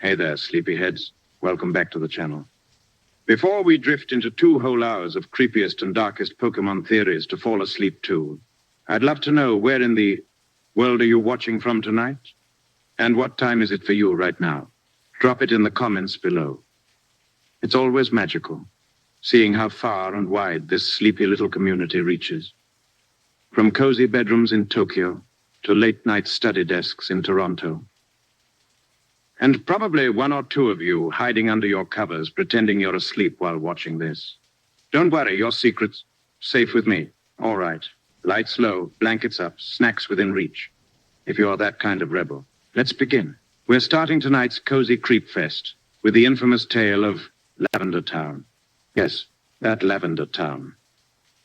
Hey there, sleepyheads. Welcome back to the channel. Before we drift into 2 whole hours of creepiest and darkest Pokémon theories to fall asleep to, I'd love to know where in the world are you watching from tonight? And what time is it for you right now? Drop it in the comments below. It's always magical, seeing how far and wide this sleepy little community reaches. From cozy bedrooms in Tokyo to late-night study desks in Toronto. And probably 1 or 2 of you hiding under your covers, pretending you're asleep while watching this. Don't worry, your secret's safe with me. All right. Lights low, blankets up, snacks within reach. If you're that kind of rebel. Let's begin. We're starting tonight's cozy creep fest with the infamous tale of Lavender Town. Yes, that Lavender Town.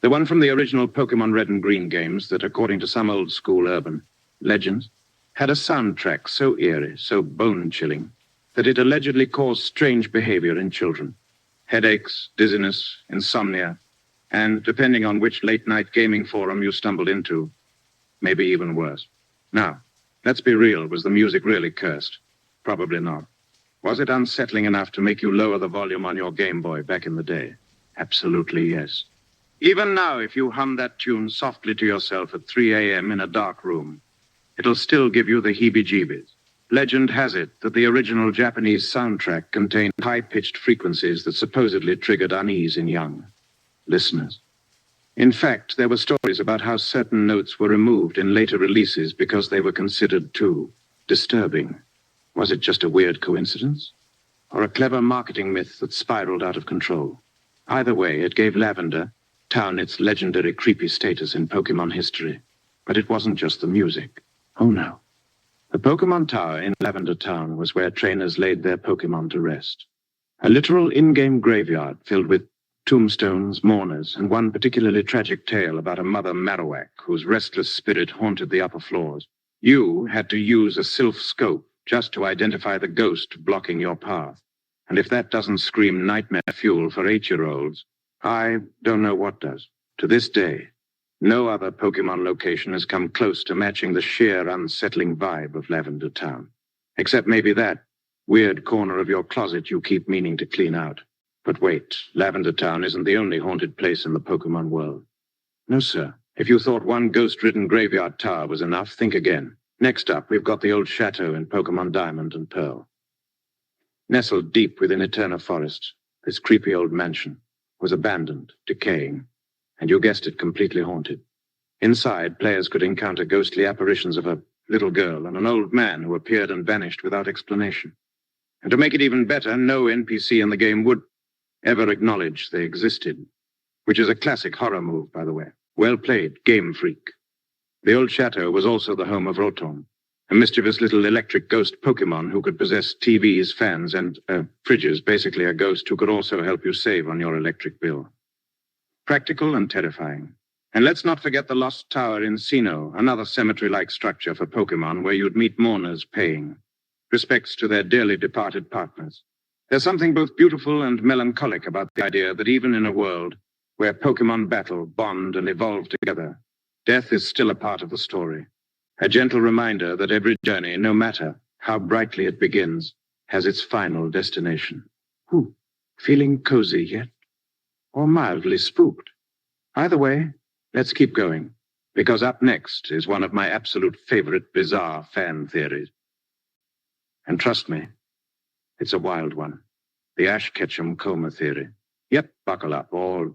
The one from the original Pokémon Red and Green games that, according to some old-school urban legends, had a soundtrack so eerie, so bone-chilling, that it allegedly caused strange behavior in children. Headaches, dizziness, insomnia, and, depending on which late-night gaming forum you stumbled into, maybe even worse. Now, let's be real, was the music really cursed? Probably not. Was it unsettling enough to make you lower the volume on your Game Boy back in the day? Absolutely yes. Even now, if you hum that tune softly to yourself at 3 a.m. in a dark room, it'll still give you the heebie-jeebies. Legend has it that the original Japanese soundtrack contained high-pitched frequencies that supposedly triggered unease in young listeners. In fact, there were stories about how certain notes were removed in later releases because they were considered too disturbing. Was it just a weird coincidence? Or a clever marketing myth that spiraled out of control? Either way, it gave Lavender Town its legendary creepy status in Pokémon history. But it wasn't just the music. Oh no. The Pokémon Tower in Lavender Town was where trainers laid their Pokémon to rest. A literal in-game graveyard filled with tombstones, mourners, and one particularly tragic tale about a Mother Marowak whose restless spirit haunted the upper floors. You had to use a sylph scope just to identify the ghost blocking your path. And if that doesn't scream nightmare fuel for 8-year-olds, I don't know what does. To this day, no other Pokémon location has come close to matching the sheer, unsettling vibe of Lavender Town. Except maybe that weird corner of your closet you keep meaning to clean out. But wait, Lavender Town isn't the only haunted place in the Pokémon world. No, sir. If you thought one ghost-ridden graveyard tower was enough, think again. Next up, we've got the old chateau in Pokémon Diamond and Pearl. Nestled deep within Eterna Forest, this creepy old mansion was abandoned, decaying, and you guessed it, completely haunted. Inside, players could encounter ghostly apparitions of a little girl and an old man who appeared and vanished without explanation. And to make it even better, no NPC in the game would ever acknowledge they existed, which is a classic horror move, by the way. Well played, Game Freak. The old chateau was also the home of Rotom, a mischievous little electric ghost Pokémon who could possess TVs, fans, and fridges, basically a ghost who could also help you save on your electric bill. Practical and terrifying. And let's not forget the Lost Tower in Sinnoh, another cemetery-like structure for Pokémon where you'd meet mourners paying respects to their dearly departed partners. There's something both beautiful and melancholic about the idea that even in a world where Pokémon battle, bond, and evolve together, death is still a part of the story. A gentle reminder that every journey, no matter how brightly it begins, has its final destination. Feeling cozy yet? Or mildly spooked? Either way, let's keep going, because up next is one of my absolute favorite bizarre fan theories. And trust me, it's a wild one. The Ash Ketchum coma theory. Yep, buckle up, or,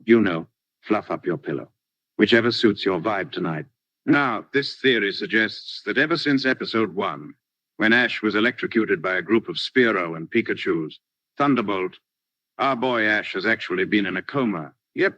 fluff up your pillow. Whichever suits your vibe tonight. Now, this theory suggests that ever since episode 1, when Ash was electrocuted by a group of Spearow and Pikachus, Thunderbolt, our boy Ash has actually been in a coma. Yep.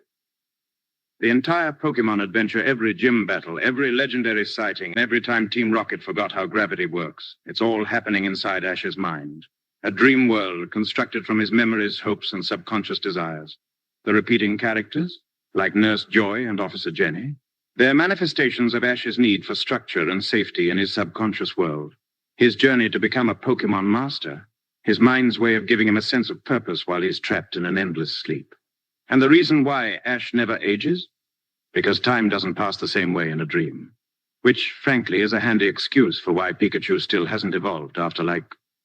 The entire Pokémon adventure, every gym battle, every legendary sighting, every time Team Rocket forgot how gravity works, it's all happening inside Ash's mind. A dream world constructed from his memories, hopes, and subconscious desires. The repeating characters, like Nurse Joy and Officer Jenny, they're manifestations of Ash's need for structure and safety in his subconscious world. His journey to become a Pokémon master. His mind's way of giving him a sense of purpose while he's trapped in an endless sleep. And the reason why Ash never ages? Because time doesn't pass the same way in a dream. Which, frankly, is a handy excuse for why Pikachu still hasn't evolved after,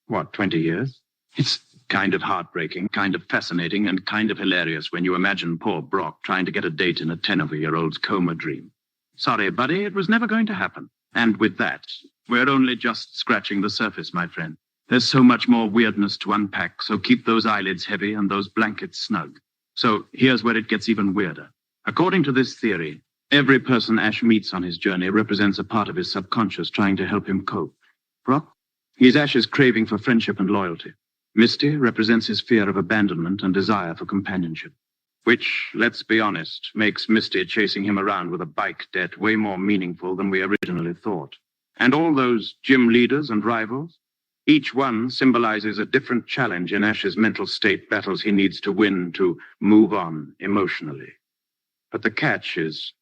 20 years? It's kind of heartbreaking, kind of fascinating, and kind of hilarious when you imagine poor Brock trying to get a date in a 10-year-old's coma dream. Sorry, buddy, it was never going to happen. And with that, we're only just scratching the surface, my friend. There's so much more weirdness to unpack, so keep those eyelids heavy and those blankets snug. So here's where it gets even weirder. According to this theory, every person Ash meets on his journey represents a part of his subconscious trying to help him cope. Brock? He's Ash's craving for friendship and loyalty. Misty represents his fear of abandonment and desire for companionship. Which, let's be honest, makes Misty chasing him around with a bike debt way more meaningful than we originally thought. And all those gym leaders and rivals, each one symbolizes a different challenge in Ash's mental state battles he needs to win to move on emotionally. But the catch is,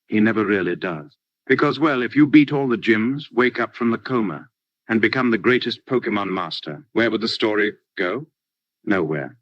he never really does. Because, well, if you beat all the gyms, wake up from the coma, and become the greatest Pokémon master, where would the story go? Nowhere.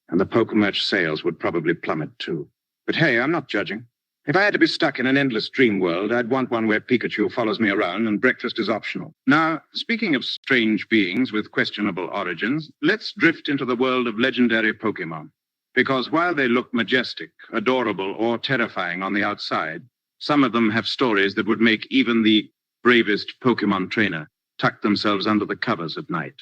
And the Pokémerch sales would probably plummet too. But hey, I'm not judging. If I had to be stuck in an endless dream world, I'd want one where Pikachu follows me around and breakfast is optional. Now, speaking of strange beings with questionable origins, let's drift into the world of legendary Pokémon. Because while they look majestic, adorable, or terrifying on the outside, some of them have stories that would make even the bravest Pokémon trainer tuck themselves under the covers at night.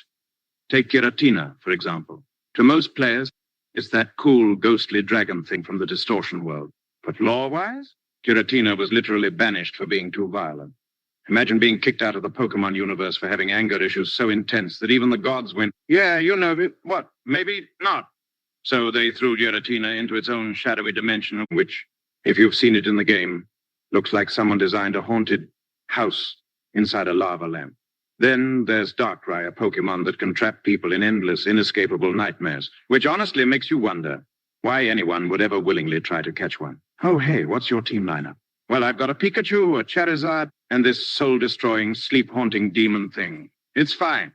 Take Giratina, for example. To most players, it's that cool, ghostly dragon thing from the distortion world. But lore-wise, Giratina was literally banished for being too violent. Imagine being kicked out of the Pokémon universe for having anger issues so intense that even the gods went, yeah, you know it. What? Maybe not. So they threw Giratina into its own shadowy dimension, which, if you've seen it in the game, looks like someone designed a haunted house inside a lava lamp. Then there's Darkrai, a Pokémon that can trap people in endless, inescapable nightmares, which honestly makes you wonder why anyone would ever willingly try to catch one. Oh, hey, what's your team lineup? Well, I've got a Pikachu, a Charizard, and this soul-destroying, sleep-haunting demon thing. It's fine.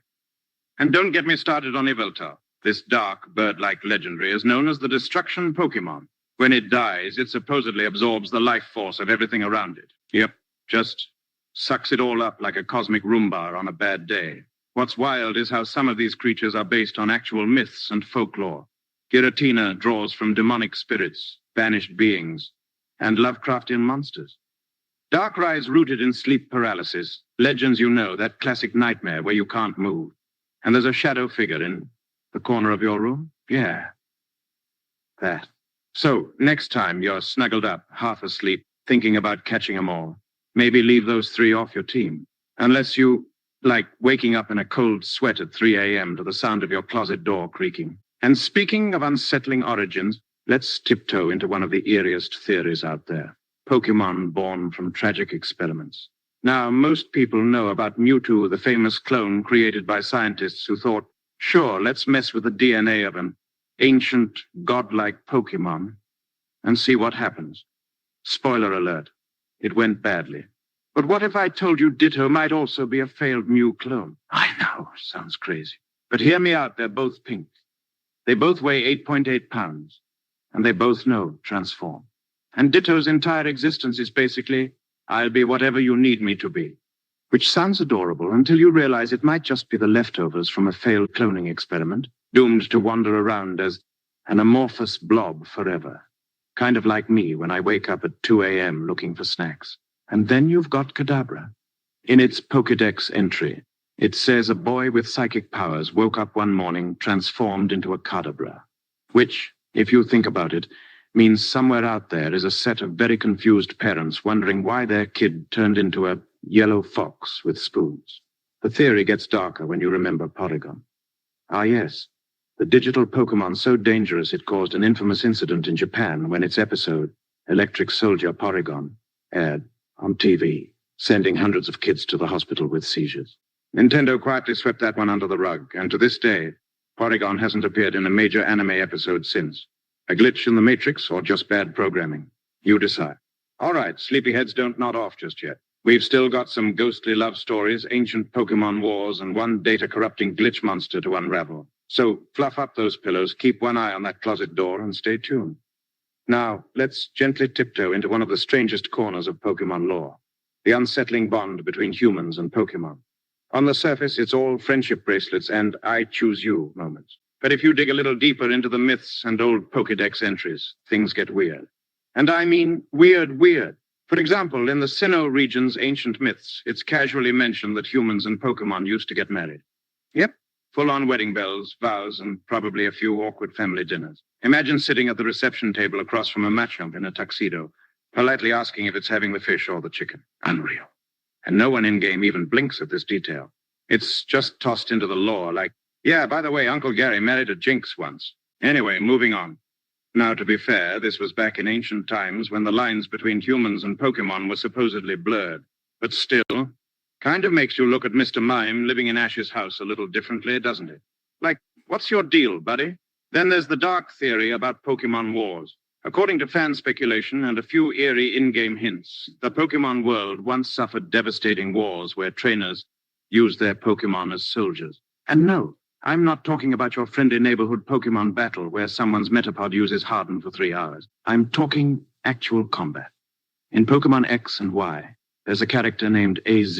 And don't get me started on Yveltal. This dark, bird-like legendary is known as the Destruction Pokémon. When it dies, it supposedly absorbs the life force of everything around it. Yep, just sucks it all up like a cosmic Roomba on a bad day. What's wild is how some of these creatures are based on actual myths and folklore. Giratina draws from demonic spirits, banished beings, and Lovecraftian monsters. Darkrai is rooted in sleep paralysis, legends you know, that classic nightmare where you can't move. And there's a shadow figure in the corner of your room? Yeah, that. So, next time you're snuggled up, half asleep, thinking about catching them all, maybe leave those 3 off your team. Unless you like waking up in a cold sweat at 3 a.m. to the sound of your closet door creaking. And speaking of unsettling origins, let's tiptoe into one of the eeriest theories out there. Pokémon born from tragic experiments. Now, most people know about Mewtwo, the famous clone created by scientists who thought, sure, let's mess with the DNA of an ancient, godlike Pokémon and see what happens. Spoiler alert. It went badly. But what if I told you Ditto might also be a failed Mew clone? I know, sounds crazy. But hear me out, they're both pink. They both weigh 8.8 pounds. And they both know transform. And Ditto's entire existence is basically, I'll be whatever you need me to be. Which sounds adorable until you realize it might just be the leftovers from a failed cloning experiment, doomed to wander around as an amorphous blob forever. Kind of like me when I wake up at 2 a.m. looking for snacks. And then you've got Kadabra. In its Pokédex entry, it says a boy with psychic powers woke up one morning transformed into a Kadabra. Which, if you think about it, means somewhere out there is a set of very confused parents wondering why their kid turned into a yellow fox with spoons. The theory gets darker when you remember Porygon. Ah, yes. The digital Pokémon so dangerous it caused an infamous incident in Japan when its episode, Electric Soldier Porygon, aired on TV, sending hundreds of kids to the hospital with seizures. Nintendo quietly swept that one under the rug, and to this day, Porygon hasn't appeared in a major anime episode since. A glitch in the Matrix or just bad programming? You decide. All right, sleepyheads don't nod off just yet. We've still got some ghostly love stories, ancient Pokémon wars, and one data-corrupting glitch monster to unravel. So fluff up those pillows, keep one eye on that closet door, and stay tuned. Now, let's gently tiptoe into one of the strangest corners of Pokémon lore, the unsettling bond between humans and Pokémon. On the surface, it's all friendship bracelets and I choose you moments. But if you dig a little deeper into the myths and old Pokédex entries, things get weird. And I mean weird. For example, in the Sinnoh region's ancient myths, it's casually mentioned that humans and Pokémon used to get married. Yep, full-on wedding bells, vows, and probably a few awkward family dinners. Imagine sitting at the reception table across from a Machamp in a tuxedo, politely asking if it's having the fish or the chicken. Unreal. And no one in-game even blinks at this detail. It's just tossed into the lore like, yeah, by the way, Uncle Gary married a Jinx once. Anyway, moving on. Now, to be fair, this was back in ancient times when the lines between humans and Pokémon were supposedly blurred. But still, kind of makes you look at Mr. Mime living in Ash's house a little differently, doesn't it? Like, what's your deal, buddy? Then there's the dark theory about Pokémon wars. According to fan speculation and a few eerie in-game hints, the Pokémon world once suffered devastating wars where trainers used their Pokémon as soldiers. And no, I'm not talking about your friendly neighborhood Pokémon battle where someone's Metapod uses Harden for 3 hours. I'm talking actual combat. In Pokémon X and Y, there's a character named AZ,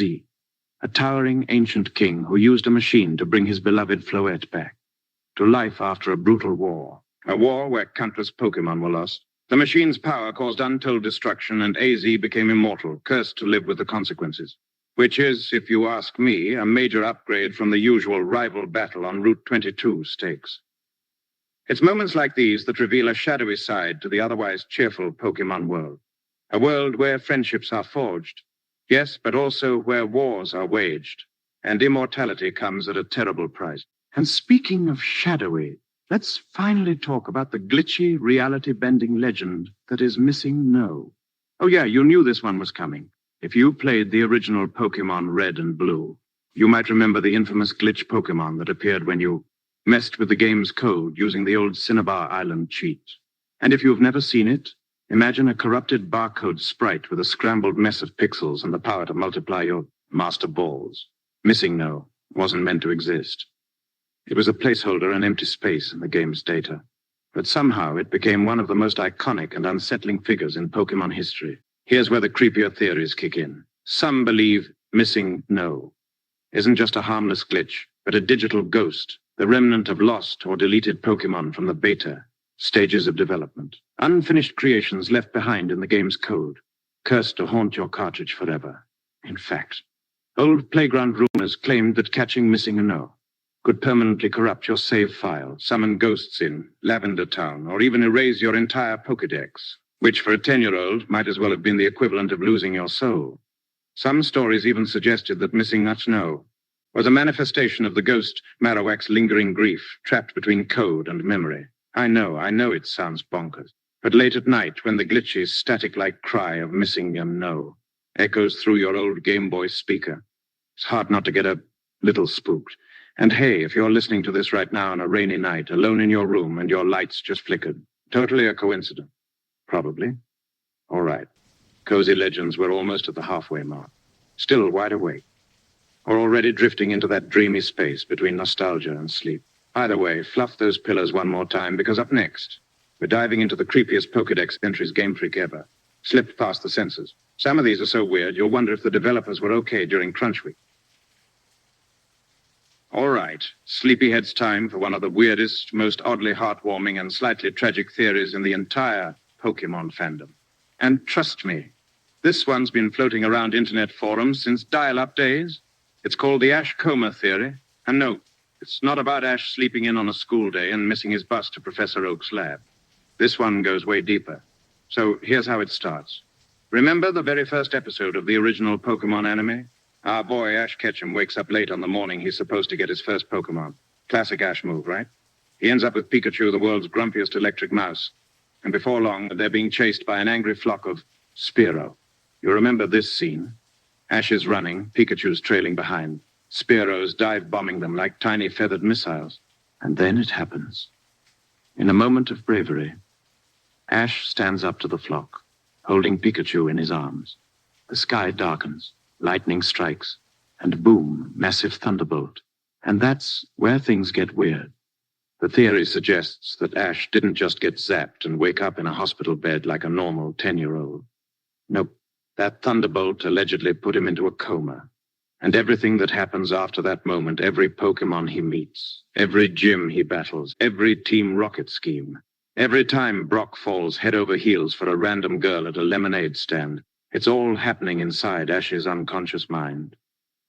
a towering ancient king who used a machine to bring his beloved Floette back to life after a brutal war. A war where countless Pokémon were lost. The machine's power caused untold destruction, and AZ became immortal, cursed to live with the consequences. Which is, if you ask me, a major upgrade from the usual rival battle on Route 22 stakes. It's moments like these that reveal a shadowy side to the otherwise cheerful Pokémon world. A world where friendships are forged, yes, but also where wars are waged, and immortality comes at a terrible price. And speaking of shadowy, let's finally talk about the glitchy, reality-bending legend that is Missing No. Oh yeah, you knew this one was coming. If you played the original Pokémon Red and Blue, you might remember the infamous glitch Pokémon that appeared when you messed with the game's code using the old Cinnabar Island cheat. And if you've never seen it, imagine a corrupted barcode sprite with a scrambled mess of pixels and the power to multiply your master balls. Missing No wasn't meant to exist. It was a placeholder, an empty space in the game's data. But somehow it became one of the most iconic and unsettling figures in Pokémon history. Here's where the creepier theories kick in. Some believe Missing No isn't just a harmless glitch, but a digital ghost, the remnant of lost or deleted Pokémon from the beta stages of development. Unfinished creations left behind in the game's code, cursed to haunt your cartridge forever. In fact, old playground rumors claimed that catching Missing No could permanently corrupt your save file, summon ghosts in Lavender Town, or even erase your entire Pokédex, which for a 10-year-old might as well have been the equivalent of losing your soul. Some stories even suggested that Missing No was a manifestation of the ghost Marowak's lingering grief, trapped between code and memory. I know it sounds bonkers, but late at night, when the glitchy, static-like cry of Missing No echoes through your old Game Boy speaker, it's hard not to get a little spooked. And hey, if you're listening to this right now on a rainy night, alone in your room, and your lights just flickered, totally a coincidence. Probably. All right. Cozy legends were almost at the halfway mark. Still wide awake. Or already drifting into that dreamy space between nostalgia and sleep. Either way, fluff those pillows one more time, because up next, we're diving into the creepiest Pokédex entries Game Freak ever. Slipped past the censors. Some of these are so weird, you'll wonder if the developers were okay during crunch week. All right, sleepyhead's time for one of the weirdest, most oddly heartwarming and slightly tragic theories in the entire Pokémon fandom. And trust me, this one's been floating around internet forums since dial-up days. It's called the Ash Coma Theory. And no, it's not about Ash sleeping in on a school day and missing his bus to Professor Oak's lab. This one goes way deeper. So here's how it starts. Remember the very first episode of the original Pokémon anime? Our boy Ash Ketchum wakes up late on the morning he's supposed to get his first Pokémon. Classic Ash move, right? He ends up with Pikachu, the world's grumpiest electric mouse. And before long, they're being chased by an angry flock of Spearow. You remember this scene? Ash is running, Pikachu's trailing behind. Spearow's dive-bombing them like tiny feathered missiles. And then it happens. In a moment of bravery, Ash stands up to the flock, holding Pikachu in his arms. The sky darkens. Lightning strikes, and boom, massive thunderbolt. And that's where things get weird. The theory suggests that Ash didn't just get zapped and wake up in a hospital bed like a normal 10-year-old. Nope, that thunderbolt allegedly put him into a coma. And everything that happens after that moment, every Pokémon he meets, every gym he battles, every Team Rocket scheme, every time Brock falls head over heels for a random girl at a lemonade stand, it's all happening inside Ash's unconscious mind.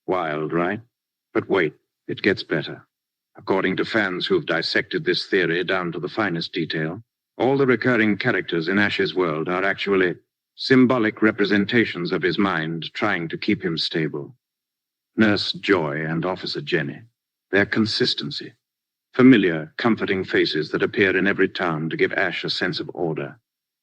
Wild, right? But wait, it gets better. According to fans who've dissected this theory down to the finest detail, all the recurring characters in Ash's world are actually symbolic representations of his mind trying to keep him stable. Nurse Joy and Officer Jenny, their consistency. Familiar, comforting faces that appear in every town to give Ash a sense of order.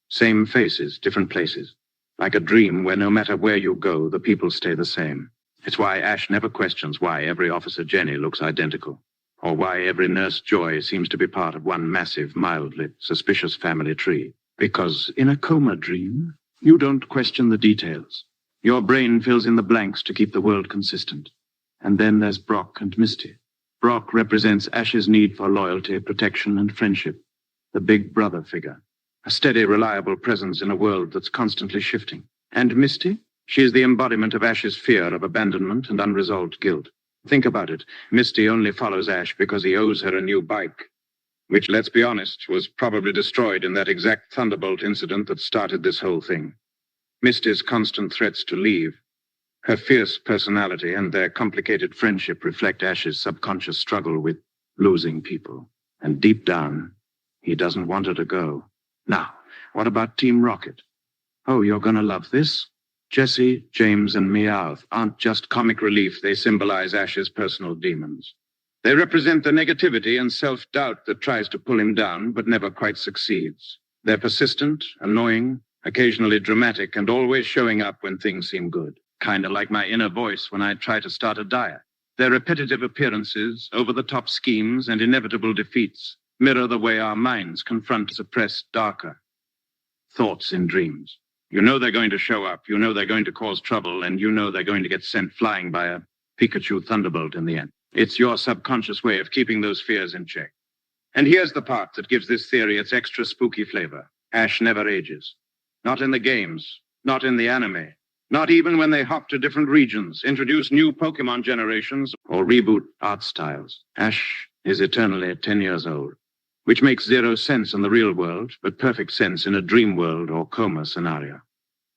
Same faces, different places. Like a dream where no matter where you go, the people stay the same. It's why Ash never questions why every Officer Jenny looks identical, or why every Nurse Joy seems to be part of one massive, mildly suspicious family tree. Because in a coma dream, you don't question the details. Your brain fills in the blanks to keep the world consistent. And then there's Brock and Misty. Brock represents Ash's need for loyalty, protection, and friendship. The big brother figure. A steady, reliable presence in a world that's constantly shifting. And Misty? She is the embodiment of Ash's fear of abandonment and unresolved guilt. Think about it. Misty only follows Ash because he owes her a new bike, which, let's be honest, was probably destroyed in that exact Thunderbolt incident that started this whole thing. Misty's constant threats to leave, her fierce personality, and their complicated friendship reflect Ash's subconscious struggle with losing people. And deep down, he doesn't want her to go. Now, what about Team Rocket? Oh, you're gonna love this. Jessie, James, and Meowth aren't just comic relief. They symbolize Ash's personal demons. They represent the negativity and self-doubt that tries to pull him down, but never quite succeeds. They're persistent, annoying, occasionally dramatic, and always showing up when things seem good. Kind of like my inner voice when I try to start a diet. Their repetitive appearances, over-the-top schemes, and inevitable defeats mirror the way our minds confront suppressed, darker thoughts in dreams. You know they're going to show up, you know they're going to cause trouble, and you know they're going to get sent flying by a Pikachu Thunderbolt in the end. It's your subconscious way of keeping those fears in check. And here's the part that gives this theory its extra spooky flavor. Ash never ages. Not in the games, not in the anime, not even when they hop to different regions, introduce new Pokémon generations, or reboot art styles. Ash is eternally 10 years old, which makes zero sense in the real world, but perfect sense in a dream world or coma scenario.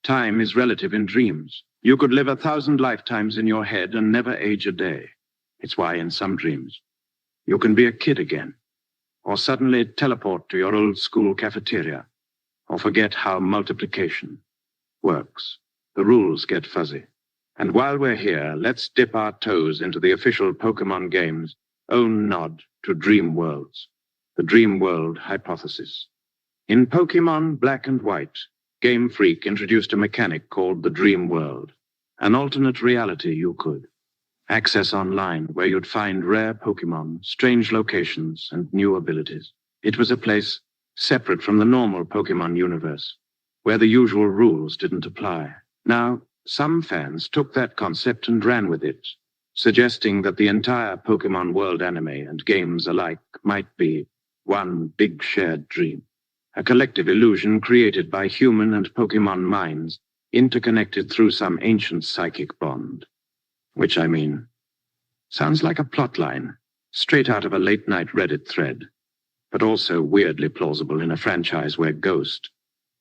Time is relative in dreams. You could live 1,000 lifetimes in your head and never age a day. It's why in some dreams, you can be a kid again, or suddenly teleport to your old school cafeteria, or forget how multiplication works. The rules get fuzzy. And while we're here, let's dip our toes into the official Pokémon game's own nod to dream worlds. The Dream World Hypothesis. In Pokémon Black and White, Game Freak introduced a mechanic called the Dream World, an alternate reality you could access online where you'd find rare Pokémon, strange locations, and new abilities. It was a place separate from the normal Pokémon universe, where the usual rules didn't apply. Now, some fans took that concept and ran with it, suggesting that the entire Pokémon world anime and games alike might be one big shared dream, a collective illusion created by human and Pokémon minds, interconnected through some ancient psychic bond. Which, I mean, sounds like a plotline, straight out of a late-night Reddit thread, but also weirdly plausible in a franchise where Ghost,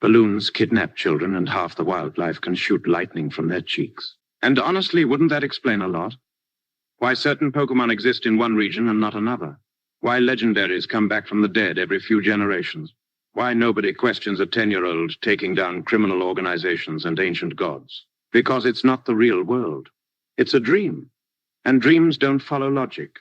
balloons kidnap children and half the wildlife can shoot lightning from their cheeks. And honestly, wouldn't that explain a lot? Why certain Pokémon exist in one region and not another? Why legendaries come back from the dead every few generations? Why nobody questions a 10-year-old taking down criminal organizations and ancient gods? Because it's not the real world. It's a dream. And dreams don't follow logic.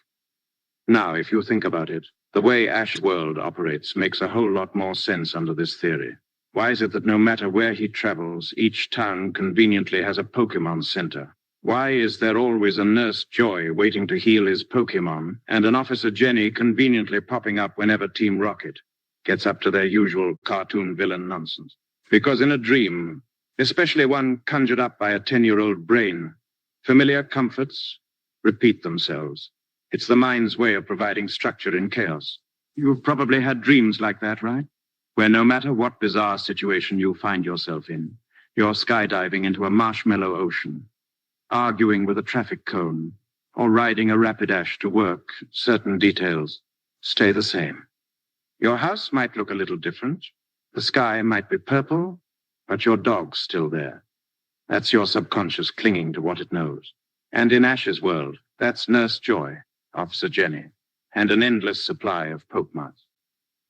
Now, if you think about it, the way Ash's world operates makes a whole lot more sense under this theory. Why is it that no matter where he travels, each town conveniently has a Pokémon center? Why is there always a Nurse Joy waiting to heal his Pokémon, and an Officer Jenny conveniently popping up whenever Team Rocket gets up to their usual cartoon villain nonsense? Because in a dream, especially one conjured up by a 10-year-old brain, familiar comforts repeat themselves. It's the mind's way of providing structure in chaos. You've probably had dreams like that, right? Where no matter what bizarre situation you find yourself in, you're skydiving into a marshmallow ocean, arguing with a traffic cone, or riding a Rapidash to work, certain details stay the same. Your house might look a little different. The sky might be purple, but your dog's still there. That's your subconscious clinging to what it knows. And in Ash's world, that's Nurse Joy, Officer Jenny, and an endless supply of Pokemarts.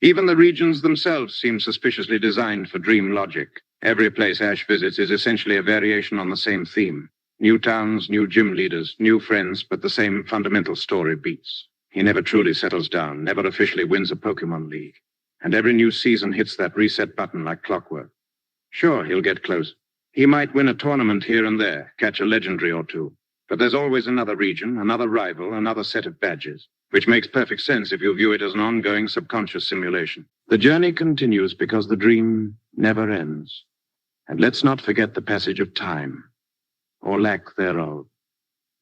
Even the regions themselves seem suspiciously designed for dream logic. Every place Ash visits is essentially a variation on the same theme. New towns, new gym leaders, new friends, but the same fundamental story beats. He never truly settles down, never officially wins a Pokemon League. And every new season hits that reset button like clockwork. Sure, he'll get close. He might win a tournament here and there, catch a legendary or two. But there's always another region, another rival, another set of badges, which makes perfect sense if you view it as an ongoing subconscious simulation. The journey continues because the dream never ends. And let's not forget the passage of time, or lack thereof.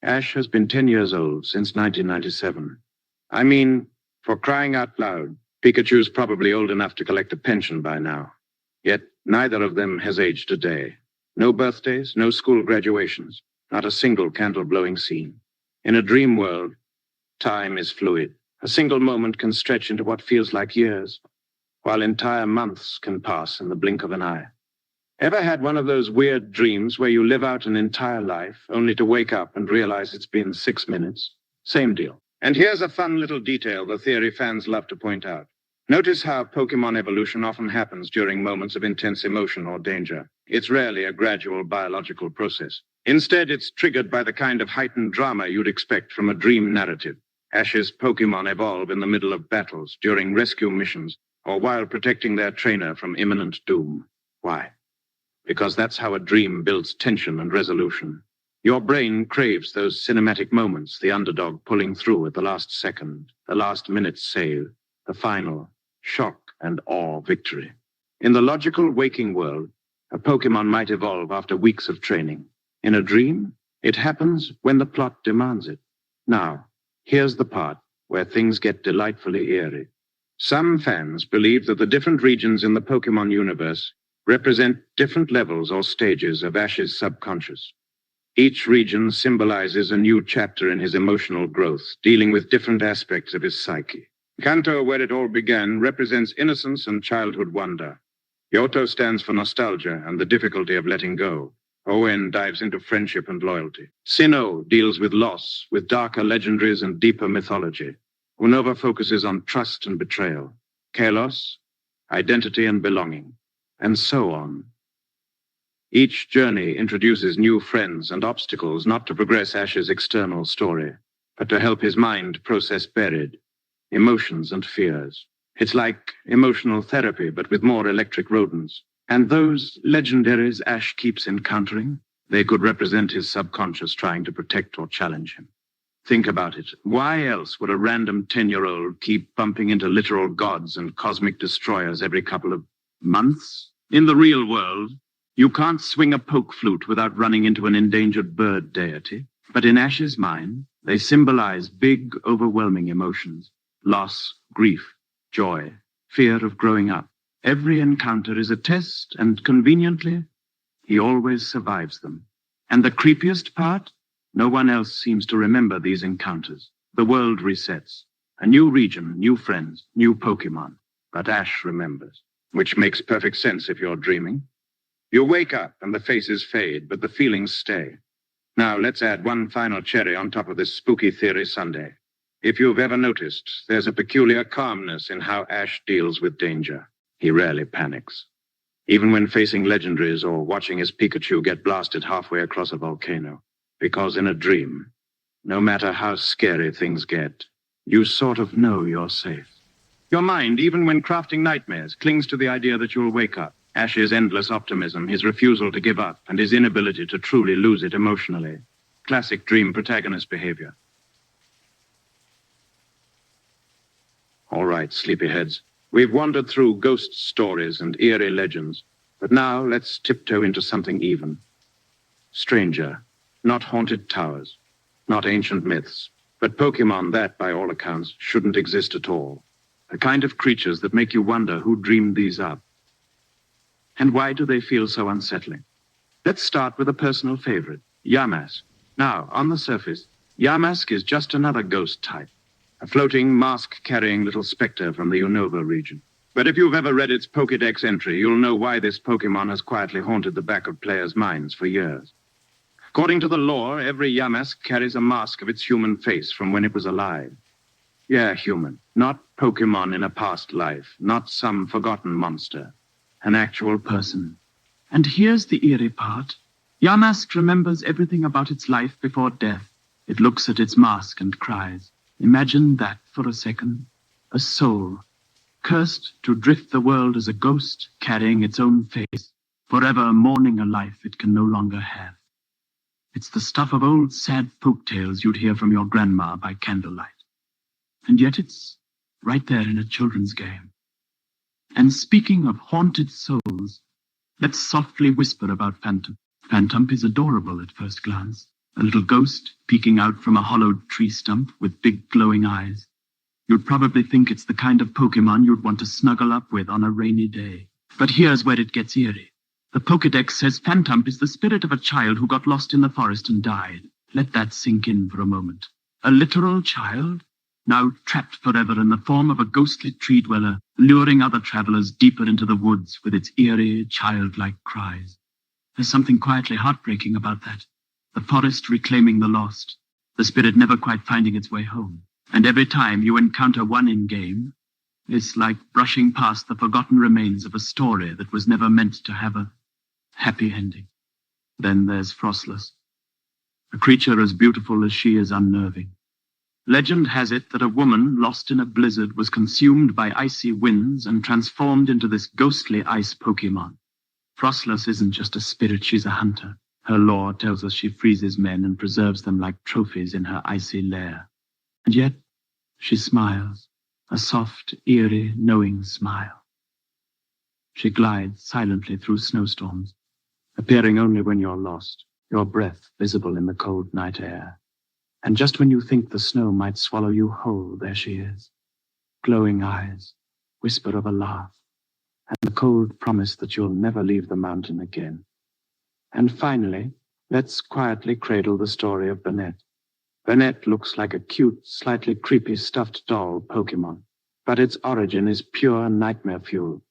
Ash has been 10 years old since 1997. I mean, for crying out loud, Pikachu's probably old enough to collect a pension by now. Yet neither of them has aged a day. No birthdays, no school graduations, not a single candle-blowing scene. In a dream world, time is fluid. A single moment can stretch into what feels like years, while entire months can pass in the blink of an eye. Ever had one of those weird dreams where you live out an entire life only to wake up and realize it's been 6 minutes? Same deal. And here's a fun little detail the theory fans love to point out. Notice how Pokemon evolution often happens during moments of intense emotion or danger. It's rarely a gradual biological process. Instead, it's triggered by the kind of heightened drama you'd expect from a dream narrative. Ash's Pokemon evolve in the middle of battles, during rescue missions, or while protecting their trainer from imminent doom. Why? Because that's how a dream builds tension and resolution. Your brain craves those cinematic moments, the underdog pulling through at the last second, the last minute save, the final shock and awe victory. In the logical waking world, a Pokemon might evolve after weeks of training. In a dream, it happens when the plot demands it. Now, here's the part where things get delightfully eerie. Some fans believe that the different regions in the Pokemon universe represent different levels or stages of Ash's subconscious. Each region symbolizes a new chapter in his emotional growth, dealing with different aspects of his psyche. Kanto, where it all began, represents innocence and childhood wonder. Yoto stands for nostalgia and the difficulty of letting go. Owen dives into friendship and loyalty. Sinnoh deals with loss, with darker legendaries and deeper mythology. Unova focuses on trust and betrayal. Kalos, identity and belonging. And so on. Each journey introduces new friends and obstacles, not to progress Ash's external story, but to help his mind process buried emotions and fears. It's like emotional therapy, but with more electric rodents. And those legendaries Ash keeps encountering, they could represent his subconscious trying to protect or challenge him. Think about it. Why else would a random 10-year-old keep bumping into literal gods and cosmic destroyers every couple of months? In the real world, you can't swing a poke flute without running into an endangered bird deity. But in Ash's mind, they symbolize big, overwhelming emotions. Loss, grief, joy, fear of growing up. Every encounter is a test, and conveniently, he always survives them. And the creepiest part? No one else seems to remember these encounters. The world resets. A new region, new friends, new Pokemon. But Ash remembers. Which makes perfect sense if you're dreaming. You wake up and the faces fade, but the feelings stay. Now let's add one final cherry on top of this spooky theory sundae. If you've ever noticed, there's a peculiar calmness in how Ash deals with danger. He rarely panics. Even when facing legendaries or watching his Pikachu get blasted halfway across a volcano. Because in a dream, no matter how scary things get, you sort of know you're safe. Your mind, even when crafting nightmares, clings to the idea that you'll wake up. Ash's endless optimism, his refusal to give up, and his inability to truly lose it emotionally. Classic dream protagonist behavior. All right, sleepyheads. We've wandered through ghost stories and eerie legends, but now let's tiptoe into something even. Stranger, not haunted towers, not ancient myths, but Pokemon that, by all accounts, shouldn't exist at all. The kind of creatures that make you wonder who dreamed these up. And why do they feel so unsettling? Let's start with a personal favorite, Yamask. Now, on the surface, Yamask is just another ghost type, a floating, mask-carrying little specter from the Unova region. But if you've ever read its Pokédex entry, you'll know why this Pokémon has quietly haunted the back of players' minds for years. According to the lore, every Yamask carries a mask of its human face from when it was alive. Yeah, human, not Pokémon in a past life, not some forgotten monster. An actual person. And here's the eerie part. Yamask remembers everything about its life before death. It looks at its mask and cries. Imagine that for a second. A soul, cursed to drift the world as a ghost, carrying its own face, forever mourning a life it can no longer have. It's the stuff of old sad folk tales you'd hear from your grandma by candlelight. And yet it's right there in a children's game. And speaking of haunted souls, let's softly whisper about Phantom. Phantom is adorable at first glance. A little ghost peeking out from a hollowed tree stump with big glowing eyes. You'd probably think it's the kind of Pokémon you'd want to snuggle up with on a rainy day. But here's where it gets eerie. The Pokédex says Phantom is the spirit of a child who got lost in the forest and died. Let that sink in for a moment. A literal child, now trapped forever in the form of a ghostly tree dweller, luring other travelers deeper into the woods with its eerie, childlike cries. There's something quietly heartbreaking about that. The forest reclaiming the lost, the spirit never quite finding its way home. And every time you encounter one in-game, it's like brushing past the forgotten remains of a story that was never meant to have a happy ending. Then there's Frostless, a creature as beautiful as she is unnerving. Legend has it that a woman lost in a blizzard was consumed by icy winds and transformed into this ghostly ice Pokémon. Frostless isn't just a spirit, she's a hunter. Her lore tells us she freezes men and preserves them like trophies in her icy lair. And yet, she smiles, a soft, eerie, knowing smile. She glides silently through snowstorms, appearing only when you're lost, your breath visible in the cold night air. And just when you think the snow might swallow you whole, there she is. Glowing eyes, whisper of a laugh, and the cold promise that you'll never leave the mountain again. And finally, let's quietly cradle the story of Bennett. Bennett looks like a cute, slightly creepy stuffed doll Pokémon, but its origin is pure nightmare fuel.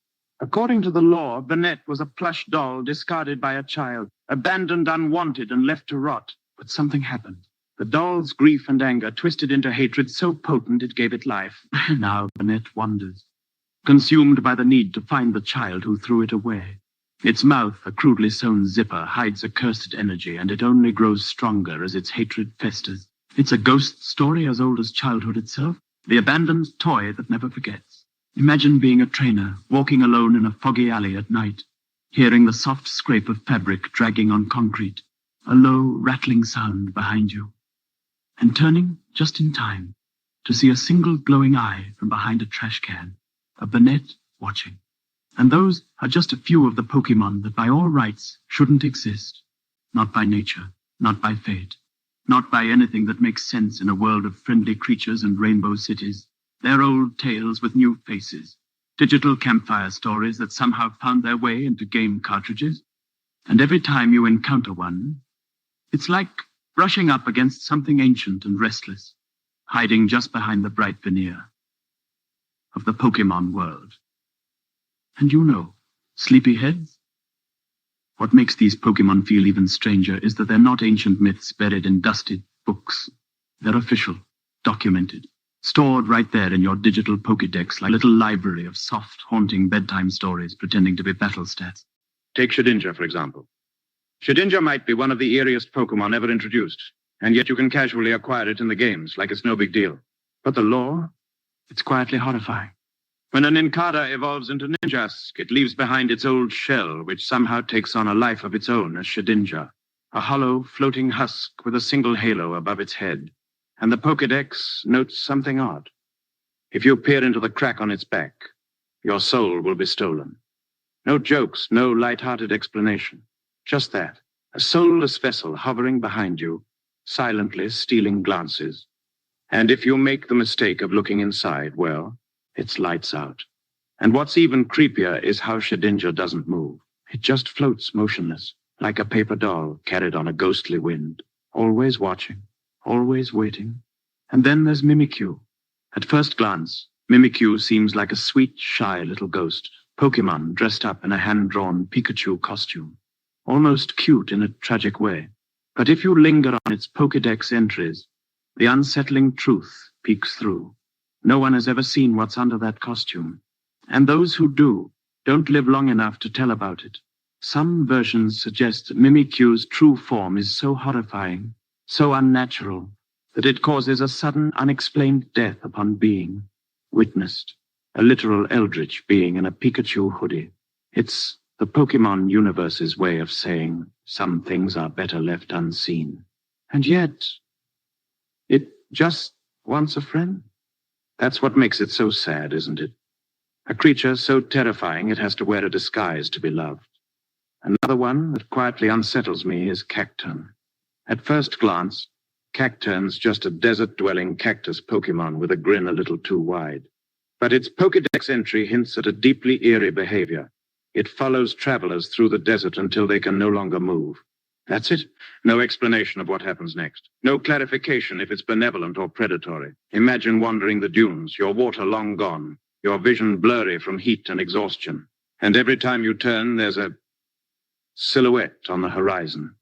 According to the lore, Bennett was a plush doll discarded by a child, abandoned unwanted and left to rot. But something happened. The doll's grief and anger twisted into hatred so potent it gave it life. Now Bennett wanders, consumed by the need to find the child who threw it away. Its mouth, a crudely sewn zipper, hides a cursed energy, and it only grows stronger as its hatred festers. It's a ghost story as old as childhood itself, the abandoned toy that never forgets. Imagine being a trainer, walking alone in a foggy alley at night, hearing the soft scrape of fabric dragging on concrete, a low, rattling sound behind you, and turning just in time to see a single glowing eye from behind a trash can, a Bennett watching. And those are just a few of the Pokémon that by all rights shouldn't exist. Not by nature, not by fate, not by anything that makes sense in a world of friendly creatures and rainbow cities. They're old tales with new faces, digital campfire stories that somehow found their way into game cartridges. And every time you encounter one, it's like brushing up against something ancient and restless, hiding just behind the bright veneer of the Pokémon world. And you know, sleepyheads? What makes these Pokémon feel even stranger is that they're not ancient myths buried in dusted books. They're official, documented, stored right there in your digital Pokédex like a little library of soft, haunting bedtime stories pretending to be battle stats. Take Shedinja, for example. Shedinja might be one of the eeriest Pokémon ever introduced, and yet you can casually acquire it in the games like it's no big deal. But the lore? It's quietly horrifying. When an Nincada evolves into Ninjask, it leaves behind its old shell, which somehow takes on a life of its own as Shedinja, a hollow, floating husk with a single halo above its head. And the Pokédex notes something odd. If you peer into the crack on its back, your soul will be stolen. No jokes, no light-hearted explanation. Just that, a soulless vessel hovering behind you, silently stealing glances. And if you make the mistake of looking inside, well, it's lights out. And what's even creepier is how Shedinja doesn't move. It just floats motionless, like a paper doll carried on a ghostly wind. always watching, always waiting. And then there's Mimikyu. At first glance, Mimikyu seems like a sweet, shy little ghost, Pokémon dressed up in a hand-drawn Pikachu costume. Almost cute in a tragic way. But if you linger on its Pokédex entries, the unsettling truth peeks through. No one has ever seen what's under that costume. And those who do don't live long enough to tell about it. Some versions suggest that Mimikyu's true form is so horrifying, so unnatural, that it causes a sudden, unexplained death upon being witnessed. A literal eldritch being in a Pikachu hoodie. It's the Pokémon universe's way of saying some things are better left unseen. And yet, it just wants a friend. That's what makes it so sad, isn't it? A creature so terrifying it has to wear a disguise to be loved. Another one that quietly unsettles me is Cacturn. At first glance, Cacturn's just a desert-dwelling cactus Pokémon with a grin a little too wide. But its Pokédex entry hints at a deeply eerie behavior. It follows travelers through the desert until they can no longer move. That's it. No explanation of what happens next. No clarification if it's benevolent or predatory. Imagine wandering the dunes, your water long gone, your vision blurry from heat and exhaustion. And every time you turn, there's a silhouette on the horizon.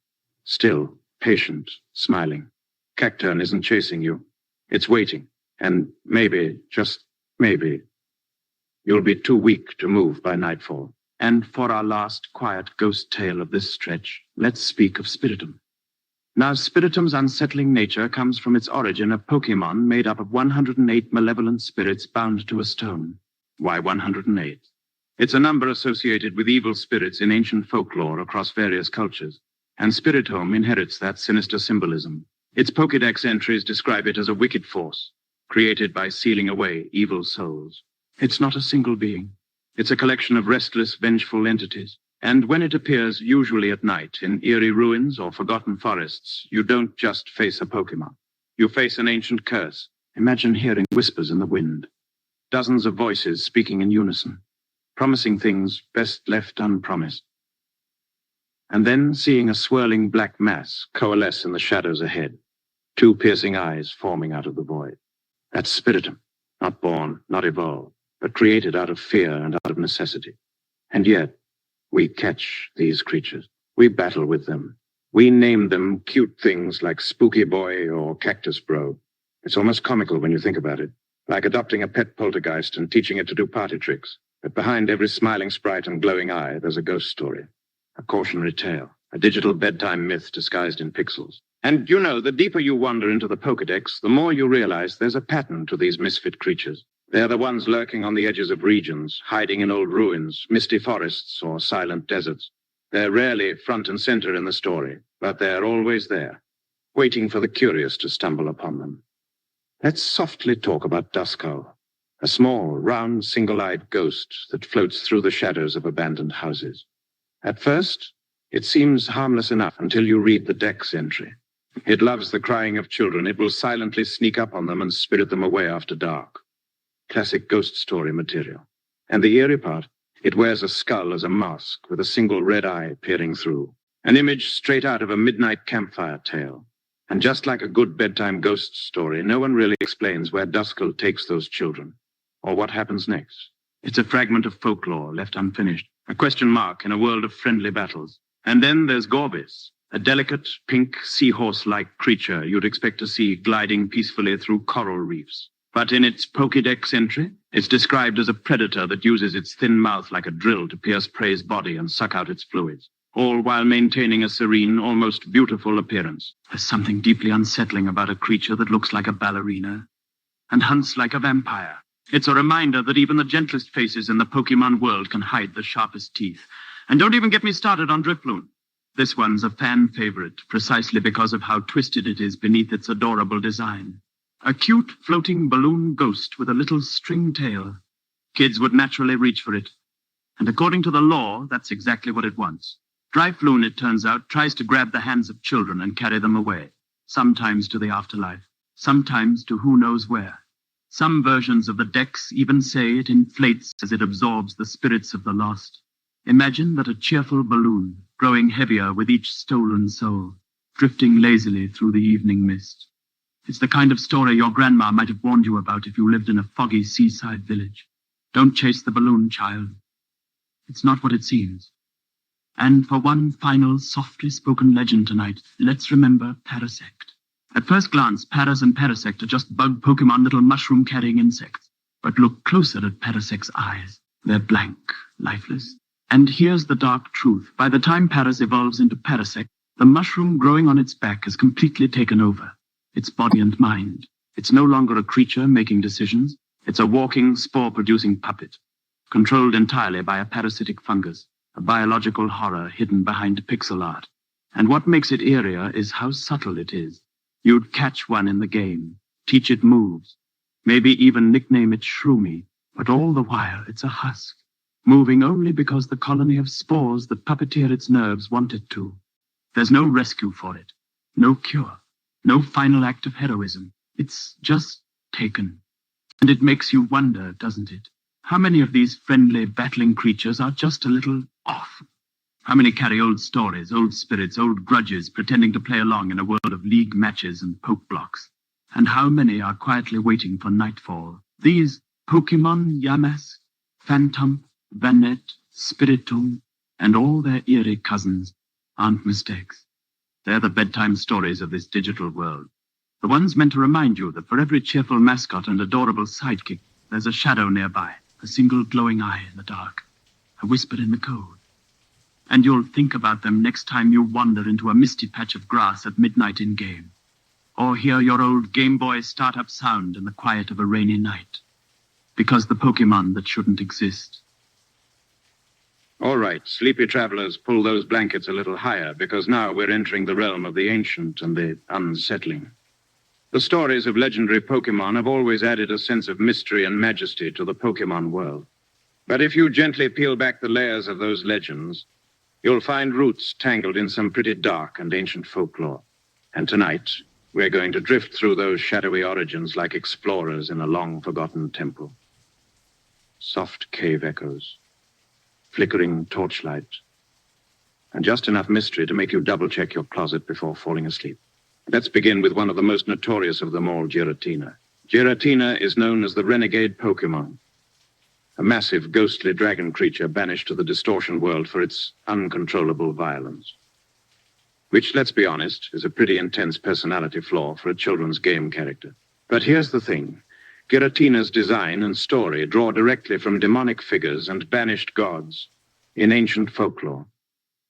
Still, patient, smiling. Cacturn isn't chasing you. It's waiting. And maybe, just maybe, you'll be too weak to move by nightfall. And for our last quiet ghost tale of this stretch, let's speak of Spiritomb. Now, Spiritom's unsettling nature comes from its origin of Pokémon made up of 108 malevolent spirits bound to a stone. Why 108? It's a number associated with evil spirits in ancient folklore across various cultures, and Spiritomb inherits that sinister symbolism. Its Pokédex entries describe it as a wicked force, created by sealing away evil souls. It's not a single being. It's a collection of restless, vengeful entities. And when it appears, usually at night, in eerie ruins or forgotten forests, you don't just face a Pokémon. You face an ancient curse. Imagine hearing whispers in the wind. Dozens of voices speaking in unison, promising things best left unpromised. And then seeing a swirling black mass coalesce in the shadows ahead. Two piercing eyes forming out of the void. That's Spiritomb. Not born, not evolved, but created out of fear and out of necessity. And yet, we catch these creatures. We battle with them. We name them cute things like Spooky Boy or Cactus Bro. It's almost comical when you think about it. Like adopting a pet poltergeist and teaching it to do party tricks. But behind every smiling sprite and glowing eye, there's a ghost story. A cautionary tale. A digital bedtime myth disguised in pixels. And you know, the deeper you wander into the Pokédex, the more you realize there's a pattern to these misfit creatures. They're the ones lurking on the edges of regions, hiding in old ruins, misty forests, or silent deserts. They're rarely front and center in the story, but they're always there, waiting for the curious to stumble upon them. Let's softly talk about Duskull, a small, round, single-eyed ghost that floats through the shadows of abandoned houses. At first, it seems harmless enough until you read the Dex entry. It loves the crying of children. It will silently sneak up on them and spirit them away after dark. Classic ghost story material. And the eerie part, it wears a skull as a mask with a single red eye peering through. An image straight out of a midnight campfire tale. And just like a good bedtime ghost story, no one really explains where Duskull takes those children, or what happens next. It's a fragment of folklore left unfinished, a question mark in a world of friendly battles. And then there's Gorbis, a delicate, pink, seahorse-like creature you'd expect to see gliding peacefully through coral reefs. But in its Pokédex entry, it's described as a predator that uses its thin mouth like a drill to pierce prey's body and suck out its fluids, all while maintaining a serene, almost beautiful appearance. There's something deeply unsettling about a creature that looks like a ballerina and hunts like a vampire. It's a reminder that even the gentlest faces in the Pokémon world can hide the sharpest teeth. And don't even get me started on Drifloon. This one's a fan favorite, precisely because of how twisted it is beneath its adorable design. A cute, floating balloon ghost with a little string tail. Kids would naturally reach for it. And according to the law, that's exactly what it wants. Drifloon, it turns out, tries to grab the hands of children and carry them away. Sometimes to the afterlife. Sometimes to who knows where. Some versions of the Dex even say it inflates as it absorbs the spirits of the lost. Imagine that a cheerful balloon, growing heavier with each stolen soul, drifting lazily through the evening mist. It's the kind of story your grandma might have warned you about if you lived in a foggy seaside village. Don't chase the balloon, child. It's not what it seems. And for one final, softly spoken legend tonight, let's remember Parasect. At first glance, Paras and Parasect are just bug Pokemon, little mushroom-carrying insects. But look closer at Parasect's eyes. They're blank, lifeless. And here's the dark truth. By the time Paras evolves into Parasect, the mushroom growing on its back has completely taken over its body and mind. It's no longer a creature making decisions. It's a walking, spore-producing puppet, controlled entirely by a parasitic fungus, a biological horror hidden behind pixel art. And what makes it eerier is how subtle it is. You'd catch one in the game, teach it moves, maybe even nickname it Shroomy, but all the while it's a husk, moving only because the colony of spores that puppeteer its nerves want it to. There's no rescue for it, no cure, no final act of heroism. It's just taken. And it makes you wonder, doesn't it? How many of these friendly, battling creatures are just a little off? How many carry old stories, old spirits, old grudges, pretending to play along in a world of league matches and poke blocks? And how many are quietly waiting for nightfall? These Pokémon, Yamask, Phantom, Vanette, Spiritomb, and all their eerie cousins aren't mistakes. They're the bedtime stories of this digital world. The ones meant to remind you that for every cheerful mascot and adorable sidekick, there's a shadow nearby, a single glowing eye in the dark, a whisper in the code. And you'll think about them next time you wander into a misty patch of grass at midnight in-game, or hear your old Game Boy startup sound in the quiet of a rainy night. Because the Pokémon that shouldn't exist. All right, sleepy travelers, pull those blankets a little higher, because now we're entering the realm of the ancient and the unsettling. The stories of legendary Pokémon have always added a sense of mystery and majesty to the Pokémon world. But if you gently peel back the layers of those legends, you'll find roots tangled in some pretty dark and ancient folklore. And tonight, we're going to drift through those shadowy origins like explorers in a long-forgotten temple. Soft cave echoes, flickering torchlight, and just enough mystery to make you double-check your closet before falling asleep. Let's begin with one of the most notorious of them all, Giratina. Giratina is known as the renegade Pokémon, a massive, ghostly dragon creature banished to the distortion world for its uncontrollable violence. Which, let's be honest, is a pretty intense personality flaw for a children's game character. But here's the thing. Giratina's design and story draw directly from demonic figures and banished gods in ancient folklore.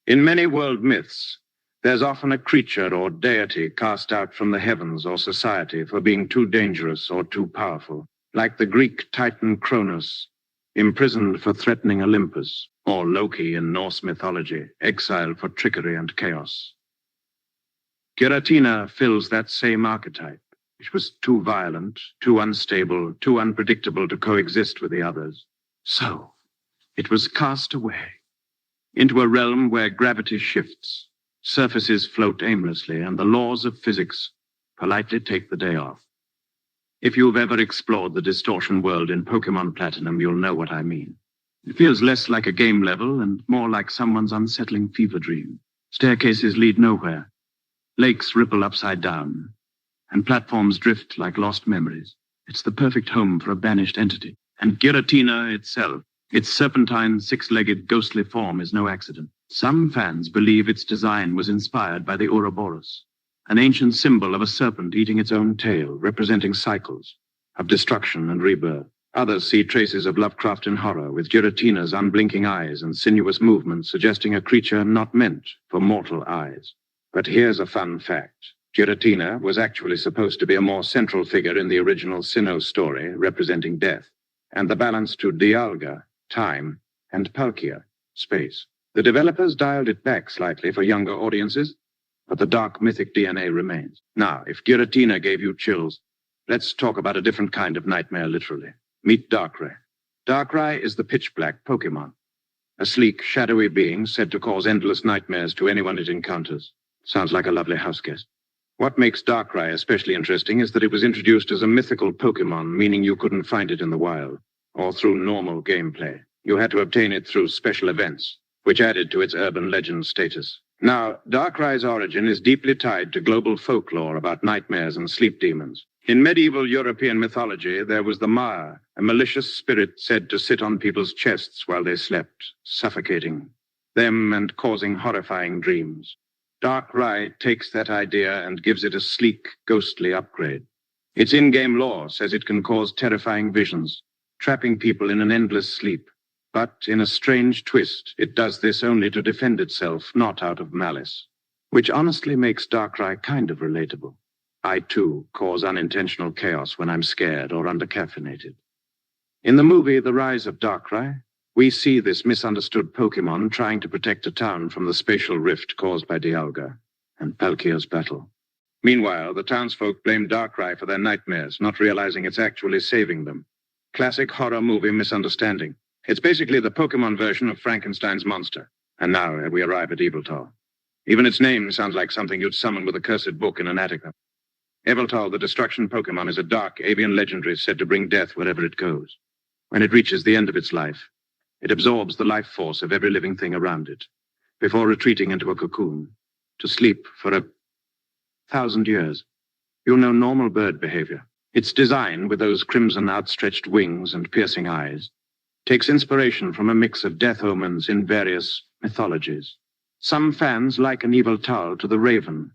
In many world myths, there's often a creature or deity cast out from the heavens or society for being too dangerous or too powerful, like the Greek titan Kronos, imprisoned for threatening Olympus, or Loki in Norse mythology, exiled for trickery and chaos. Giratina fills that same archetype. It was too violent, too unstable, too unpredictable to coexist with the others. So, it was cast away into a realm where gravity shifts, surfaces float aimlessly, and the laws of physics politely take the day off. If you've ever explored the distortion world in Pokémon Platinum, you'll know what I mean. It feels less like a game level and more like someone's unsettling fever dream. Staircases lead nowhere. Lakes ripple upside down, and platforms drift like lost memories. It's the perfect home for a banished entity. And Giratina itself, its serpentine, six-legged, ghostly form, is no accident. Some fans believe its design was inspired by the Ouroboros, an ancient symbol of a serpent eating its own tail, representing cycles of destruction and rebirth. Others see traces of Lovecraftian horror, with Giratina's unblinking eyes and sinuous movements suggesting a creature not meant for mortal eyes. But here's a fun fact. Giratina was actually supposed to be a more central figure in the original Sinnoh story, representing death, and the balance to Dialga, time, and Palkia, space. The developers dialed it back slightly for younger audiences, but the dark mythic DNA remains. Now, if Giratina gave you chills, let's talk about a different kind of nightmare, literally. Meet Darkrai. Darkrai is the pitch-black Pokémon, a sleek, shadowy being said to cause endless nightmares to anyone it encounters. Sounds like a lovely house guest. What makes Darkrai especially interesting is that it was introduced as a mythical Pokémon, meaning you couldn't find it in the wild, or through normal gameplay. You had to obtain it through special events, which added to its urban legend status. Now, Darkrai's origin is deeply tied to global folklore about nightmares and sleep demons. In medieval European mythology, there was the Mire, a malicious spirit said to sit on people's chests while they slept, suffocating them and causing horrifying dreams. Darkrai takes that idea and gives it a sleek, ghostly upgrade. Its in-game lore says it can cause terrifying visions, trapping people in an endless sleep. But in a strange twist, it does this only to defend itself, not out of malice, which honestly makes Darkrai kind of relatable. I, too, cause unintentional chaos when I'm scared or under-caffeinated. In the movie The Rise of Darkrai, we see this misunderstood Pokémon trying to protect a town from the spatial rift caused by Dialga and Palkia's battle. Meanwhile, the townsfolk blame Darkrai for their nightmares, not realizing it's actually saving them. Classic horror movie misunderstanding. It's basically the Pokémon version of Frankenstein's monster. And now we arrive at Yveltal. Even its name sounds like something you'd summon with a cursed book in an attic. Yveltal, the destruction Pokémon, is a dark avian legendary said to bring death wherever it goes. When it reaches the end of its life, it absorbs the life force of every living thing around it, before retreating into a cocoon, to sleep for 1,000 years. You'll know normal bird behavior. Its design, with those crimson outstretched wings and piercing eyes, takes inspiration from a mix of death omens in various mythologies. Some fans liken Yveltal to the raven,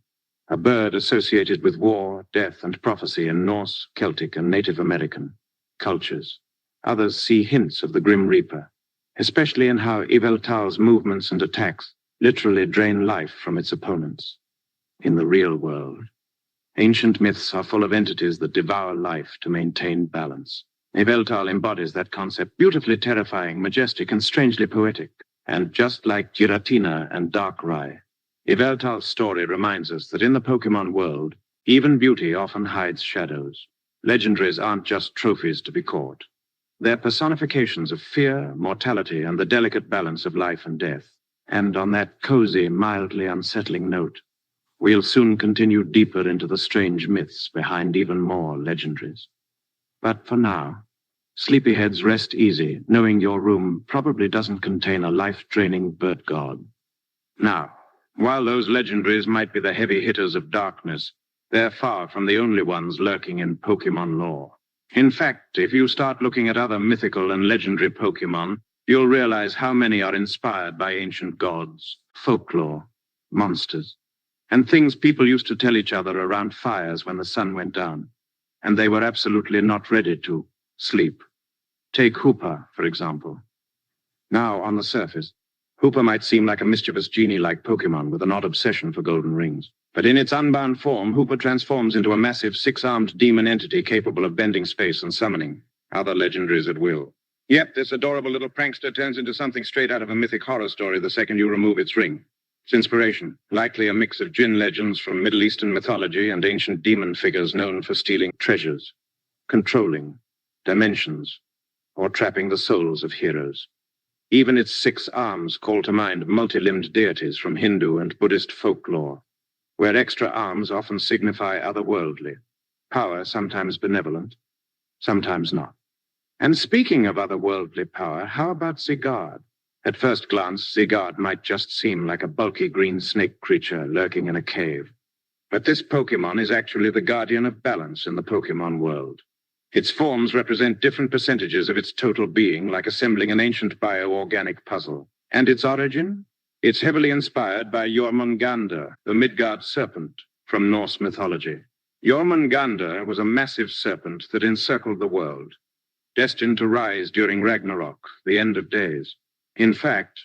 a bird associated with war, death, and prophecy in Norse, Celtic, and Native American cultures. Others see hints of the Grim Reaper, especially in how Yveltal's movements and attacks literally drain life from its opponents. In the real world, ancient myths are full of entities that devour life to maintain balance. Yveltal embodies that concept, beautifully terrifying, majestic, and strangely poetic. And just like Giratina and Darkrai, Yveltal's story reminds us that in the Pokémon world, even beauty often hides shadows. Legendaries aren't just trophies to be caught. They're personifications of fear, mortality, and the delicate balance of life and death. And on that cozy, mildly unsettling note, we'll soon continue deeper into the strange myths behind even more legendaries. But for now, sleepyheads, rest easy, knowing your room probably doesn't contain a life-draining bird god. Now, while those legendaries might be the heavy hitters of darkness, they're far from the only ones lurking in Pokémon lore. In fact, if you start looking at other mythical and legendary Pokémon, you'll realize how many are inspired by ancient gods, folklore, monsters, and things people used to tell each other around fires when the sun went down, and they were absolutely not ready to sleep. Take Hoopa, for example. Now, on the surface, Hoopa might seem like a mischievous genie-like Pokémon with an odd obsession for golden rings. But in its unbound form, Hoopa transforms into a massive six-armed demon entity capable of bending space and summoning other legendaries at will. Yep, this adorable little prankster turns into something straight out of a mythic horror story the second you remove its ring. Its inspiration, likely a mix of djinn legends from Middle Eastern mythology and ancient demon figures known for stealing treasures, controlling dimensions, or trapping the souls of heroes. Even its 6 arms call to mind multi-limbed deities from Hindu and Buddhist folklore, where extra arms often signify otherworldly, power sometimes benevolent, sometimes not. And speaking of otherworldly power, how about Zygarde? At first glance, Zygarde might just seem like a bulky green snake creature lurking in a cave. But this Pokémon is actually the guardian of balance in the Pokémon world. Its forms represent different percentages of its total being, like assembling an ancient bioorganic puzzle. And its origin? It's heavily inspired by Jormungandr, the Midgard serpent from Norse mythology. Jormungandr was a massive serpent that encircled the world, destined to rise during Ragnarok, the end of days. In fact,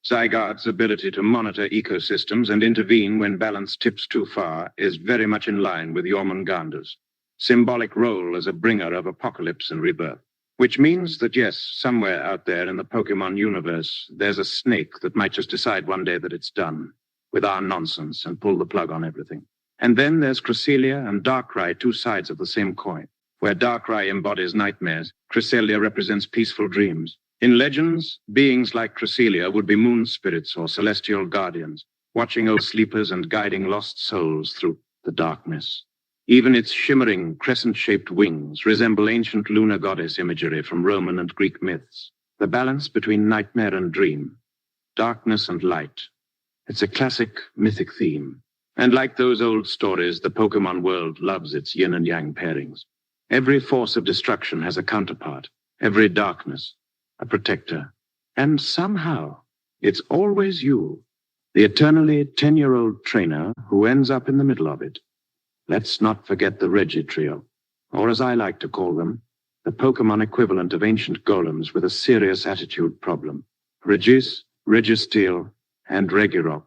Zygarde's ability to monitor ecosystems and intervene when balance tips too far is very much in line with Jormungandr's symbolic role as a bringer of apocalypse and rebirth. Which means that, yes, somewhere out there in the Pokémon universe, there's a snake that might just decide one day that it's done with our nonsense and pull the plug on everything. And then there's Cresselia and Darkrai, 2 sides of the same coin. Where Darkrai embodies nightmares, Cresselia represents peaceful dreams. In legends, beings like Cresselia would be moon spirits or celestial guardians, watching over sleepers and guiding lost souls through the darkness. Even its shimmering, crescent-shaped wings resemble ancient lunar goddess imagery from Roman and Greek myths. The balance between nightmare and dream, darkness and light, It's a classic mythic theme. And like those old stories, the Pokémon world loves its yin and yang pairings. Every force of destruction has a counterpart, every darkness, a protector. And somehow, it's always you, the eternally 10-year-old trainer who ends up in the middle of it. Let's not forget the Regi trio, or as I like to call them, the Pokémon equivalent of ancient golems with a serious attitude problem. Regis, Registeel, and Regirock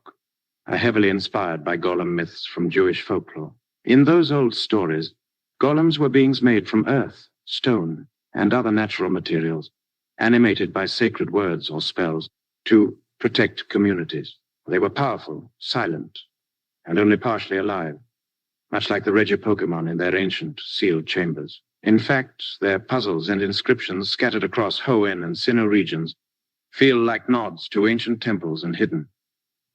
are heavily inspired by golem myths from Jewish folklore. In those old stories, golems were beings made from earth, stone, and other natural materials, animated by sacred words or spells to protect communities. They were powerful, silent, and only partially alive, much like the Regi Pokémon in their ancient sealed chambers. In fact, their puzzles and inscriptions scattered across Hoenn and Sinnoh regions feel like nods to ancient temples and hidden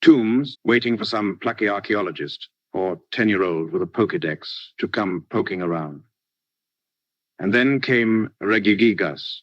tombs waiting for some plucky archaeologist or 10-year-old with a Pokédex to come poking around. And then came Regigigas,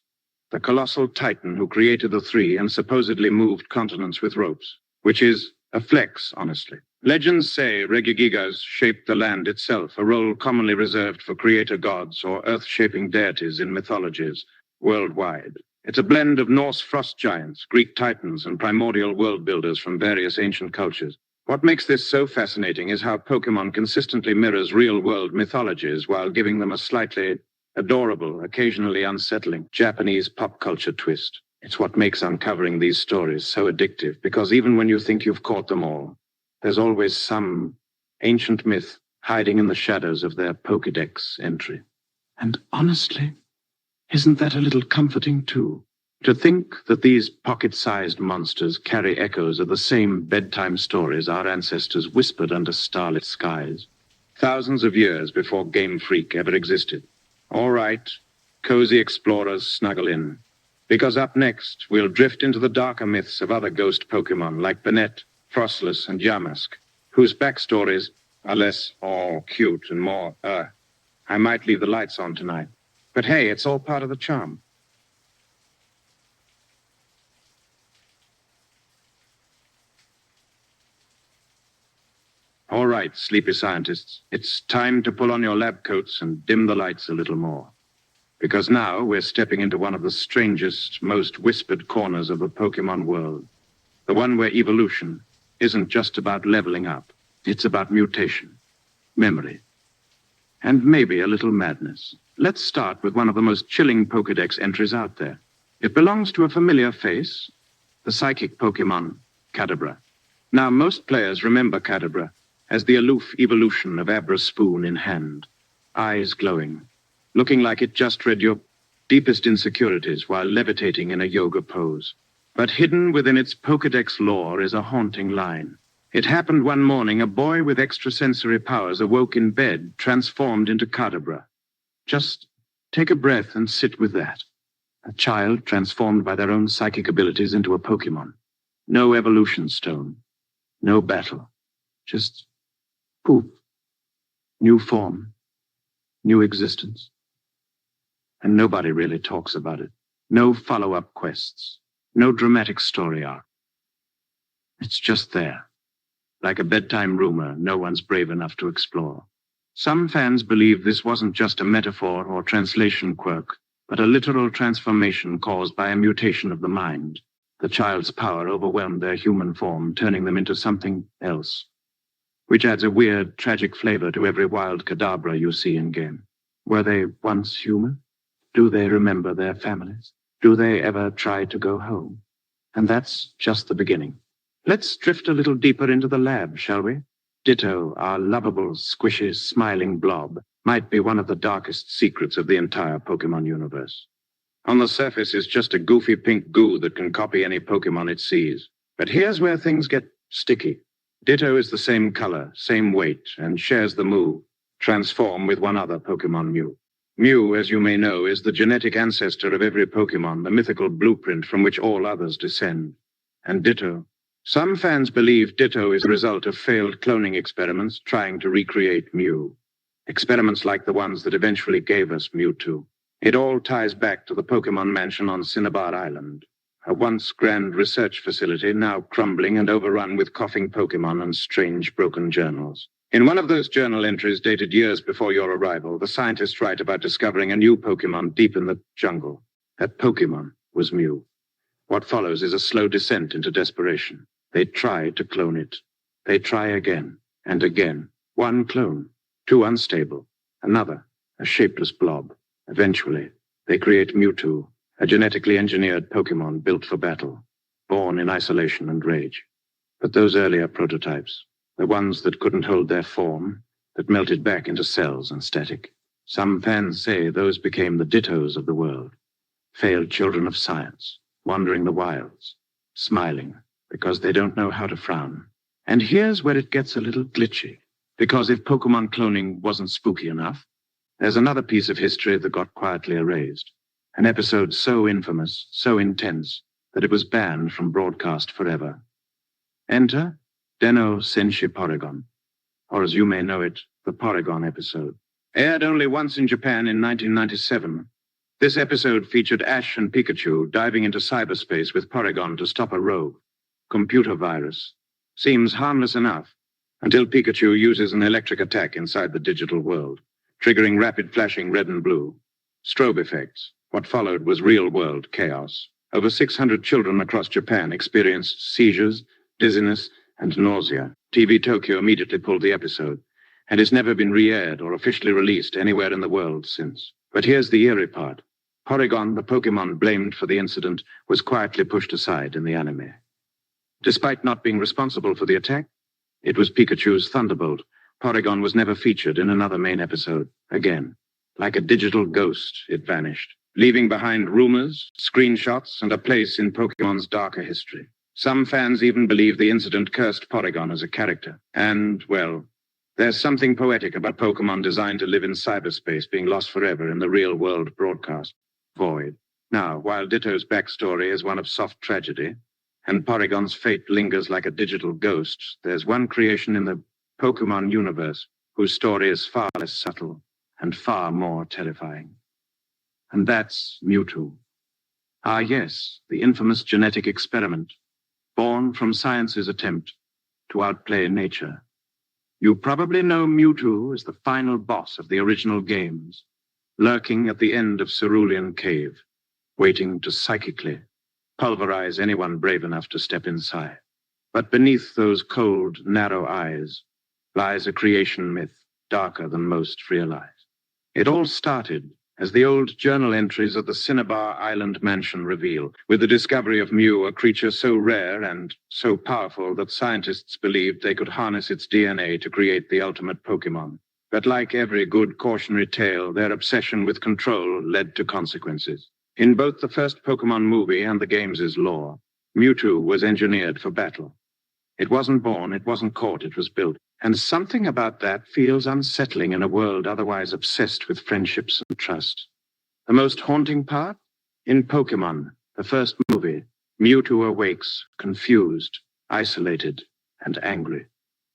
the colossal titan who created the three and supposedly moved continents with ropes, which is a flex, honestly. Legends say Regigigas shaped the land itself, a role commonly reserved for creator gods or earth-shaping deities in mythologies worldwide. It's a blend of Norse frost giants, Greek titans, and primordial world builders from various ancient cultures. What makes this so fascinating is how Pokémon consistently mirrors real-world mythologies while giving them a slightly adorable, occasionally unsettling Japanese pop culture twist. It's what makes uncovering these stories so addictive, because even when you think you've caught them all, there's always some ancient myth hiding in the shadows of their Pokédex entry. And honestly, isn't that a little comforting too? To think that these pocket-sized monsters carry echoes of the same bedtime stories our ancestors whispered under starlit skies, thousands of years before Game Freak ever existed. All right, cozy explorers, snuggle in. Because up next, we'll drift into the darker myths of other ghost Pokémon like Banette, Frostless, and Yamask, whose backstories are less, cute and more, I might leave the lights on tonight. But hey, it's all part of the charm. All right, sleepy scientists, it's time to pull on your lab coats and dim the lights a little more. Because now we're stepping into one of the strangest, most whispered corners of the Pokémon world. The one where evolution isn't just about leveling up. It's about mutation, memory, and maybe a little madness. Let's start with one of the most chilling Pokédex entries out there. It belongs to a familiar face, the psychic Pokémon, Kadabra. Now, most players remember Kadabra as the aloof evolution of Abra Spoon in hand, eyes glowing, looking like it just read your deepest insecurities while levitating in a yoga pose. But hidden within its Pokédex lore is a haunting line. It happened one morning, a boy with extrasensory powers awoke in bed, transformed into Kadabra. Just take a breath and sit with that. A child transformed by their own psychic abilities into a Pokémon. No evolution stone. No battle. Just poof. New form. New existence. And nobody really talks about it. No follow-up quests. No dramatic story arc. It's just there. Like a bedtime rumor no one's brave enough to explore. Some fans believe this wasn't just a metaphor or translation quirk, but a literal transformation caused by a mutation of the mind. The child's power overwhelmed their human form, turning them into something else, which adds a weird, tragic flavor to every wild Kadabra you see in-game. Were they once human? Do they remember their families? Do they ever try to go home? And that's just the beginning. Let's drift a little deeper into the lab, shall we? Ditto, our lovable, squishy, smiling blob, might be one of the darkest secrets of the entire Pokémon universe. On the surface, it's just a goofy pink goo that can copy any Pokémon it sees. But here's where things get sticky. Ditto is the same color, same weight, and shares the move, transform with one other Pokémon Mew. Mew, as you may know, is the genetic ancestor of every Pokémon, the mythical blueprint from which all others descend. And Ditto. Some fans believe Ditto is the result of failed cloning experiments trying to recreate Mew. Experiments like the ones that eventually gave us Mewtwo. It all ties back to the Pokémon mansion on Cinnabar Island, a once grand research facility now crumbling and overrun with coughing Pokémon and strange broken journals. In one of those journal entries dated years before your arrival, the scientists write about discovering a new Pokémon deep in the jungle. That Pokémon was Mew. What follows is a slow descent into desperation. They try to clone it. They try again and again. One clone, too unstable. Another, a shapeless blob. Eventually, they create Mewtwo, a genetically engineered Pokémon built for battle, born in isolation and rage. But those earlier prototypes, the ones that couldn't hold their form, that melted back into cells and static. Some fans say those became the Dittos of the world, failed children of science, wandering the wilds, smiling because they don't know how to frown. And here's where it gets a little glitchy, because if Pokémon cloning wasn't spooky enough, there's another piece of history that got quietly erased. An episode so infamous, so intense, that it was banned from broadcast forever. Enter Den-O Senshi Porygon, or as you may know it, the Porygon episode. Aired only once in Japan in 1997, this episode featured Ash and Pikachu diving into cyberspace with Porygon to stop a rogue computer virus. Seems harmless enough, until Pikachu uses an electric attack inside the digital world, triggering rapid flashing red and blue. Strobe effects. What followed was real-world chaos. Over 600 children across Japan experienced seizures, dizziness, and nausea. TV Tokyo immediately pulled the episode, and it's never been re-aired or officially released anywhere in the world since. But here's the eerie part. Porygon, the Pokémon blamed for the incident, was quietly pushed aside in the anime. Despite not being responsible for the attack, it was Pikachu's Thunderbolt. Porygon was never featured in another main episode. Again, like a digital ghost, it vanished, leaving behind rumors, screenshots, and a place in Pokémon's darker history. Some fans even believe the incident cursed Porygon as a character. And, well, there's something poetic about Pokémon designed to live in cyberspace being lost forever in the real-world broadcast void. Now, while Ditto's backstory is one of soft tragedy, and Porygon's fate lingers like a digital ghost, there's one creation in the Pokémon universe whose story is far less subtle and far more terrifying. And that's Mewtwo. Ah, yes, the infamous genetic experiment, born from science's attempt to outplay nature. You probably know Mewtwo as the final boss of the original games, lurking at the end of Cerulean Cave, waiting to psychically pulverize anyone brave enough to step inside. But beneath those cold, narrow eyes lies a creation myth darker than most realize. It all started, as the old journal entries of the Cinnabar Island mansion reveal, with the discovery of Mew, a creature so rare and so powerful that scientists believed they could harness its DNA to create the ultimate Pokémon. But like every good cautionary tale, their obsession with control led to consequences. In both the first Pokémon movie and the games' lore, Mewtwo was engineered for battle. It wasn't born, it wasn't caught, it was built. And something about that feels unsettling in a world otherwise obsessed with friendships and trust. The most haunting part? In Pokémon, the first movie, Mewtwo awakes, confused, isolated, and angry.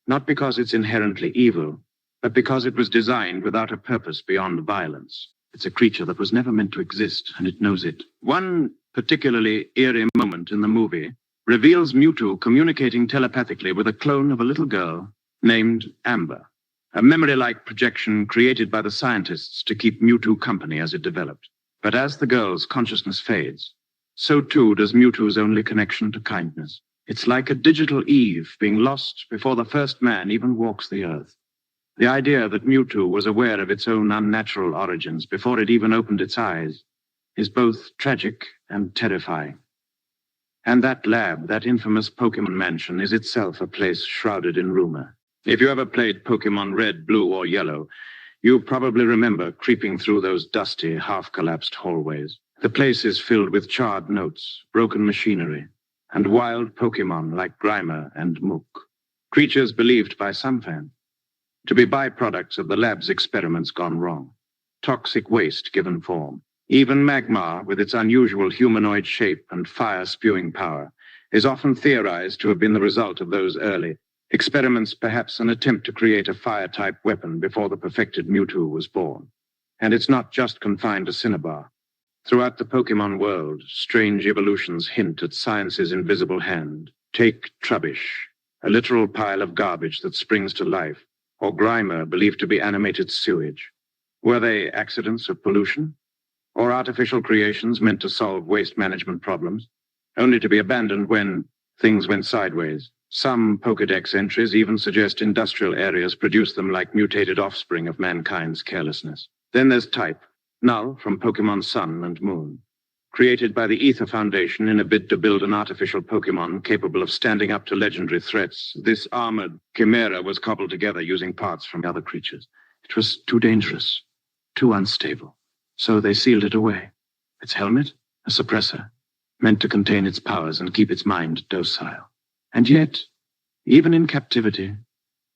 Not because it's inherently evil, but because it was designed without a purpose beyond violence. It's a creature that was never meant to exist, and it knows it. One particularly eerie moment in the movie reveals Mewtwo communicating telepathically with a clone of a little girl named Amber, a memory-like projection created by the scientists to keep Mewtwo company as it developed. But as the girl's consciousness fades, so too does Mewtwo's only connection to kindness. It's like a digital Eve being lost before the first man even walks the earth. The idea that Mewtwo was aware of its own unnatural origins before it even opened its eyes is both tragic and terrifying. And that lab, that infamous Pokémon mansion, is itself a place shrouded in rumor. If you ever played Pokémon Red, Blue, or Yellow, you probably remember creeping through those dusty, half-collapsed hallways. The place is filled with charred notes, broken machinery, and wild Pokémon like Grimer and Mook, creatures believed by some fans to be byproducts of the lab's experiments gone wrong, toxic waste given form. Even Magmar, with its unusual humanoid shape and fire-spewing power, is often theorized to have been the result of those early experiments, perhaps an attempt to create a fire-type weapon before the perfected Mewtwo was born. And it's not just confined to Cinnabar. Throughout the Pokémon world, strange evolutions hint at science's invisible hand. Take Trubbish, a literal pile of garbage that springs to life, or Grimer, believed to be animated sewage. Were they accidents of pollution? Or artificial creations meant to solve waste management problems, only to be abandoned when things went sideways? Some Pokédex entries even suggest industrial areas produced them like mutated offspring of mankind's carelessness. Then there's Type, Null from Pokémon Sun and Moon. Created by the Ether Foundation in a bid to build an artificial Pokémon capable of standing up to legendary threats, this armored chimera was cobbled together using parts from other creatures. It was too dangerous, too unstable. So they sealed it away. Its helmet, a suppressor, meant to contain its powers and keep its mind docile. And yet, even in captivity,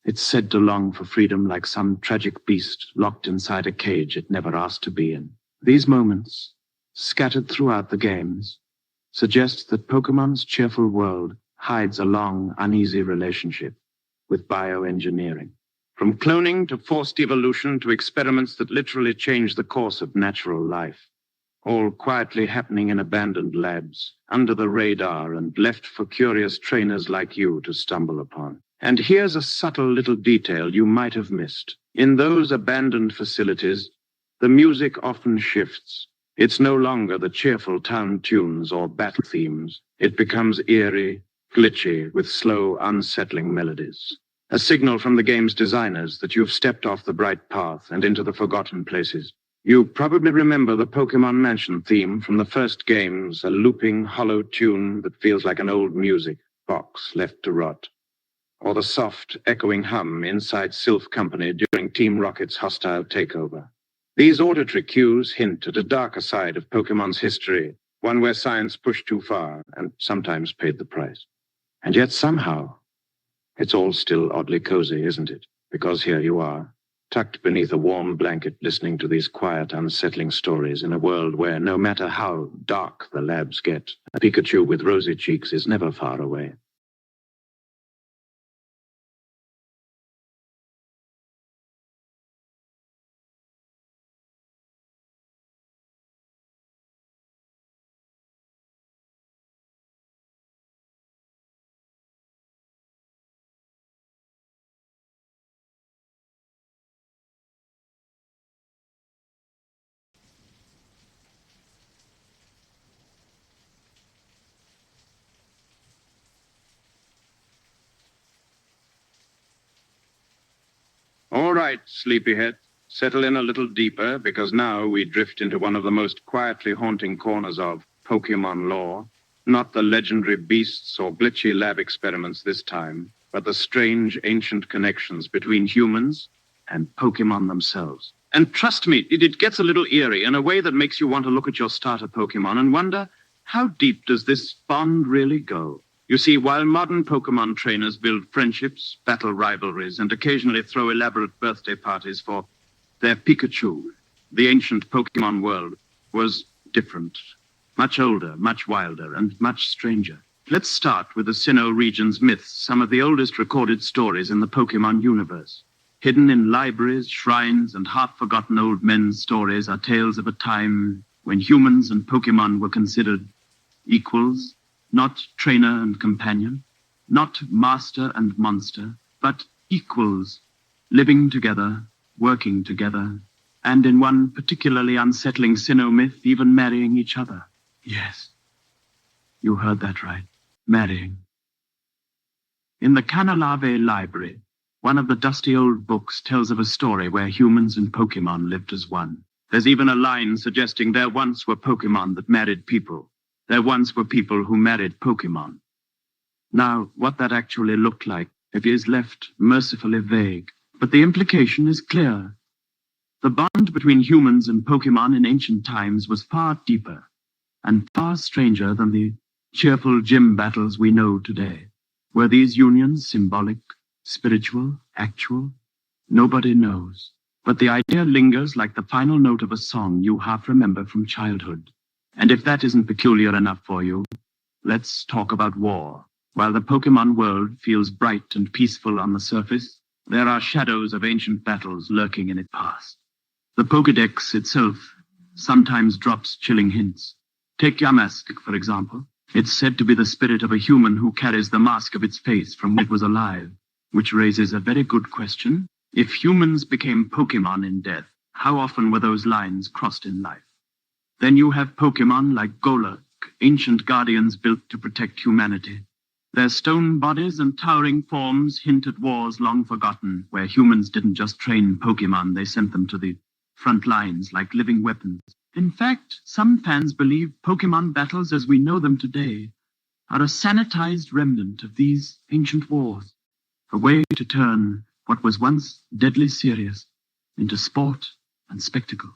it's said to long for freedom like some tragic beast locked inside a cage it never asked to be in. These moments, scattered throughout the games, suggest that Pokemon's cheerful world hides a long, uneasy relationship with bioengineering. From cloning to forced evolution to experiments that literally change the course of natural life, all quietly happening in abandoned labs, under the radar and left for curious trainers like you to stumble upon. And here's a subtle little detail you might have missed. In those abandoned facilities, the music often shifts. It's no longer the cheerful town tunes or battle themes. It becomes eerie, glitchy, with slow, unsettling melodies. A signal from the game's designers that you've stepped off the bright path and into the forgotten places. You probably remember the Pokémon Mansion theme from the first games, a looping, hollow tune that feels like an old music box left to rot. Or the soft, echoing hum inside Sylph Company during Team Rocket's hostile takeover. These auditory cues hint at a darker side of Pokémon's history, one where science pushed too far and sometimes paid the price. And yet somehow, it's all still oddly cozy, isn't it? Because here you are, tucked beneath a warm blanket, listening to these quiet, unsettling stories in a world where, no matter how dark the labs get, a Pikachu with rosy cheeks is never far away. All right, sleepyhead, settle in a little deeper, because now we drift into one of the most quietly haunting corners of Pokémon lore. Not the legendary beasts or glitchy lab experiments this time, but the strange ancient connections between humans and Pokémon themselves. And trust me, it gets a little eerie in a way that makes you want to look at your starter Pokémon and wonder, how deep does this bond really go? You see, while modern Pokémon trainers build friendships, battle rivalries, and occasionally throw elaborate birthday parties for their Pikachu, the ancient Pokémon world was different. Much older, much wilder, and much stranger. Let's start with the Sinnoh region's myths, some of the oldest recorded stories in the Pokémon universe. Hidden in libraries, shrines, and half-forgotten old men's stories are tales of a time when humans and Pokémon were considered equals, not trainer and companion, not master and monster, but equals, living together, working together, and in one particularly unsettling Sinnoh myth, even marrying each other. Yes, you heard that right, marrying. In the Canalave Library, one of the dusty old books tells of a story where humans and Pokémon lived as one. There's even a line suggesting there once were Pokémon that married people. There once were people who married Pokémon. Now, what that actually looked like is left mercifully vague, but the implication is clear. The bond between humans and Pokémon in ancient times was far deeper and far stranger than the cheerful gym battles we know today. Were these unions symbolic, spiritual, actual? Nobody knows. But the idea lingers like the final note of a song you half remember from childhood. And if that isn't peculiar enough for you, let's talk about war. While the Pokémon world feels bright and peaceful on the surface, there are shadows of ancient battles lurking in its past. The Pokédex itself sometimes drops chilling hints. Take Yamask, for example. It's said to be the spirit of a human who carries the mask of its face from when it was alive, which raises a very good question. If humans became Pokémon in death, how often were those lines crossed in life? Then you have Pokémon like Golurk, ancient guardians built to protect humanity. Their stone bodies and towering forms hint at wars long forgotten, where humans didn't just train Pokémon, they sent them to the front lines like living weapons. In fact, some fans believe Pokémon battles as we know them today are a sanitized remnant of these ancient wars, a way to turn what was once deadly serious into sport and spectacle.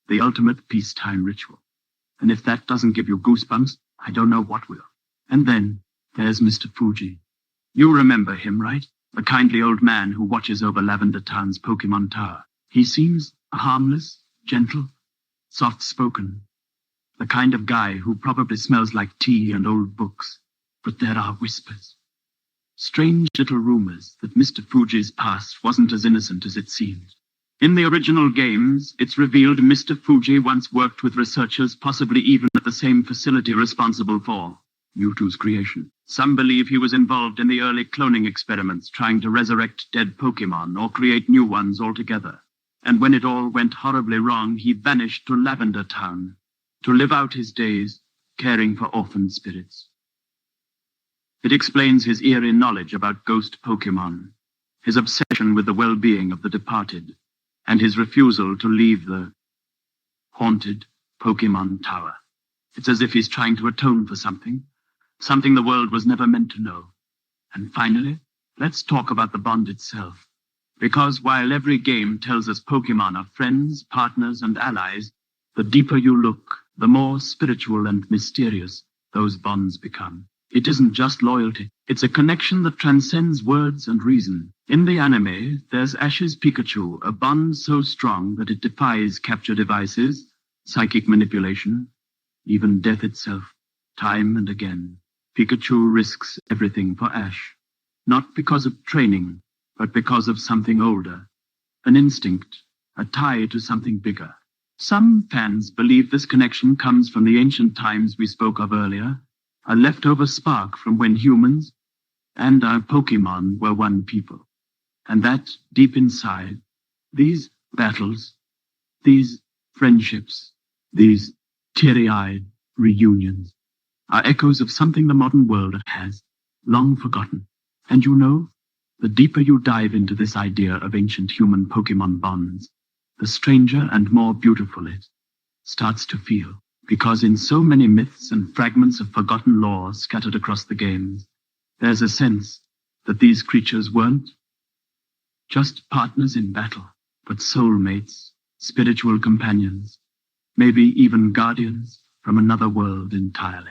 The ultimate peacetime ritual. And if that doesn't give you goosebumps, I don't know what will. And then there's Mr. Fuji. You remember him, right? The kindly old man who watches over Lavender Town's Pokémon Tower. He seems harmless, gentle, soft-spoken. The kind of guy who probably smells like tea and old books. But there are whispers. Strange little rumors that Mr. Fuji's past wasn't as innocent as it seemed. In the original games, it's revealed Mr. Fuji once worked with researchers, possibly even at the same facility responsible for Mewtwo's creation. Some believe he was involved in the early cloning experiments, trying to resurrect dead Pokémon or create new ones altogether. And when it all went horribly wrong, he vanished to Lavender Town to live out his days caring for orphan spirits. It explains his eerie knowledge about ghost Pokémon, his obsession with the well-being of the departed, and his refusal to leave the haunted Pokémon Tower. It's as if he's trying to atone for something the world was never meant to know. And finally, let's talk about the bond itself. Because while every game tells us Pokémon are friends, partners, and allies, the deeper you look, the more spiritual and mysterious those bonds become. It isn't just loyalty. It's a connection that transcends words and reason. In the anime, there's Ash's Pikachu, a bond so strong that it defies capture devices, psychic manipulation, even death itself. Time and again, Pikachu risks everything for Ash. Not because of training, but because of something older. An instinct, a tie to something bigger. Some fans believe this connection comes from the ancient times we spoke of earlier, a leftover spark from when humans and our Pokémon were one people. And that, deep inside, these battles, these friendships, these teary-eyed reunions, are echoes of something the modern world has long forgotten. And you know, the deeper you dive into this idea of ancient human-Pokémon bonds, the stranger and more beautiful it starts to feel. Because in so many myths and fragments of forgotten lore scattered across the games, there's a sense that these creatures weren't just partners in battle, but soulmates, spiritual companions, maybe even guardians from another world entirely.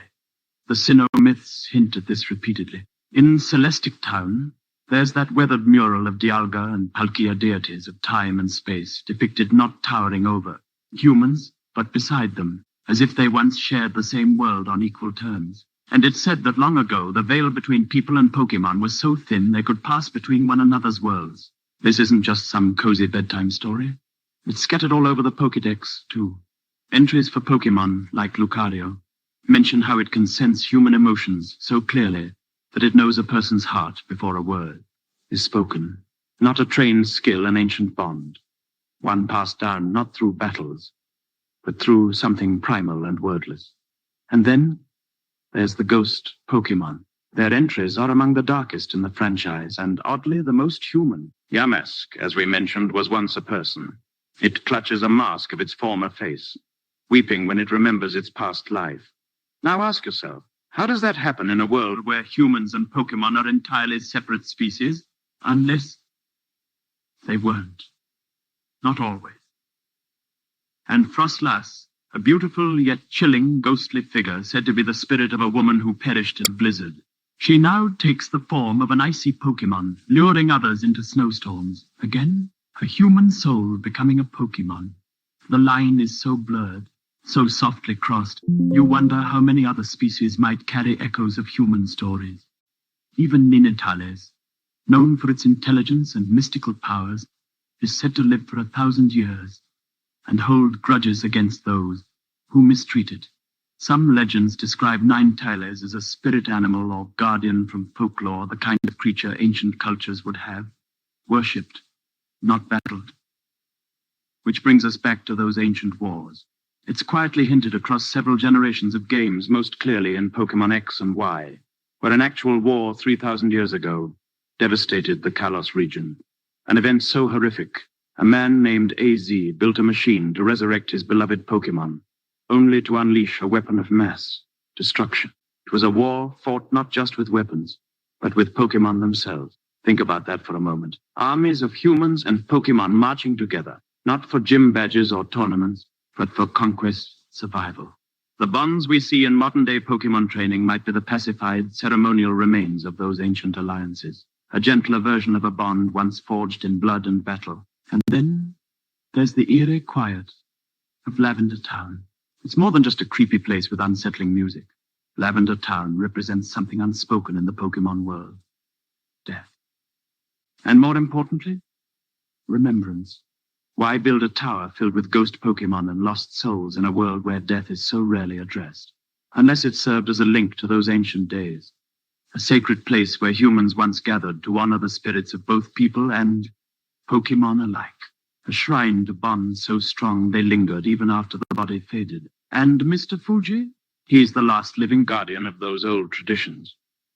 The Sinnoh myths hint at this repeatedly. In Celestic Town, there's that weathered mural of Dialga and Palkia deities of time and space, depicted not towering over humans, but beside them, as if they once shared the same world on equal terms. And it's said that long ago, the veil between people and Pokémon was so thin they could pass between one another's worlds. This isn't just some cozy bedtime story. It's scattered all over the Pokédex, too. Entries for Pokémon, like Lucario, mention how it can sense human emotions so clearly that it knows a person's heart before a word is spoken. Not a trained skill, an ancient bond. One passed down not through battles, but through something primal and wordless. And then there's the ghost Pokémon. Their entries are among the darkest in the franchise, and oddly the most human. Yamask, as we mentioned, was once a person. It clutches a mask of its former face, weeping when it remembers its past life. Now ask yourself, how does that happen in a world where humans and Pokémon are entirely separate species? Unless they weren't. Not always. And Frostlass, a beautiful yet chilling ghostly figure said to be the spirit of a woman who perished in a blizzard. She now takes the form of an icy Pokémon, luring others into snowstorms. Again, a human soul becoming a Pokémon. The line is so blurred, so softly crossed, you wonder how many other species might carry echoes of human stories. Even Ninetales, known for its intelligence and mystical powers, is said to live for 1,000 years. and hold grudges against those who mistreat it. Some legends describe Ninetales as a spirit animal or guardian from folklore, the kind of creature ancient cultures would have, worshipped, not battled. Which brings us back to those ancient wars. It's quietly hinted across several generations of games, most clearly in Pokémon X and Y, where an actual war 3,000 years ago devastated the Kalos region. An event so horrific, a man named AZ built a machine to resurrect his beloved Pokémon, only to unleash a weapon of mass destruction. It was a war fought not just with weapons, but with Pokémon themselves. Think about that for a moment. Armies of humans and Pokémon marching together, not for gym badges or tournaments, but for conquest, survival. The bonds we see in modern-day Pokémon training might be the pacified, ceremonial remains of those ancient alliances, a gentler version of a bond once forged in blood and battle. And then there's the eerie quiet of Lavender Town. It's more than just a creepy place with unsettling music. Lavender Town represents something unspoken in the Pokémon world. Death. And more importantly, remembrance. Why build a tower filled with ghost Pokémon and lost souls in a world where death is so rarely addressed? Unless it served as a link to those ancient days. A sacred place where humans once gathered to honor the spirits of both people and Pokémon alike. A shrine to bonds so strong they lingered even after the body faded. And Mr. Fuji? He's the last living guardian of those old traditions.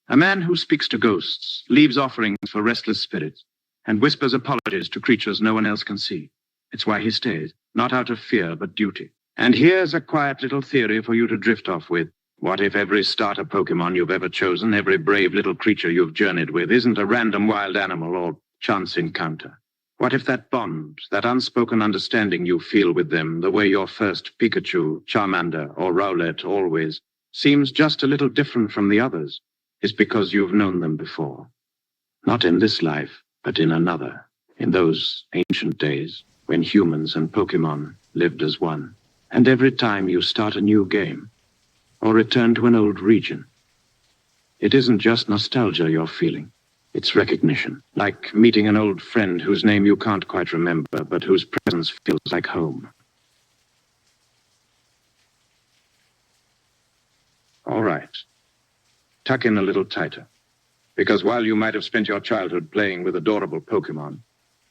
A man who speaks to ghosts, leaves offerings for restless spirits, and whispers apologies to creatures no one else can see. It's why he stays, not out of fear, but duty. And here's a quiet little theory for you to drift off with. What if every starter Pokémon you've ever chosen, every brave little creature you've journeyed with, isn't a random wild animal or chance encounter? What if that bond, that unspoken understanding you feel with them, the way your first Pikachu, Charmander, or Rowlet always, seems just a little different from the others, is because you've known them before? Not in this life, but in another, in those ancient days, when humans and Pokémon lived as one. And every time you start a new game, or return to an old region, it isn't just nostalgia you're feeling. It's recognition, like meeting an old friend whose name you can't quite remember, but whose presence feels like home. All right. Tuck in a little tighter, because while you might have spent your childhood playing with adorable Pokémon,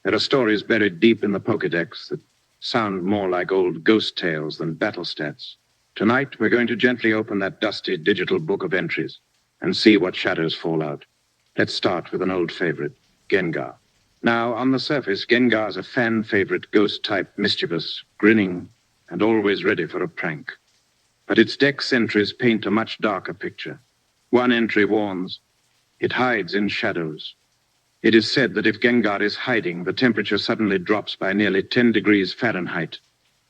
there are stories buried deep in the Pokédex that sound more like old ghost tales than battle stats. Tonight, we're going to gently open that dusty digital book of entries and see what shadows fall out. Let's start with an old favorite, Gengar. Now, on the surface, Gengar's a fan-favorite ghost-type, mischievous, grinning, and always ready for a prank. But its dex entries paint a much darker picture. One entry warns, it hides in shadows. It is said that if Gengar is hiding, the temperature suddenly drops by nearly 10 degrees Fahrenheit.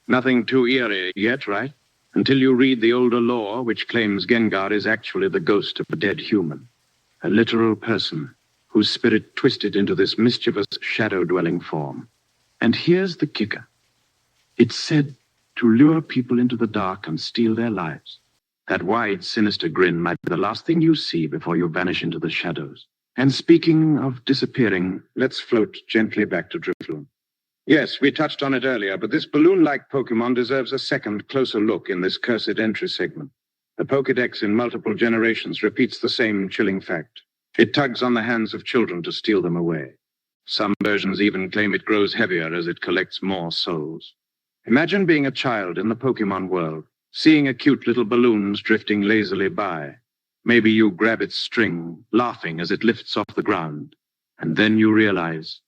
Nothing too eerie yet, right? Until you read the older lore, which claims Gengar is actually the ghost of a dead human. A literal person whose spirit twisted into this mischievous shadow-dwelling form. And here's the kicker. It's said to lure people into the dark and steal their lives. That wide, sinister grin might be the last thing you see before you vanish into the shadows. And speaking of disappearing, let's float gently back to Drifloon. Yes, we touched on it earlier, but this balloon-like Pokémon deserves a second, closer look in this cursed entry segment. The Pokédex in multiple generations repeats the same chilling fact. It tugs on the hands of children to steal them away. Some versions even claim it grows heavier as it collects more souls. Imagine being a child in the Pokémon world, seeing a cute little balloons drifting lazily by. Maybe you grab its string, laughing as it lifts off the ground, and then you realize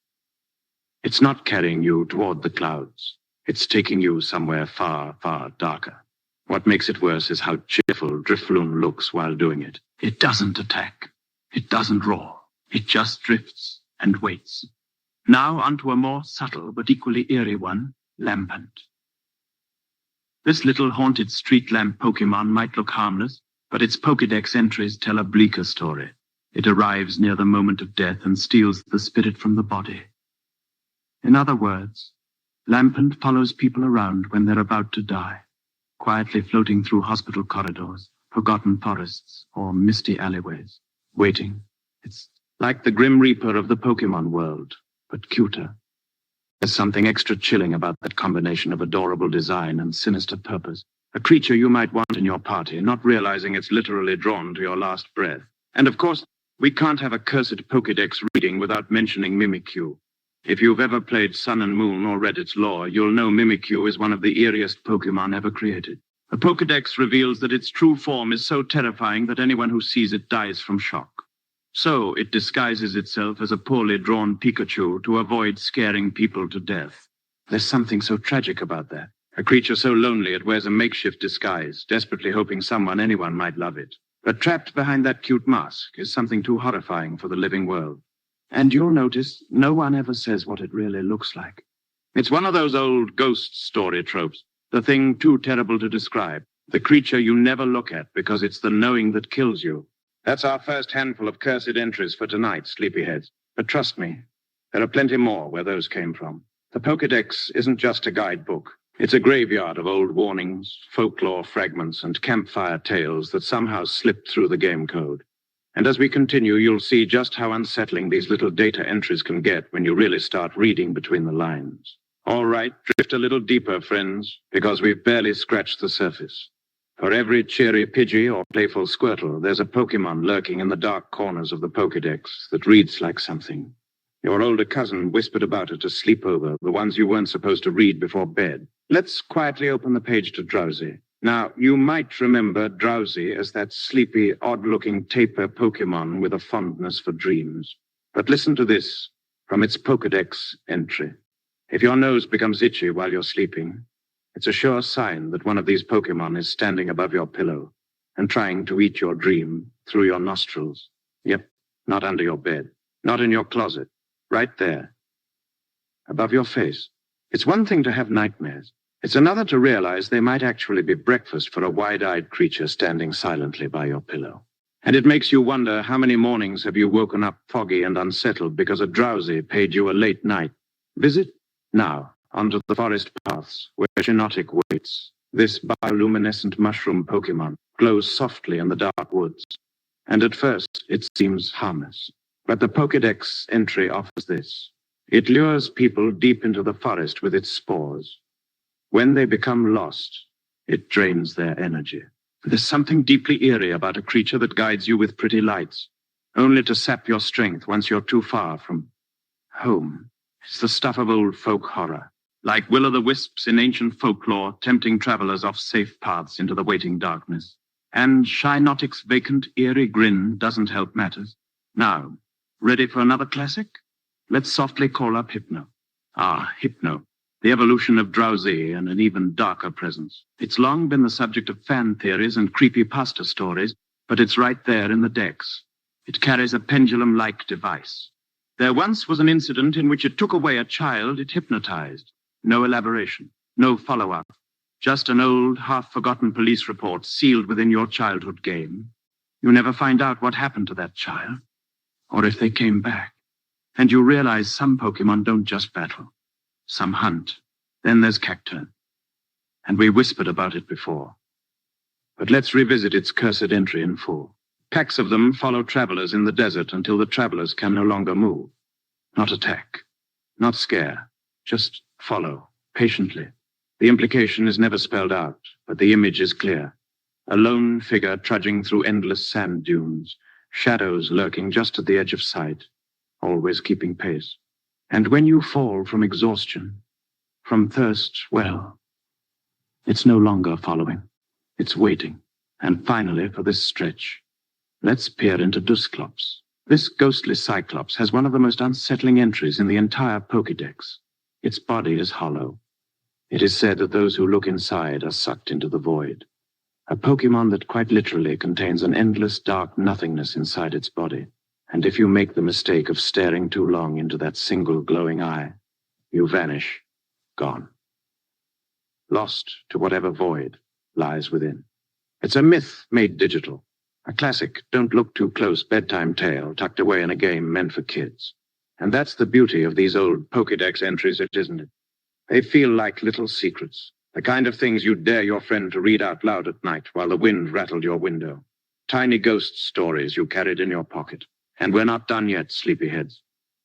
it's not carrying you toward the clouds. It's taking you somewhere far, far darker. What makes it worse is how cheerful Drifloon looks while doing it. It doesn't attack. It doesn't roar. It just drifts and waits. Now onto a more subtle but equally eerie one, Lampant. This little haunted street lamp Pokémon might look harmless, but its Pokédex entries tell a bleaker story. It arrives near the moment of death and steals the spirit from the body. In other words, Lampant follows people around when they're about to die, quietly floating through hospital corridors, forgotten forests, or misty alleyways, waiting. It's like the Grim Reaper of the Pokémon world, but cuter. There's something extra chilling about that combination of adorable design and sinister purpose. A creature you might want in your party, not realizing it's literally drawn to your last breath. And of course, we can't have a cursed Pokédex reading without mentioning Mimikyu. If you've ever played Sun and Moon or read its lore, you'll know Mimikyu is one of the eeriest Pokémon ever created. The Pokédex reveals that its true form is so terrifying that anyone who sees it dies from shock. So it disguises itself as a poorly drawn Pikachu to avoid scaring people to death. There's something so tragic about that. A creature so lonely it wears a makeshift disguise, desperately hoping anyone might love it. But trapped behind that cute mask is something too horrifying for the living world. And you'll notice no one ever says what it really looks like. It's one of those old ghost story tropes, the thing too terrible to describe, the creature you never look at because it's the knowing that kills you. That's our first handful of cursed entries for tonight, sleepyheads. But trust me, there are plenty more where those came from. The Pokédex isn't just a guidebook. It's a graveyard of old warnings, folklore fragments, and campfire tales that somehow slipped through the game code. And as we continue, you'll see just how unsettling these little data entries can get when you really start reading between the lines. All right, drift a little deeper, friends, because we've barely scratched the surface. For every cheery Pidgey or playful Squirtle, there's a Pokémon lurking in the dark corners of the Pokédex that reads like something. Your older cousin whispered about it to sleep over, the ones you weren't supposed to read before bed. Let's quietly open the page to Drowsy. Now, you might remember Drowsy as that sleepy, odd-looking taper Pokémon with a fondness for dreams. But listen to this from its Pokédex entry. If your nose becomes itchy while you're sleeping, it's a sure sign that one of these Pokémon is standing above your pillow and trying to eat your dream through your nostrils. Yep, not under your bed, not in your closet, right there, above your face. It's one thing to have nightmares. It's another to realize they might actually be breakfast for a wide-eyed creature standing silently by your pillow. And it makes you wonder how many mornings have you woken up foggy and unsettled because a Drowsy paid you a late night. Visit now onto the forest paths where Shiinotic waits. This bioluminescent mushroom Pokémon glows softly in the dark woods. And at first, it seems harmless. But the Pokédex entry offers this. It lures people deep into the forest with its spores. When they become lost, it drains their energy. There's something deeply eerie about a creature that guides you with pretty lights, only to sap your strength once you're too far from home. It's the stuff of old folk horror, like will-o'-the-wisps in ancient folklore, tempting travelers off safe paths into the waiting darkness. And Shiinotic's vacant, eerie grin doesn't help matters. Now, ready for another classic? Let's softly call up Hypno. Ah, Hypno. The evolution of Drowsy and an even darker presence. It's long been the subject of fan theories and creepypasta stories, but it's right there in the Dex. It carries a pendulum-like device. There once was an incident in which it took away a child it hypnotized. No elaboration, no follow-up. Just an old, half-forgotten police report sealed within your childhood game. You never find out what happened to that child, or if they came back. And you realize some Pokémon don't just battle. Some hunt. Then there's Cacturn. And we whispered about it before. But let's revisit its cursed entry in full. Packs of them follow travelers in the desert until the travelers can no longer move. Not attack. Not scare. Just follow. Patiently. The implication is never spelled out, but the image is clear. A lone figure trudging through endless sand dunes. Shadows lurking just at the edge of sight. Always keeping pace. And when you fall from exhaustion, from thirst, well, it's no longer following. It's waiting. And finally, for this stretch, let's peer into Dusclops. This ghostly Cyclops has one of the most unsettling entries in the entire Pokédex. Its body is hollow. It is said that those who look inside are sucked into the void. A Pokémon that quite literally contains an endless dark nothingness inside its body. And if you make the mistake of staring too long into that single glowing eye, you vanish, gone. Lost to whatever void lies within. It's a myth made digital. A classic, don't look too close bedtime tale tucked away in a game meant for kids. And that's the beauty of these old Pokédex entries, isn't it? They feel like little secrets, the kind of things you'd dare your friend to read out loud at night while the wind rattled your window. Tiny ghost stories you carried in your pocket. And we're not done yet, sleepyheads.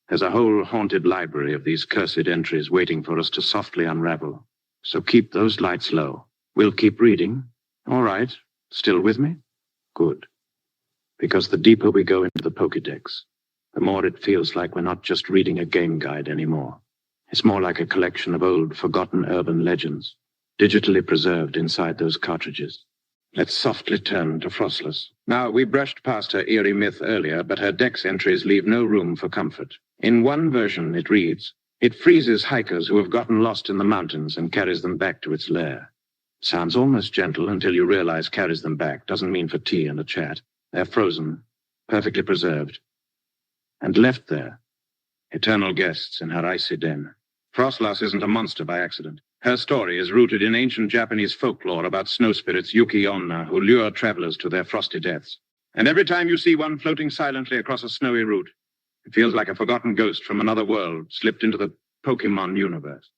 There's a whole haunted library of these cursed entries waiting for us to softly unravel. So keep those lights low. We'll keep reading. All right. Still with me? Good. Because the deeper we go into the Pokédex, the more it feels like we're not just reading a game guide anymore. It's more like a collection of old, forgotten urban legends, digitally preserved inside those cartridges. Let's softly turn to Frostless. Now, we brushed past her eerie myth earlier, but her Dex entries leave no room for comfort. In one version, it reads, "It freezes hikers who have gotten lost in the mountains and carries them back to its lair." Sounds almost gentle until you realize carries them back doesn't mean for tea and a chat. They're frozen, perfectly preserved, and left there, eternal guests in her icy den. Frostlass isn't a monster by accident. Her story is rooted in ancient Japanese folklore about snow spirits Yuki-onna who lure travelers to their frosty deaths. And every time you see one floating silently across a snowy route, it feels like a forgotten ghost from another world slipped into the Pokémon universe.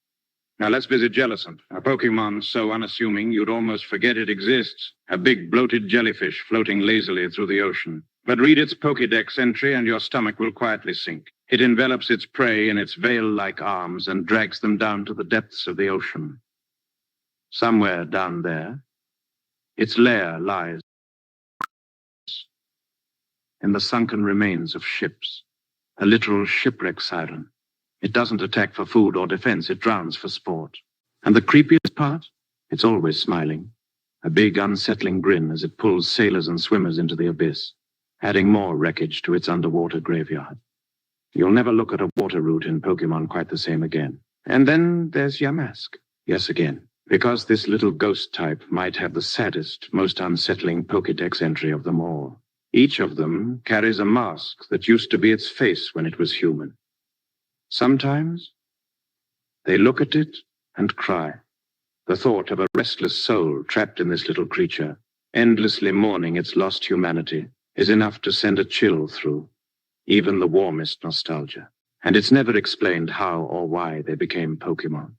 Now let's visit Jellicent, a Pokémon so unassuming you'd almost forget it exists, a big bloated jellyfish floating lazily through the ocean. But read its Pokédex entry and your stomach will quietly sink. It envelops its prey in its veil-like arms and drags them down to the depths of the ocean. Somewhere down there, its lair lies in the sunken remains of ships, a literal shipwreck siren. It doesn't attack for food or defense, it drowns for sport. And the creepiest part? It's always smiling, a big unsettling grin as it pulls sailors and swimmers into the abyss, adding more wreckage to its underwater graveyard. You'll never look at a water route in Pokémon quite the same again. And then there's Yamask. Yes, again. Because this little ghost type might have the saddest, most unsettling Pokédex entry of them all. Each of them carries a mask that used to be its face when it was human. Sometimes they look at it and cry. The thought of a restless soul trapped in this little creature, endlessly mourning its lost humanity, is enough to send a chill through even the warmest nostalgia. And it's never explained how or why they became Pokémon.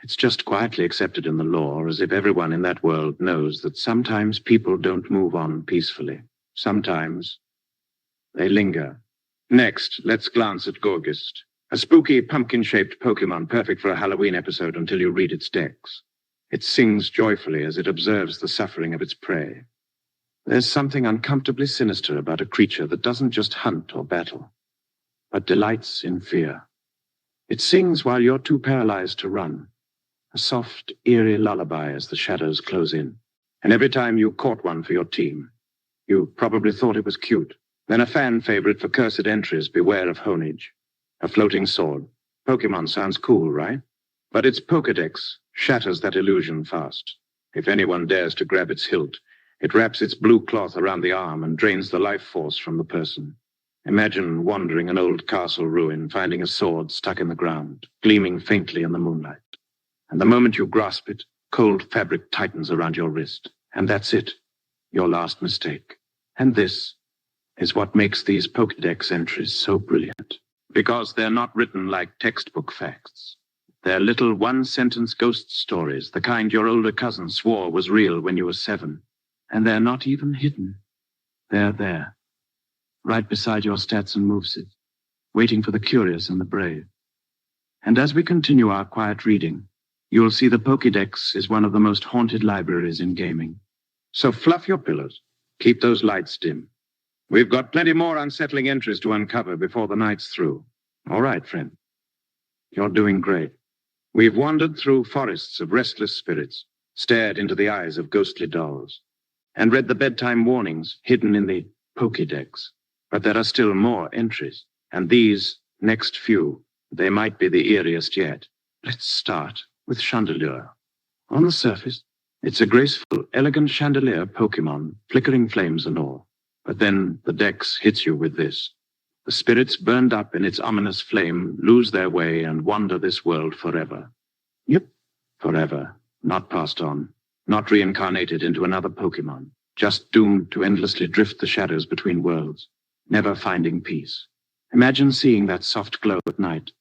It's just quietly accepted in the lore as if everyone in that world knows that sometimes people don't move on peacefully. Sometimes they linger. Next, let's glance at Gorgist, a spooky pumpkin-shaped Pokémon perfect for a Halloween episode until you read its Dex. It sings joyfully as it observes the suffering of its prey. There's something uncomfortably sinister about a creature that doesn't just hunt or battle, but delights in fear. It sings while you're too paralyzed to run, a soft, eerie lullaby as the shadows close in. And every time you caught one for your team, you probably thought it was cute. Then a fan favorite for cursed entries, Beware of Honage, a floating sword. Pokémon sounds cool, right? But its Pokédex shatters that illusion fast. If anyone dares to grab its hilt, it wraps its blue cloth around the arm and drains the life force from the person. Imagine wandering an old castle ruin, finding a sword stuck in the ground, gleaming faintly in the moonlight. And the moment you grasp it, cold fabric tightens around your wrist. And that's it, your last mistake. And this is what makes these Pokédex entries so brilliant. Because they're not written like textbook facts. They're little one-sentence ghost stories, the kind your older cousin swore was real when you were 7. And they're not even hidden. They're there, right beside your stats and movesets, waiting for the curious and the brave. And as we continue our quiet reading, you'll see the Pokédex is one of the most haunted libraries in gaming. So fluff your pillows, keep those lights dim. We've got plenty more unsettling entries to uncover before the night's through. All right, friend. You're doing great. We've wandered through forests of restless spirits, stared into the eyes of ghostly dolls, and read the bedtime warnings hidden in the Pokédex. But there are still more entries, and these next few, they might be the eeriest yet. Let's start with Chandelure. On the surface, it's a graceful, elegant chandelier Pokémon, flickering flames and all. But then the Dex hits you with this. The spirits burned up in its ominous flame lose their way and wander this world forever. Yep, forever, not passed on. Not reincarnated into another Pokémon, just doomed to endlessly drift the shadows between worlds, never finding peace. Imagine seeing that soft glow at night,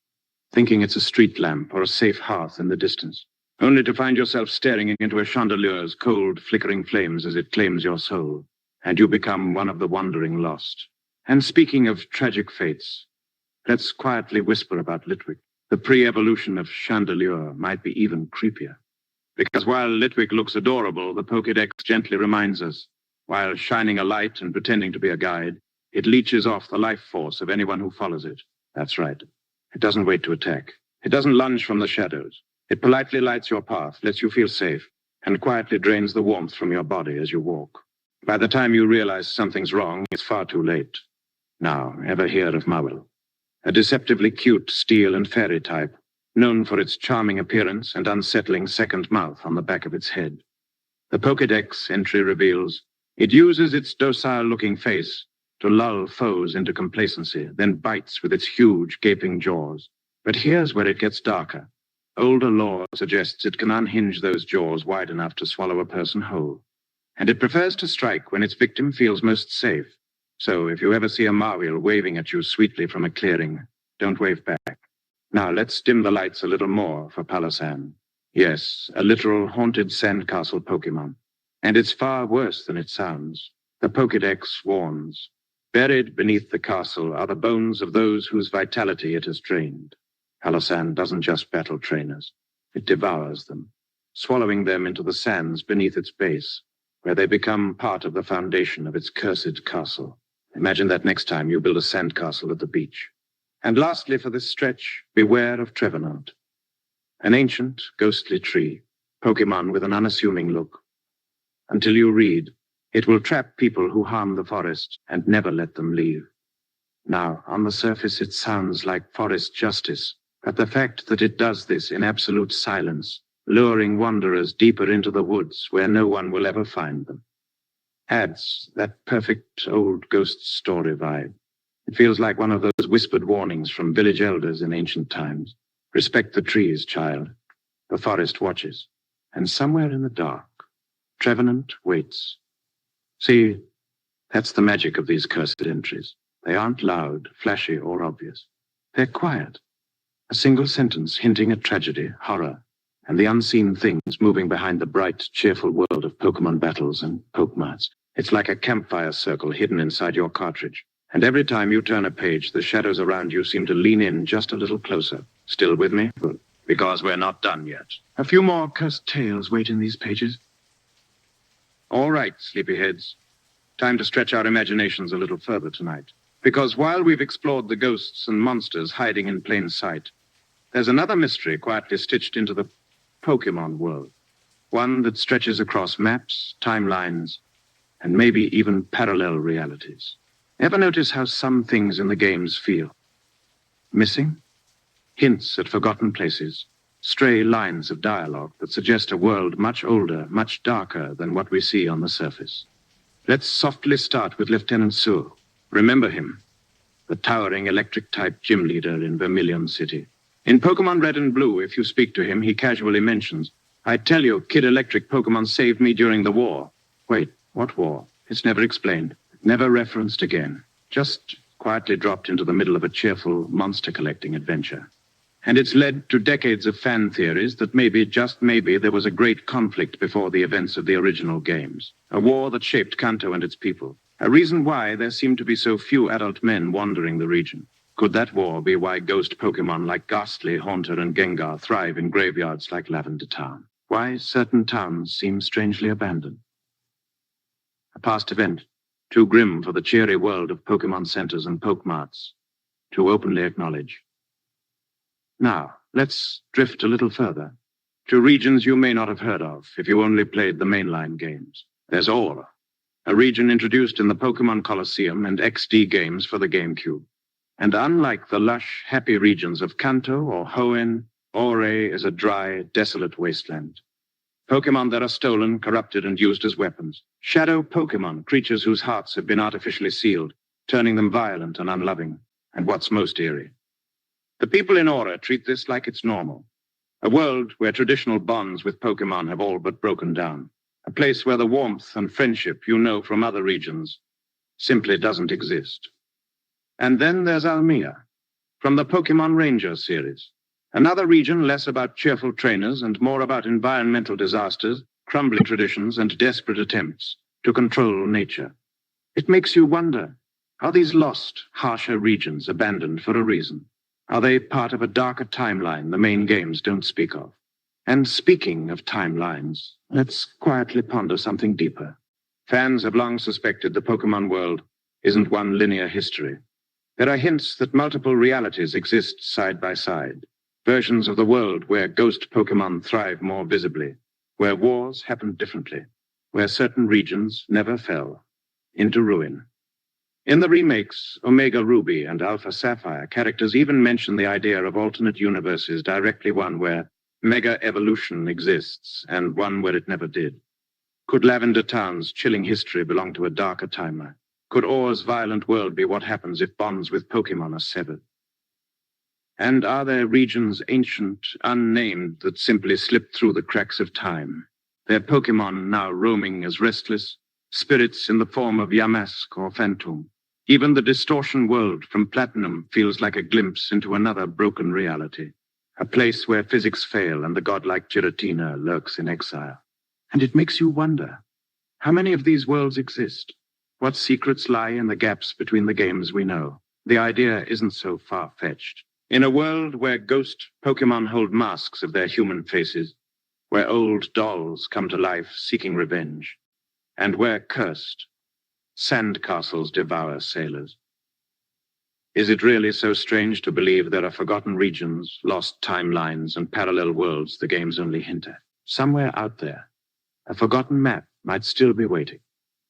thinking it's a street lamp or a safe hearth in the distance, only to find yourself staring into a chandelure's cold, flickering flames as it claims your soul, and you become one of the wandering lost. And speaking of tragic fates, Let's quietly whisper about Litwick. The pre-evolution of Chandelure might be even creepier. Because while Litwick looks adorable, the Pokédex gently reminds us, while shining a light and pretending to be a guide, it leeches off the life force of anyone who follows it. That's right. It doesn't wait to attack. It doesn't lunge from the shadows. It politely lights your path, lets you feel safe, and quietly drains the warmth from your body as you walk. By the time you realize something's wrong, it's far too late. Now, ever hear of Mawil? A deceptively cute steel and fairy type, known for its charming appearance and unsettling second mouth on the back of its head. The Pokédex entry reveals it uses its docile-looking face to lull foes into complacency, then bites with its huge, gaping jaws. But here's where it gets darker. Older lore suggests it can unhinge those jaws wide enough to swallow a person whole. And it prefers to strike when its victim feels most safe. So if you ever see a Mawil waving at you sweetly from a clearing, don't wave back. Now let's dim the lights a little more for Palossand. Yes, a literal haunted sandcastle Pokémon. And it's far worse than it sounds. The Pokédex warns. Buried beneath the castle are the bones of those whose vitality it has drained. Palossand doesn't just battle trainers. It devours them, swallowing them into the sands beneath its base, where they become part of the foundation of its cursed castle. Imagine that next time you build a sandcastle at the beach. And lastly, for this stretch, beware of Trevenant. An ancient, ghostly tree, Pokémon with an unassuming look. Until you read, it will trap people who harm the forest and never let them leave. Now, on the surface, it sounds like forest justice, but the fact that it does this in absolute silence, luring wanderers deeper into the woods where no one will ever find them, adds that perfect old ghost story vibe. It feels like one of those whispered warnings from village elders in ancient times. Respect the trees, child. The forest watches. And somewhere in the dark, Trevenant waits. See, that's the magic of these cursed entries. They aren't loud, flashy, or obvious. They're quiet. A single sentence hinting at tragedy, horror, and the unseen things moving behind the bright, cheerful world of Pokémon battles and Pokemarts. It's like a campfire circle hidden inside your cartridge. And every time you turn a page, the shadows around you seem to lean in just a little closer. Still with me? Good. Because we're not done yet. A few more cursed tales wait in these pages. All right, sleepyheads. Time to stretch our imaginations a little further tonight. Because while we've explored the ghosts and monsters hiding in plain sight, there's another mystery quietly stitched into the Pokémon world. One that stretches across maps, timelines, and maybe even parallel realities. Ever notice how some things in the games feel? Missing? Hints at forgotten places. Stray lines of dialogue that suggest a world much older, much darker than what we see on the surface. Let's softly start with Lieutenant Su. Remember him, the towering electric-type gym leader in Vermilion City. In Pokémon Red and Blue, if you speak to him, he casually mentions, "I tell you, Kid Electric Pokémon saved me during the war." Wait, what war? It's never explained, never referenced again. Just quietly dropped into the middle of a cheerful monster-collecting adventure. And it's led to decades of fan theories that maybe, just maybe, there was a great conflict before the events of the original games. A war that shaped Kanto and its people. A reason why there seem to be so few adult men wandering the region. Could that war be why ghost Pokémon like Ghastly, Haunter, and Gengar thrive in graveyards like Lavender Town? Why certain towns seem strangely abandoned? A past event, too grim for the cheery world of Pokémon centers and Pokemarts to openly acknowledge. Now, let's drift a little further, to regions you may not have heard of if you only played the mainline games. There's Aura, a region introduced in the Pokémon Colosseum and XD games for the GameCube. And unlike the lush, happy regions of Kanto or Hoenn, Aura is a dry, desolate wasteland. Pokémon that are stolen, corrupted, and used as weapons. Shadow Pokémon, creatures whose hearts have been artificially sealed, turning them violent and unloving. And what's most eerie? The people in Aura treat this like it's normal. A world where traditional bonds with Pokémon have all but broken down. A place where the warmth and friendship you know from other regions simply doesn't exist. And then there's Almia, from the Pokémon Ranger series. Another region less about cheerful trainers and more about environmental disasters, crumbling traditions, and desperate attempts to control nature. It makes you wonder, Are these lost, harsher regions abandoned for a reason? Are they part of a darker timeline the main games don't speak of? And speaking of timelines, let's quietly ponder something deeper. Fans have long suspected the Pokémon world isn't one linear history. There are hints that multiple realities exist side by side. Versions of the world where ghost Pokémon thrive more visibly, where wars happen differently, where certain regions never fell into ruin. In the remakes, Omega Ruby and Alpha Sapphire, characters even mention the idea of alternate universes, directly one where mega evolution exists and one where it never did. Could Lavender Town's chilling history belong to a darker timeline? Could Or's violent world be what happens if bonds with Pokémon are severed? And are there regions ancient, unnamed, that simply slip through the cracks of time? Their Pokémon now roaming as restless spirits in the form of Yamask or Phantom. Even the distortion world from Platinum feels like a glimpse into another broken reality, a place where physics fail and the godlike Giratina lurks in exile. And it makes you wonder, how many of these worlds exist? What secrets lie in the gaps between the games we know? The idea isn't so far-fetched. In a world where ghost Pokémon hold masks of their human faces, where old dolls come to life seeking revenge, and where cursed sandcastles devour sailors. Is it really so strange to believe there are forgotten regions, lost timelines, and parallel worlds the games only hint at? Somewhere out there, a forgotten map might still be waiting.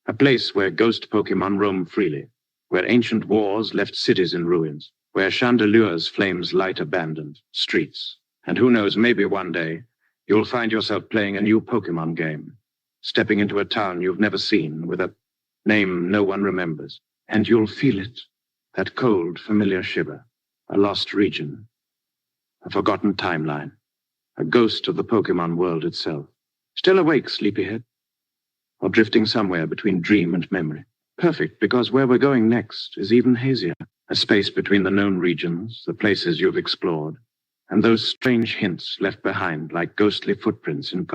A place where ghost Pokémon roam freely, where ancient wars left cities in ruins, where chandeliers flames light abandoned streets. And who knows, maybe one day you'll find yourself playing a new Pokémon game, stepping into a town you've never seen with a name no one remembers, and you'll feel it, that cold, familiar shiver, a lost region, a forgotten timeline, a ghost of the Pokémon world itself. Still awake, sleepyhead? Or drifting somewhere between dream and memory? Perfect, because where we're going next is even hazier, a space between the known regions, the places you've explored, and those strange hints left behind like ghostly footprints in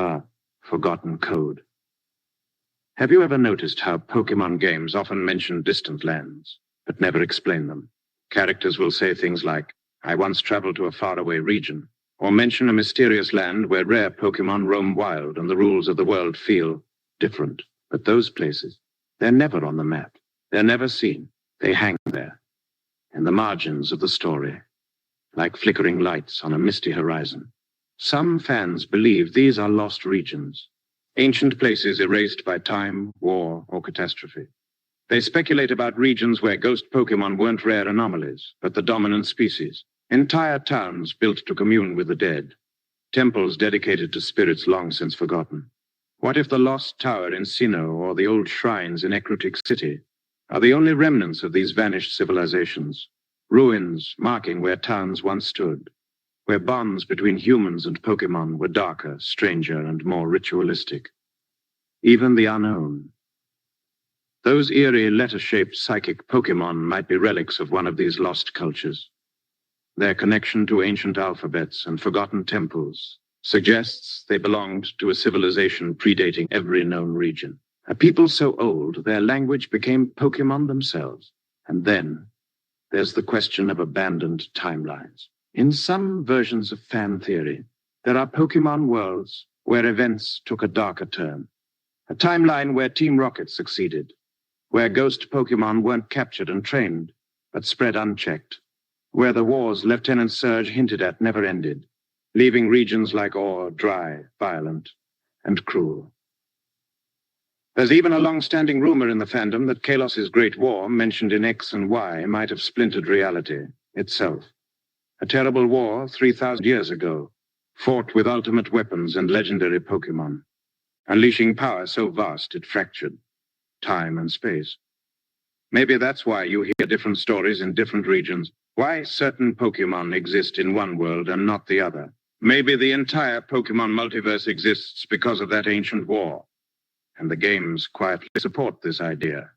forgotten code. Have you ever noticed how Pokémon games often mention distant lands, but never explain them? Characters will say things like, "I once traveled to a faraway region," or mention a mysterious land where rare Pokémon roam wild and the rules of the world feel different. But those places, they're never on the map. They're never seen. They hang there, in the margins of the story, like flickering lights on a misty horizon. Some fans believe these are lost regions, ancient places erased by time, war, or catastrophe. They speculate about regions where ghost Pokémon weren't rare anomalies, but the dominant species. Entire towns built to commune with the dead. Temples dedicated to spirits long since forgotten. What if the lost tower in Sinnoh or the old shrines in Ecruteak City are the only remnants of these vanished civilizations? Ruins marking where towns once stood, where bonds between humans and Pokémon were darker, stranger, and more ritualistic. Even the unknown. Those eerie, letter-shaped psychic Pokémon might be relics of one of these lost cultures. Their connection to ancient alphabets and forgotten temples suggests they belonged to a civilization predating every known region. A people so old, their language became Pokémon themselves. And then there's the question of abandoned timelines. In some versions of fan theory, there are Pokémon worlds where events took a darker turn. A timeline where Team Rocket succeeded, where ghost Pokémon weren't captured and trained, but spread unchecked, where the wars Lieutenant Surge hinted at never ended, leaving regions like Or dry, violent, and cruel. There's even a long-standing rumor in the fandom that Kalos's Great War, mentioned in X and Y, might have splintered reality itself. A terrible war 3,000 years ago, fought with ultimate weapons and legendary Pokémon, unleashing power so vast it fractured time and space. Maybe that's why you hear different stories in different regions, why certain Pokémon exist in one world and not the other. Maybe the entire Pokémon multiverse exists because of that ancient war, and the games quietly support this idea.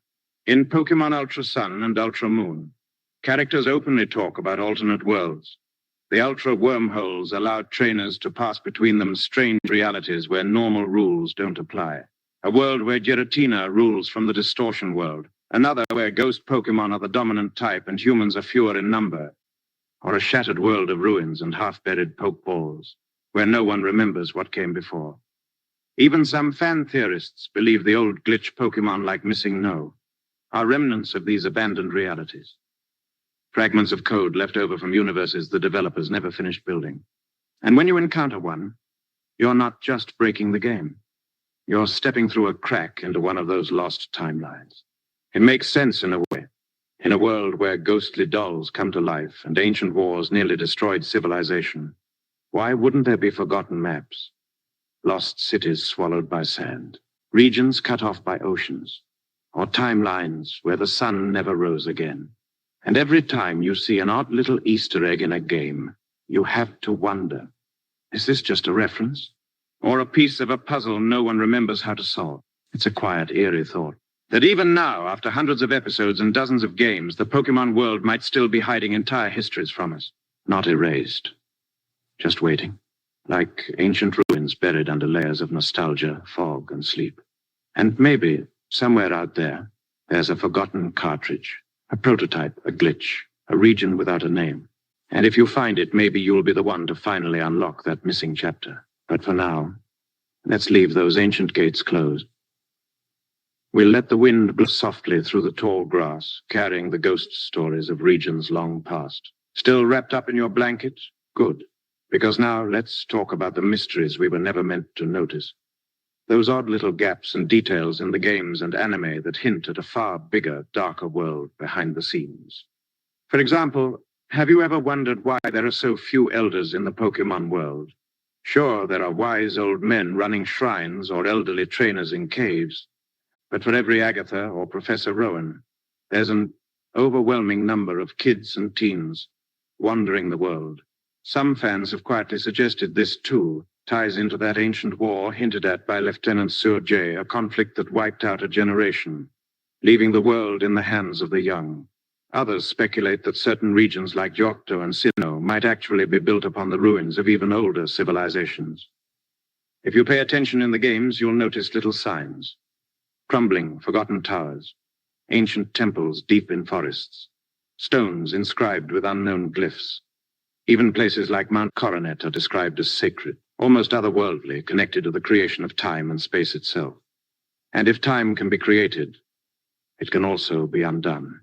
In Pokémon Ultra Sun and Ultra Moon, characters openly talk about alternate worlds. The Ultra Wormholes allowed trainers to pass between them strange realities where normal rules don't apply. A world where Giratina rules from the Distortion world, Another where ghost Pokémon are the dominant type and humans are fewer in number. Or a shattered world of ruins and half-buried Pokeballs, where no one remembers what came before. Even some fan theorists believe the old glitch Pokémon like Missing No are remnants of these abandoned realities. Fragments of code left over from universes the developers never finished building. And when you encounter one, you're not just breaking the game. You're stepping through a crack into one of those lost timelines. It makes sense in a way. In a world where ghostly dolls come to life and ancient wars nearly destroyed civilization, why wouldn't there be forgotten maps? Lost cities swallowed by sand, regions cut off by oceans, or timelines where the sun never rose again. And every time you see an odd little Easter egg in a game, you have to wonder, is this just a reference? Or a piece of a puzzle no one remembers how to solve? It's a quiet, eerie thought. That even now, after hundreds of episodes and dozens of games, the Pokémon world might still be hiding entire histories from us. Not erased. Just waiting. Like ancient ruins buried under layers of nostalgia, fog, and sleep. And maybe, somewhere out there, there's a forgotten cartridge. A prototype, a glitch, a region without a name. And if you find it, maybe you'll be the one to finally unlock that missing chapter. But for now, let's leave those ancient gates closed. We'll let the wind blow softly through the tall grass, carrying the ghost stories of regions long past. Still wrapped up in your blanket? Good. Because now let's talk about the mysteries we were never meant to notice. Those odd little gaps and details in the games and anime that hint at a far bigger, darker world behind the scenes. For example, have you ever wondered why there are so few elders in the Pokémon world? Sure, there are wise old men running shrines or elderly trainers in caves. But for every Agatha or Professor Rowan, there's an overwhelming number of kids and teens wandering the world. Some fans have quietly suggested this, too, ties into that ancient war hinted at by Lieutenant Surjay, a conflict that wiped out a generation, leaving the world in the hands of the young. Others speculate that certain regions like Johto and Sinnoh might actually be built upon the ruins of even older civilizations. If you pay attention in the games, you'll notice little signs. Crumbling, forgotten towers, ancient temples deep in forests, stones inscribed with unknown glyphs. Even places like Mount Coronet are described as sacred, almost otherworldly, connected to the creation of time and space itself. And if time can be created, it can also be undone.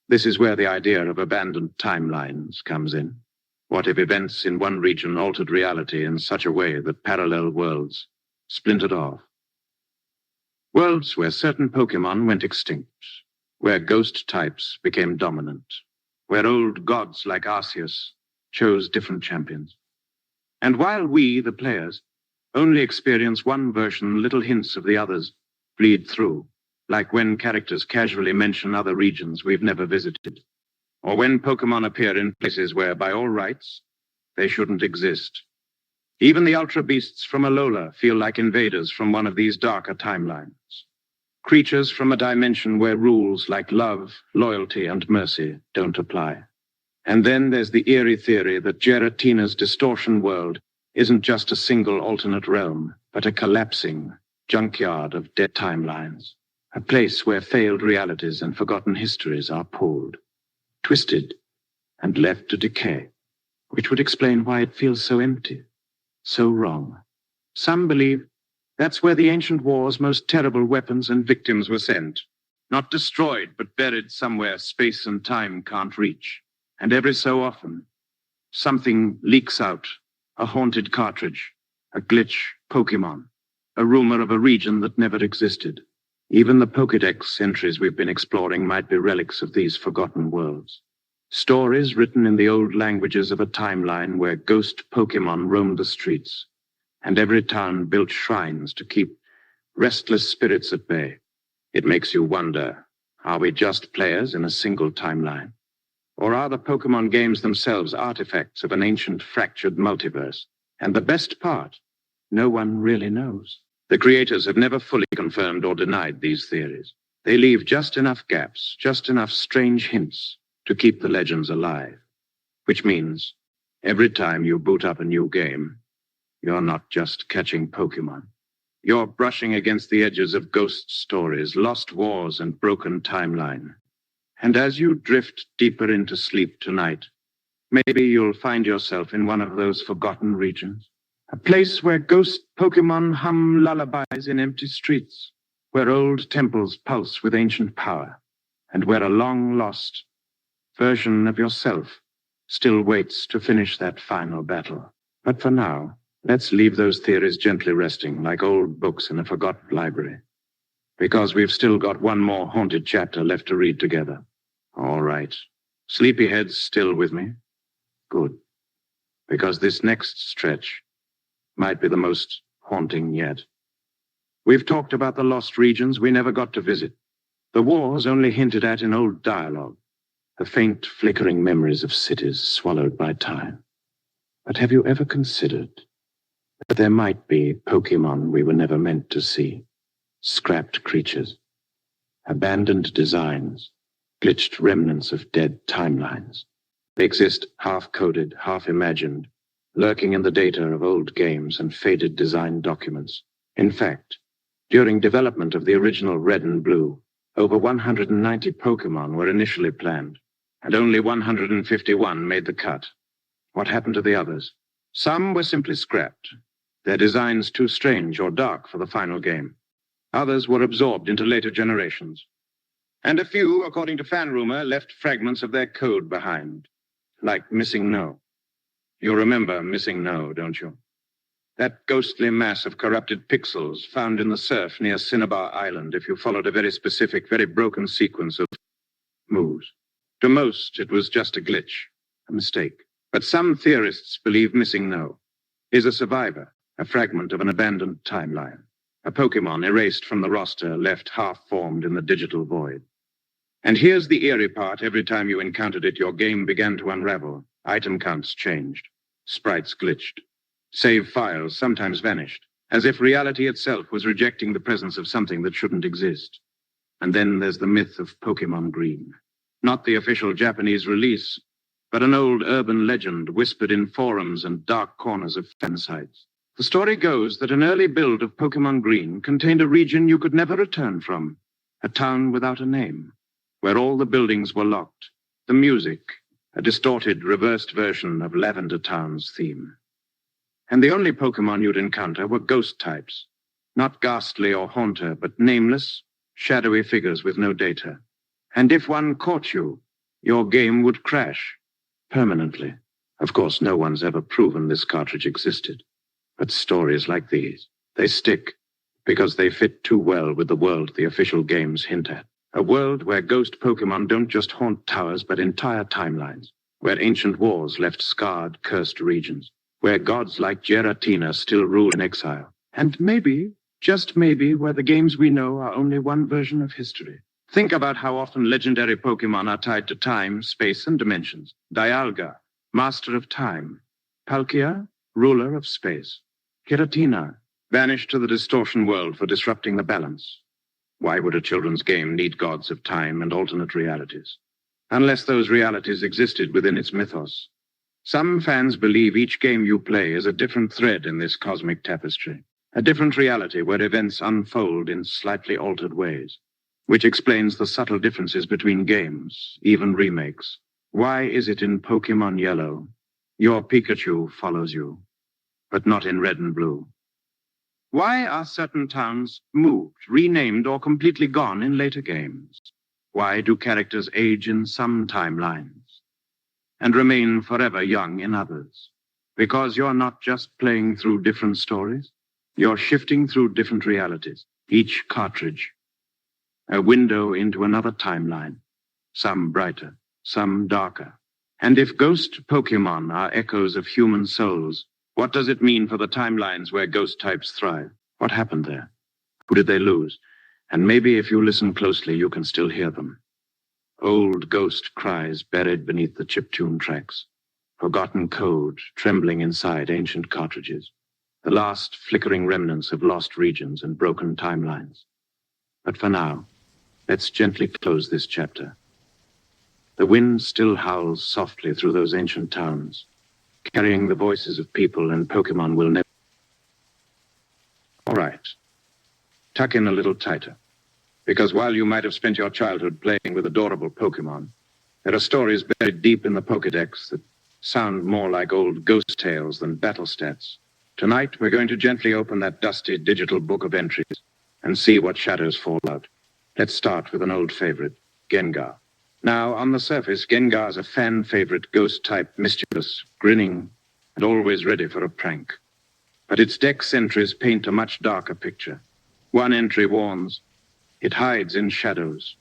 This is where the idea of abandoned timelines comes in. What if events in one region altered reality in such a way that parallel worlds splintered off? Worlds where certain Pokémon went extinct, where ghost types became dominant, where old gods like Arceus chose different champions. And while we, the players, only experience one version, little hints of the others bleed through, like when characters casually mention other regions we've never visited, or when Pokémon appear in places where, by all rights, they shouldn't exist. Even the Ultra Beasts from Alola feel like invaders from one of these darker timelines. Creatures from a dimension where rules like love, loyalty, and mercy don't apply. And then there's the eerie theory that Giratina's distortion world isn't just a single alternate realm, but a collapsing junkyard of dead timelines. A place where failed realities and forgotten histories are pulled, twisted, and left to decay, which would explain why it feels so empty. So wrong. Some believe that's where the ancient war's most terrible weapons and victims were sent. Not destroyed, but buried somewhere space and time can't reach. And every so often, something leaks out. A haunted cartridge, a glitch Pokémon, a rumor of a region that never existed. Even the Pokédex entries we've been exploring might be relics of these forgotten worlds. Stories written in the old languages of a timeline where ghost Pokémon roamed the streets, and every town built shrines to keep restless spirits at bay. It makes you wonder, are we just players in a single timeline? Or are the Pokémon games themselves artifacts of an ancient fractured multiverse? And the best part, no one really knows. The creators have never fully confirmed or denied these theories. They leave just enough gaps, just enough strange hints to keep the legends alive. Which means, every time you boot up a new game, you're not just catching Pokémon. You're brushing against the edges of ghost stories, lost wars, and broken timeline. And as you drift deeper into sleep tonight, maybe you'll find yourself in one of those forgotten regions. A place where ghost Pokémon hum lullabies in empty streets, where old temples pulse with ancient power, and where a long-lost version of yourself still waits to finish that final battle. But for now, let's leave those theories gently resting like old books in a forgotten library, because we've still got one more haunted chapter left to read together. All right. Sleepyheads still with me? Good. Because this next stretch might be the most haunting yet. We've talked about the lost regions we never got to visit. The wars only hinted at in old dialogue. The faint, flickering memories of cities swallowed by time. But have you ever considered that there might be Pokémon we were never meant to see? Scrapped creatures, abandoned designs, glitched remnants of dead timelines. They exist half-coded, half-imagined, lurking in the data of old games and faded design documents. In fact, during development of the original Red and Blue, over 190 Pokémon were initially planned, and only 151 made the cut. What happened to the others? Some were simply scrapped, their designs too strange or dark for the final game. Others were absorbed into later generations. And a few, according to fan rumor, left fragments of their code behind, like Missing No. You remember Missing No, don't you? That ghostly mass of corrupted pixels found in the surf near Cinnabar Island if you followed a very specific, very broken sequence of moves. To most, it was just a glitch, a mistake. But some theorists believe Missing No is a survivor, a fragment of an abandoned timeline, a Pokémon erased from the roster, left half-formed in the digital void. And here's the eerie part. Every time you encountered it, your game began to unravel. Item counts changed. Sprites glitched. Save files sometimes vanished, as if reality itself was rejecting the presence of something that shouldn't exist. And then there's the myth of Pokémon Green. Not the official Japanese release, but an old urban legend whispered in forums and dark corners of fan sites. The story goes that an early build of Pokémon Green contained a region you could never return from, a town without a name, where all the buildings were locked, the music, a distorted, reversed version of Lavender Town's theme. And the only Pokémon you'd encounter were ghost types, not ghastly or haunter, but nameless, shadowy figures with no data. And if one caught you, your game would crash, permanently. Of course, no one's ever proven this cartridge existed. But stories like these, they stick, because they fit too well with the world the official games hint at. A world where ghost Pokémon don't just haunt towers, but entire timelines, where ancient wars left scarred, cursed regions, where gods like Giratina still rule in exile, and maybe, just maybe, where the games we know are only one version of history. Think about how often legendary Pokémon are tied to time, space, and dimensions. Dialga, master of time. Palkia, ruler of space. Giratina, banished to the distortion world for disrupting the balance. Why would a children's game need gods of time and alternate realities? Unless those realities existed within its mythos. Some fans believe each game you play is a different thread in this cosmic tapestry, a different reality where events unfold in slightly altered ways, which explains the subtle differences between games, even remakes. Why is it in Pokémon Yellow, your Pikachu follows you, but not in Red and Blue? Why are certain towns moved, renamed, or completely gone in later games? Why do characters age in some timelines and remain forever young in others? Because you're not just playing through different stories, you're shifting through different realities, each cartridge a window into another timeline, some brighter, some darker. And if ghost Pokémon are echoes of human souls, what does it mean for the timelines where ghost types thrive? What happened there? Who did they lose? And maybe if you listen closely, you can still hear them. Old ghost cries buried beneath the chiptune tracks. Forgotten code trembling inside ancient cartridges. The last flickering remnants of lost regions and broken timelines. But for now, let's gently close this chapter. The wind still howls softly through those ancient towns, carrying the voices of people and Pokémon will never... All right, tuck in a little tighter. Because while you might have spent your childhood playing with adorable Pokémon, there are stories buried deep in the Pokédex that sound more like old ghost tales than battle stats. Tonight, we're going to gently open that dusty digital book of entries and see what shadows fall out. Let's start with an old favorite, Gengar. Now, on the surface, Gengar is a fan-favorite ghost-type, mischievous, grinning, and always ready for a prank. But its dex entries paint a much darker picture. One entry warns, it hides in shadows.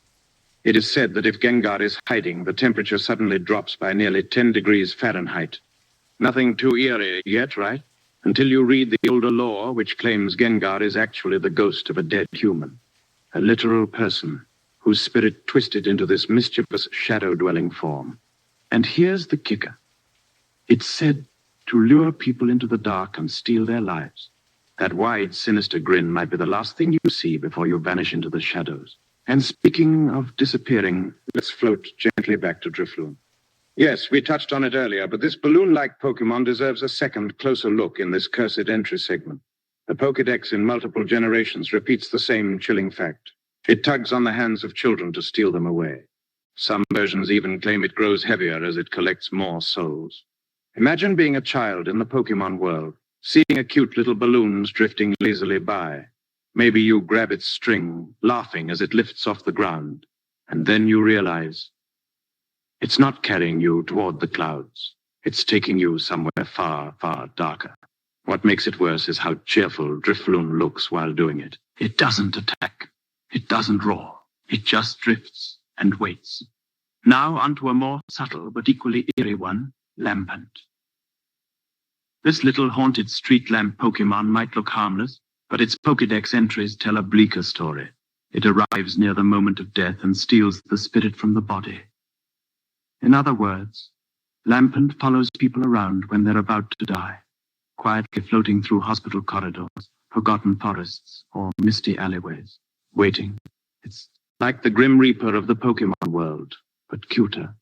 It is said that if Gengar is hiding, the temperature suddenly drops by nearly 10 degrees Fahrenheit. Nothing too eerie yet, right? Until you read the older lore, which claims Gengar is actually the ghost of a dead human. A literal person whose spirit twisted into this mischievous shadow-dwelling form. And here's the kicker. It's said to lure people into the dark and steal their lives. That wide, sinister grin might be the last thing you see before you vanish into the shadows. And speaking of disappearing, let's float gently back to Drifloon. Yes, we touched on it earlier, but this balloon-like Pokémon deserves a second, closer look in this cursed entry segment. The Pokédex in multiple generations repeats the same chilling fact. It tugs on the hands of children to steal them away. Some versions even claim it grows heavier as it collects more souls. Imagine being a child in the Pokémon world, seeing a cute little balloons drifting lazily by. Maybe you grab its string, laughing as it lifts off the ground, and then you realize it's not carrying you toward the clouds. It's taking you somewhere far, far darker. What makes it worse is how cheerful Drifloon looks while doing it. It doesn't attack. It doesn't roar. It just drifts and waits. Now onto a more subtle but equally eerie one, Lampant. This little haunted street lamp Pokémon might look harmless, but its Pokédex entries tell a bleaker story. It arrives near the moment of death and steals the spirit from the body. In other words, Lampant follows people around when they're about to die, quietly floating through hospital corridors, forgotten forests, or misty alleyways, waiting. It's like the Grim Reaper of the Pokémon world, but cuter.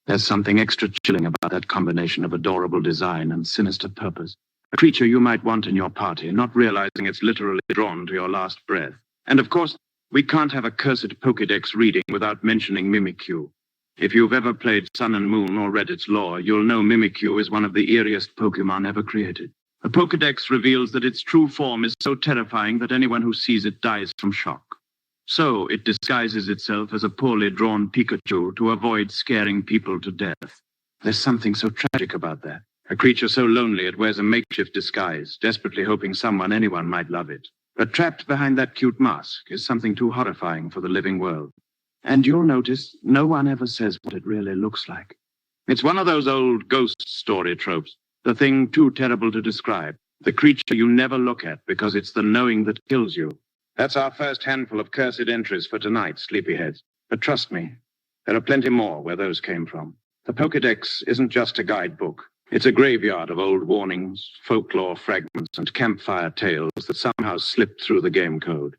There's something extra chilling about that combination of adorable design and sinister purpose. A creature you might want in your party, not realizing it's literally drawn to your last breath. And of course, we can't have a cursed Pokédex reading without mentioning Mimikyu. If you've ever played Sun and Moon or read its lore, you'll know Mimikyu is one of the eeriest Pokémon ever created. The Pokédex reveals that its true form is so terrifying that anyone who sees it dies from shock. So it disguises itself as a poorly drawn Pikachu to avoid scaring people to death. There's something so tragic about that. A creature so lonely it wears a makeshift disguise, desperately hoping anyone might love it. But trapped behind that cute mask is something too horrifying for the living world. And you'll notice no one ever says what it really looks like. It's one of those old ghost story tropes, the thing too terrible to describe, the creature you never look at because it's the knowing that kills you. That's our first handful of cursed entries for tonight, sleepyheads. But trust me, there are plenty more where those came from. The Pokédex isn't just a guidebook. It's a graveyard of old warnings, folklore fragments, and campfire tales that somehow slipped through the game code.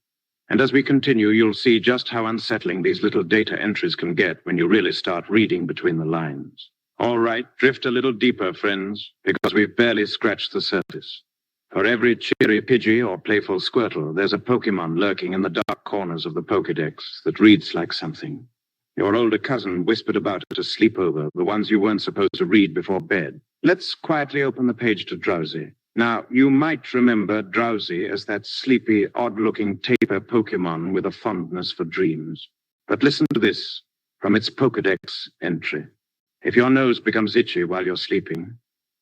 And as we continue, you'll see just how unsettling these little data entries can get when you really start reading between the lines. All right, drift a little deeper, friends, because we've barely scratched the surface. For every cheery Pidgey or playful Squirtle, there's a Pokémon lurking in the dark corners of the Pokédex that reads like something. Your older cousin whispered about it at a sleepover, the ones you weren't supposed to read before bed. Let's quietly open the page to Drowsy. Now, you might remember Drowsy as that sleepy, odd-looking taper Pokémon with a fondness for dreams. But listen to this from its Pokédex entry. If your nose becomes itchy while you're sleeping,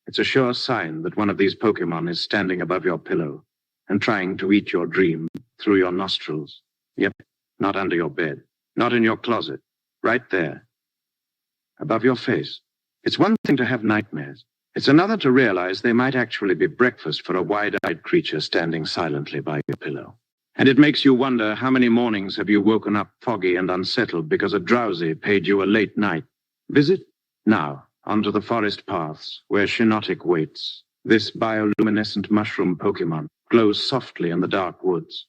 it's a sure sign that one of these Pokémon is standing above your pillow and trying to eat your dream through your nostrils. Yep, not under your bed, not in your closet, right there, above your face. It's one thing to have nightmares. It's another to realize they might actually be breakfast for a wide-eyed creature standing silently by your pillow. And it makes you wonder how many mornings have you woken up foggy and unsettled because a Drowsy paid you a late night visit? Now, onto the forest paths where Shinotic waits. This bioluminescent mushroom Pokémon glows softly in the dark woods.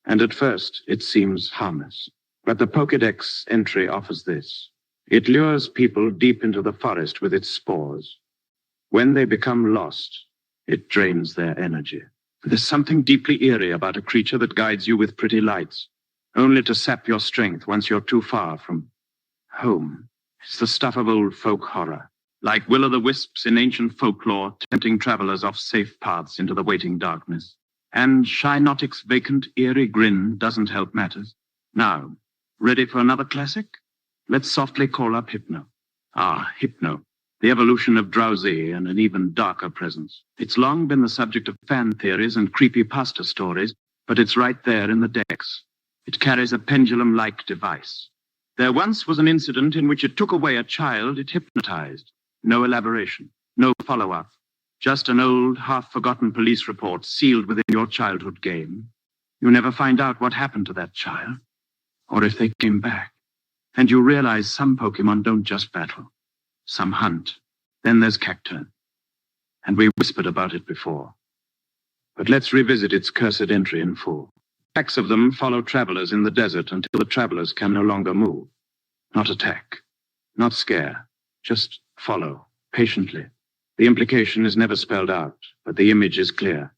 And at first, it seems harmless. But the Pokédex entry offers this. It lures people deep into the forest with its spores. When they become lost, it drains their energy. There's something deeply eerie about a creature that guides you with pretty lights, only to sap your strength once you're too far from home. It's the stuff of old folk horror, like will-o'-the-wisps in ancient folklore, tempting travelers off safe paths into the waiting darkness. And Shynotic's vacant, eerie grin doesn't help matters. Now, ready for another classic? Let's softly call up Hypno. Ah, Hypno, the evolution of drowsy and an even darker presence. It's long been the subject of fan theories and creepypasta stories, but it's right there in the decks. It carries a pendulum-like device. There once was an incident in which it took away a child it hypnotized. No elaboration, no follow-up. Just an old, half-forgotten police report sealed within your childhood game. You never find out what happened to that child, or if they came back. And you realize some Pokémon don't just battle. Some hunt. Then there's Cacturn. And we whispered about it before. But let's revisit its cursed entry in full. Packs of them follow travelers in the desert until the travelers can no longer move. Not attack. Not scare. Just follow, patiently. The implication is never spelled out, but the image is clear.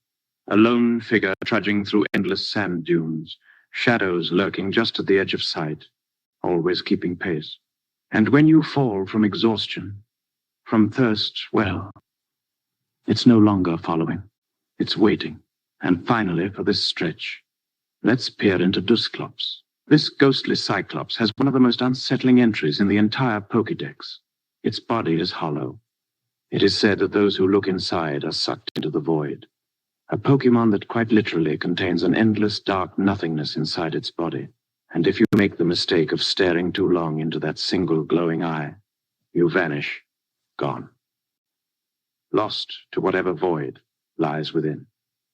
A lone figure trudging through endless sand dunes, shadows lurking just at the edge of sight, always keeping pace. And when you fall from exhaustion, from thirst, well, it's no longer following. It's waiting. And finally, for this stretch, let's peer into Dusclops. This ghostly Cyclops has one of the most unsettling entries in the entire Pokédex. Its body is hollow. It is said that those who look inside are sucked into the void. A Pokémon that quite literally contains an endless dark nothingness inside its body. And if you make the mistake of staring too long into that single glowing eye, you vanish, gone. Lost to whatever void lies within.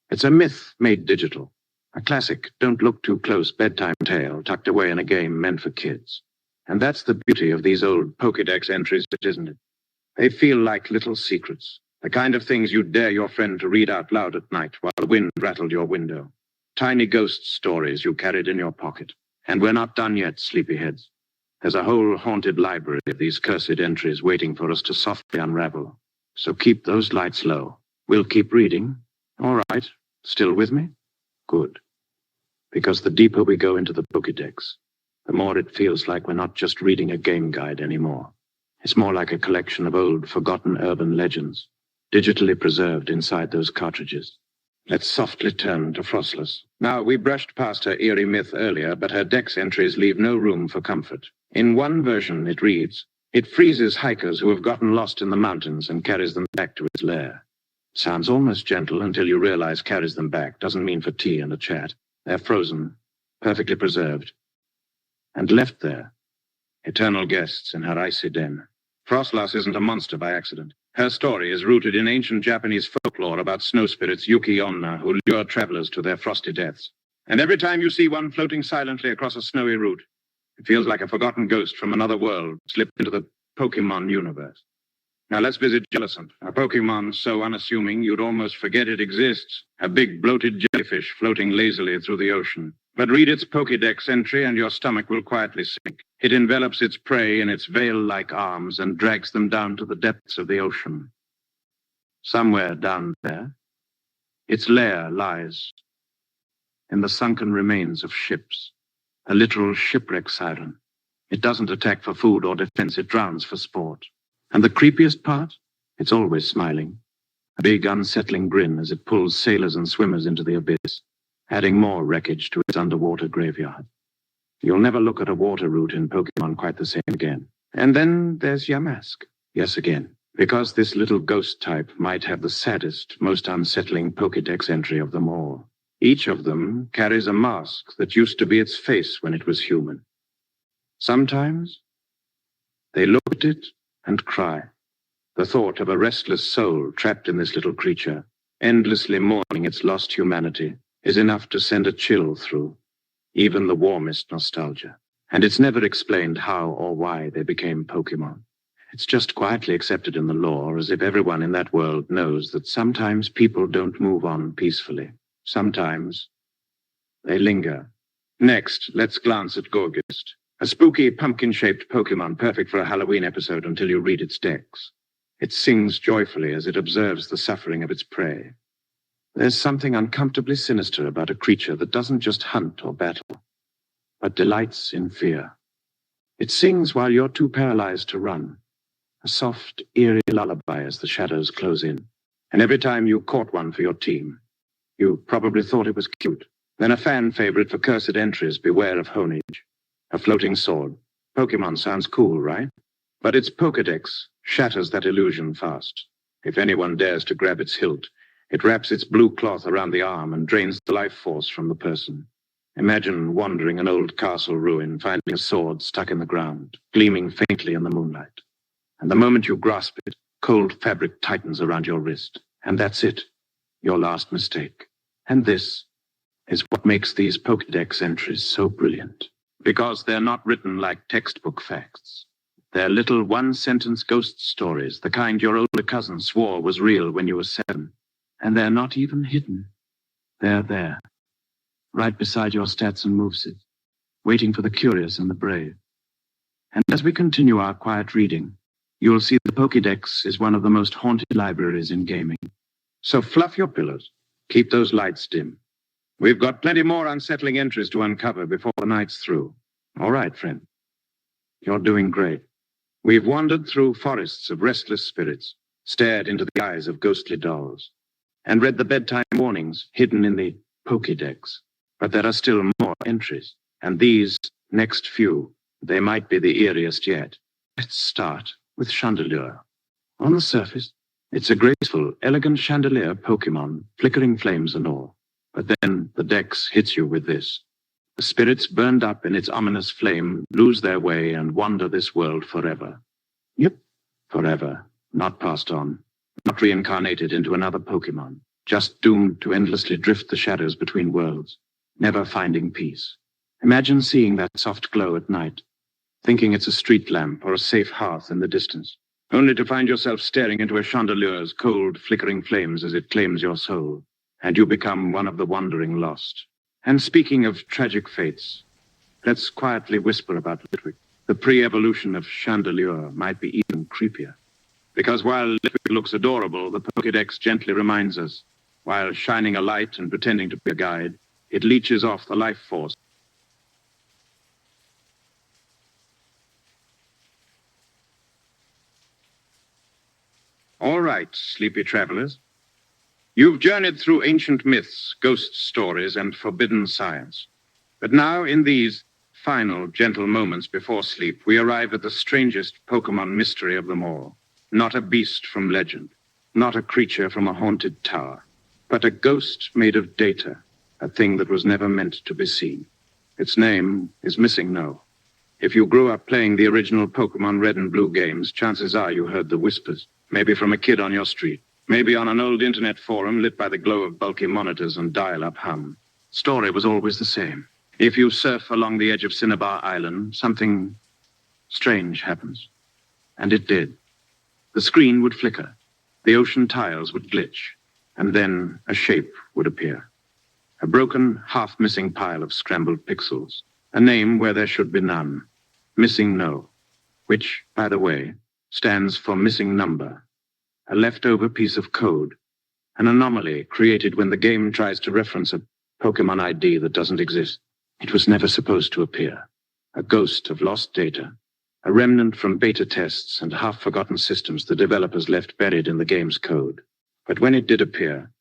It's a myth made digital. A classic, don't look too close bedtime tale tucked away in a game meant for kids. And that's the beauty of these old Pokédex entries, isn't it? They feel like little secrets, the kind of things you'd dare your friend to read out loud at night while the wind rattled your window. Tiny ghost stories you carried in your pocket. And we're not done yet, sleepyheads. There's a whole haunted library of these cursed entries waiting for us to softly unravel. So keep those lights low. We'll keep reading. All right. Still with me? Good. Because the deeper we go into the Pokédex, the more it feels like we're not just reading a game guide anymore. It's more like a collection of old, forgotten urban legends, digitally preserved inside those cartridges. Let's softly turn to Frostless. Now, we brushed past her eerie myth earlier, but her Dex entries leave no room for comfort. In one version, it reads, it freezes hikers who have gotten lost in the mountains and carries them back to its lair. Sounds almost gentle until you realize carries them back doesn't mean for tea and a chat. They're frozen, perfectly preserved, and left there, eternal guests in her icy den. Frostlass isn't a monster by accident. Her story is rooted in ancient Japanese folklore about snow spirits Yuki-onna who lure travelers to their frosty deaths. And every time you see one floating silently across a snowy route, it feels like a forgotten ghost from another world slipped into the Pokémon universe. Now let's visit Jellicent, a Pokémon so unassuming you'd almost forget it exists, a big bloated jellyfish floating lazily through the ocean. But read its Pokédex entry and your stomach will quietly sink. It envelops its prey in its veil-like arms and drags them down to the depths of the ocean. Somewhere down there, its lair lies in the sunken remains of ships, a literal shipwreck siren. It doesn't attack for food or defense, it drowns for sport. And the creepiest part? It's always smiling. A big unsettling grin as it pulls sailors and swimmers into the abyss, adding more wreckage to its underwater graveyard. You'll never look at a water route in Pokémon quite the same again. And then there's Yamask. Yes, again. Because this little ghost type might have the saddest, most unsettling Pokédex entry of them all. Each of them carries a mask that used to be its face when it was human. Sometimes they look at it and cry. The thought of a restless soul trapped in this little creature, endlessly mourning its lost humanity, is enough to send a chill through even the warmest nostalgia. And it's never explained how or why they became Pokémon. It's just quietly accepted in the lore as if everyone in that world knows that sometimes people don't move on peacefully. Sometimes they linger. Next, let's glance at Gorgist, a spooky pumpkin-shaped Pokémon perfect for a Halloween episode until you read its decks. It sings joyfully as it observes the suffering of its prey. There's something uncomfortably sinister about a creature that doesn't just hunt or battle, but delights in fear. It sings while you're too paralyzed to run, a soft, eerie lullaby as the shadows close in. And every time you caught one for your team, you probably thought it was cute. Then a fan favorite for cursed entries, beware of honage, a floating sword. Pokémon sounds cool, right? But its Pokédex shatters that illusion fast. If anyone dares to grab its hilt, it wraps its blue cloth around the arm and drains the life force from the person. Imagine wandering an old castle ruin, finding a sword stuck in the ground, gleaming faintly in the moonlight. And the moment you grasp it, cold fabric tightens around your wrist. And that's it, your last mistake. And this is what makes these Pokédex entries so brilliant. Because they're not written like textbook facts. They're little one-sentence ghost stories, the kind your older cousin swore was real when you were 7. And they're not even hidden. They're there, right beside your stats and movesets, waiting for the curious and the brave. And as we continue our quiet reading, you'll see the Pokédex is one of the most haunted libraries in gaming. So fluff your pillows, keep those lights dim. We've got plenty more unsettling entries to uncover before the night's through. All right, friend. You're doing great. We've wandered through forests of restless spirits, stared into the eyes of ghostly dolls, and read the bedtime warnings hidden in the Pokédex. But there are still more entries, and these next few, they might be the eeriest yet. Let's start with Chandelure. On the surface, it's a graceful, elegant chandelier Pokémon, flickering flames and all. But then the Dex hits you with this. The spirits burned up in its ominous flame lose their way and wander this world forever. Yep, forever, not passed on, not reincarnated into another Pokémon, just doomed to endlessly drift the shadows between worlds, never finding peace. Imagine seeing that soft glow at night, thinking it's a street lamp or a safe hearth in the distance, only to find yourself staring into a chandelure's cold, flickering flames as it claims your soul, and you become one of the wandering lost. And speaking of tragic fates, let's quietly whisper about Litwick. The pre-evolution of Chandelure might be even creepier. Because while Litwick looks adorable, the Pokédex gently reminds us, while shining a light and pretending to be a guide, it leeches off the life force. All right, sleepy travelers. You've journeyed through ancient myths, ghost stories, and forbidden science. But now, in these final, gentle moments before sleep, we arrive at the strangest Pokémon mystery of them all. Not a beast from legend, not a creature from a haunted tower, but a ghost made of data, a thing that was never meant to be seen. Its name is Missing No. If you grew up playing the original Pokémon Red and Blue games, chances are you heard the whispers, maybe from a kid on your street. Maybe on an old internet forum lit by the glow of bulky monitors and dial-up hum. Story was always the same. If you surf along the edge of Cinnabar Island, something strange happens. And it did. The screen would flicker, the ocean tiles would glitch, and then a shape would appear. A broken, half-missing pile of scrambled pixels. A name where there should be none. Missing No. Which, by the way, stands for missing number. A leftover piece of code, an anomaly created when the game tries to reference a Pokémon ID that doesn't exist. It was never supposed to appear. A ghost of lost data, a remnant from beta tests and half-forgotten systems the developers left buried in the game's code. But when it did appear,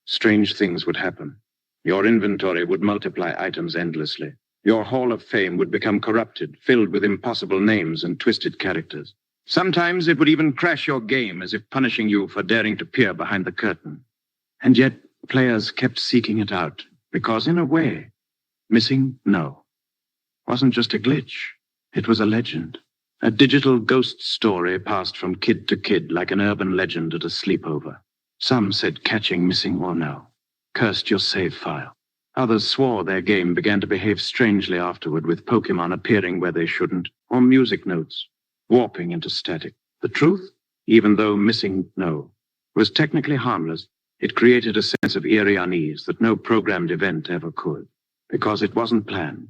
strange things would happen. Your inventory would multiply items endlessly. Your Hall of Fame would become corrupted, filled with impossible names and twisted characters. Sometimes it would even crash your game as if punishing you for daring to peer behind the curtain. And yet, players kept seeking it out, because in a way, Missing No wasn't just a glitch. It was a legend. A digital ghost story passed from kid to kid like an urban legend at a sleepover. Some said catching Missing No cursed your save file. Others swore their game began to behave strangely afterward, with Pokémon appearing where they shouldn't, or music notes warping into static. The truth, even though Missing No was technically harmless, it created a sense of eerie unease that no programmed event ever could, because it wasn't planned.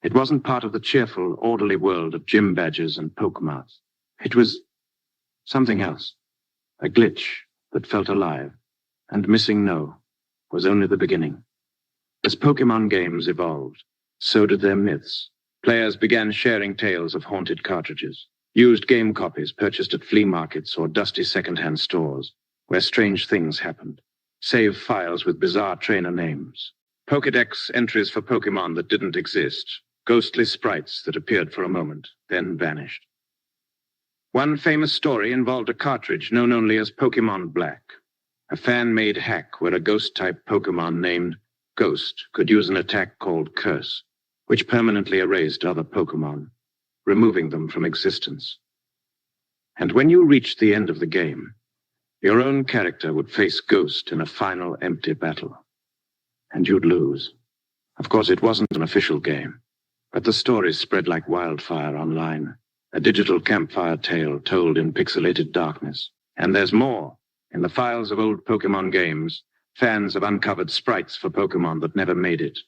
It wasn't part of the cheerful, orderly world of gym badges and Pokémons. It was something else, a glitch that felt alive, and Missing No was only the beginning. As Pokémon games evolved, so did their myths. Players began sharing tales of haunted cartridges, used game copies purchased at flea markets or dusty second-hand stores, where strange things happened, save files with bizarre trainer names, Pokédex entries for Pokémon that didn't exist, ghostly sprites that appeared for a moment, then vanished. One famous story involved a cartridge known only as Pokémon Black, a fan-made hack where a ghost-type Pokémon named Ghost could use an attack called Curse, which permanently erased other Pokémon, removing them from existence. And when you reached the end of the game, your own character would face Ghost in a final empty battle. And you'd lose. Of course, it wasn't an official game, but the story spread like wildfire online, a digital campfire tale told in pixelated darkness. And there's more. In the files of old Pokémon games, fans have uncovered sprites for Pokémon that never made it,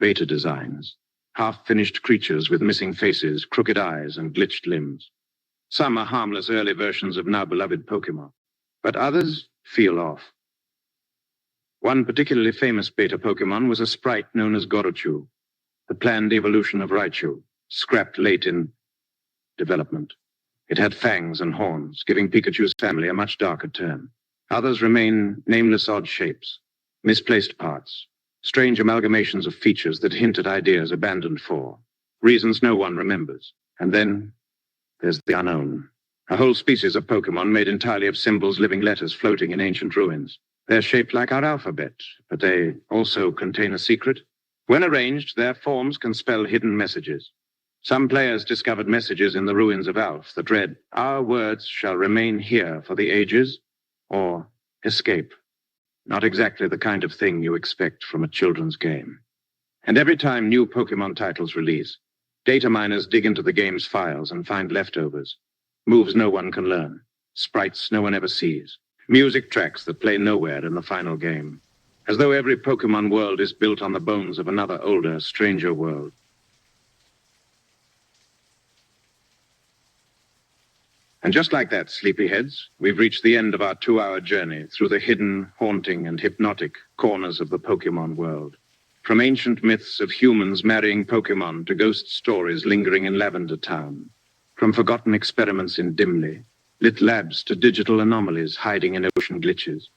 beta designs, half-finished creatures with missing faces, crooked eyes, and glitched limbs. Some are harmless early versions of now-beloved Pokémon, but others feel off. One particularly famous beta Pokémon was a sprite known as Gorochu, the planned evolution of Raichu, scrapped late in development. It had fangs and horns, giving Pikachu's family a much darker turn. Others remain nameless odd shapes, misplaced parts, strange amalgamations of features that hint at ideas abandoned for reasons no one remembers. And then there's the unknown, a whole species of Pokémon made entirely of symbols, living letters floating in ancient ruins. They're shaped like our alphabet, but they also contain a secret. When arranged, their forms can spell hidden messages. Some players discovered messages in the ruins of Alph that read, "Our words shall remain here for the ages," or "Escape." Not exactly the kind of thing you expect from a children's game. And every time new Pokémon titles release, data miners dig into the game's files and find leftovers, moves no one can learn, sprites no one ever sees, music tracks that play nowhere in the final game, as though every Pokémon world is built on the bones of another older, stranger world. And just like that, sleepyheads, we've reached the end of our 2-hour journey through the hidden, haunting, and hypnotic corners of the Pokémon world. From ancient myths of humans marrying Pokémon to ghost stories lingering in Lavender Town. From forgotten experiments in dimly lit labs to digital anomalies hiding in ocean glitches.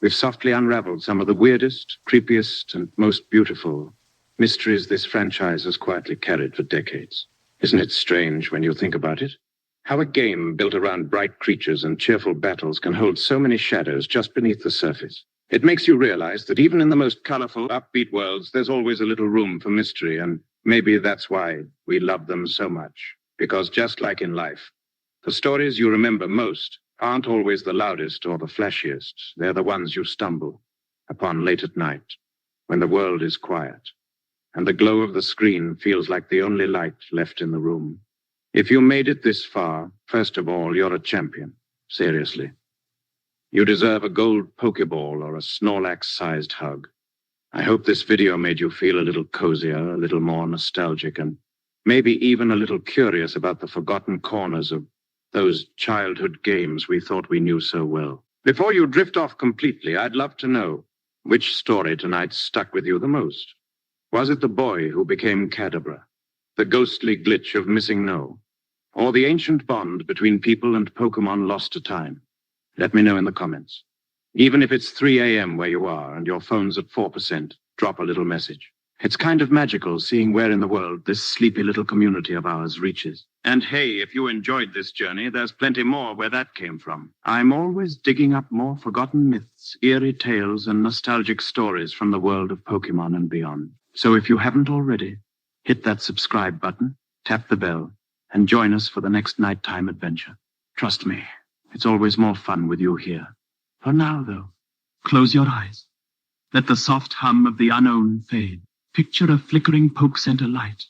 We've softly unraveled some of the weirdest, creepiest, and most beautiful mysteries this franchise has quietly carried for decades. Isn't it strange when you think about it? How a game built around bright creatures and cheerful battles can hold so many shadows just beneath the surface. It makes you realize that even in the most colorful, upbeat worlds, there's always a little room for mystery, and maybe that's why we love them so much. Because just like in life, the stories you remember most aren't always the loudest or the flashiest. They're the ones you stumble upon late at night, when the world is quiet, and the glow of the screen feels like the only light left in the room. If you made it this far, first of all, you're a champion. Seriously. You deserve a gold Pokeball or a Snorlax-sized hug. I hope this video made you feel a little cozier, a little more nostalgic, and maybe even a little curious about the forgotten corners of those childhood games we thought we knew so well. Before you drift off completely, I'd love to know which story tonight stuck with you the most. Was it the boy who became Kadabra, the ghostly glitch of Missing No, or the ancient bond between people and Pokémon lost to time? Let me know in the comments. Even if it's 3 a.m. where you are and your phone's at 4%, drop a little message. It's kind of magical seeing where in the world this sleepy little community of ours reaches. And hey, if you enjoyed this journey, there's plenty more where that came from. I'm always digging up more forgotten myths, eerie tales, and nostalgic stories from the world of Pokémon and beyond. So if you haven't already, hit that subscribe button, tap the bell, and join us for the next nighttime adventure. Trust me, it's always more fun with you here. For now, though, close your eyes. Let the soft hum of the unknown fade. Picture a flickering Poke Center light,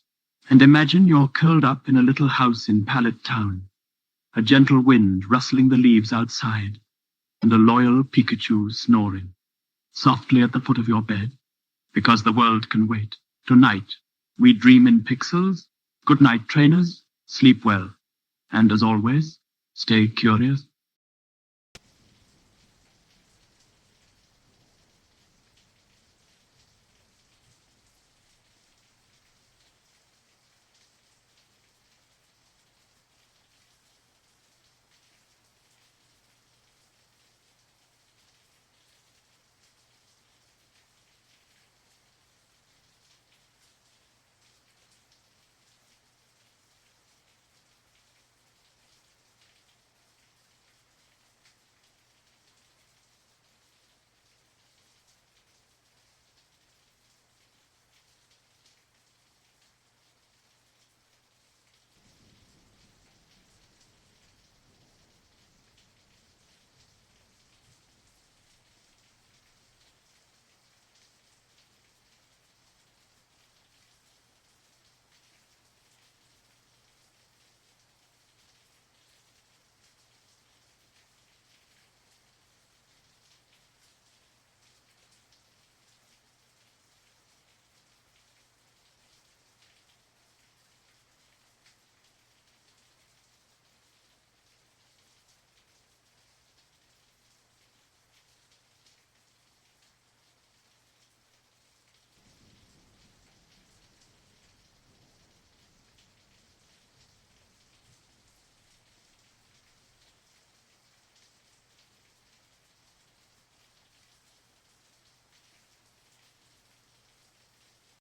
and imagine you're curled up in a little house in Pallet Town, a gentle wind rustling the leaves outside, and a loyal Pikachu snoring softly at the foot of your bed, because the world can wait. Tonight, we dream in pixels. Good night, trainers. Sleep well. And as always, stay curious.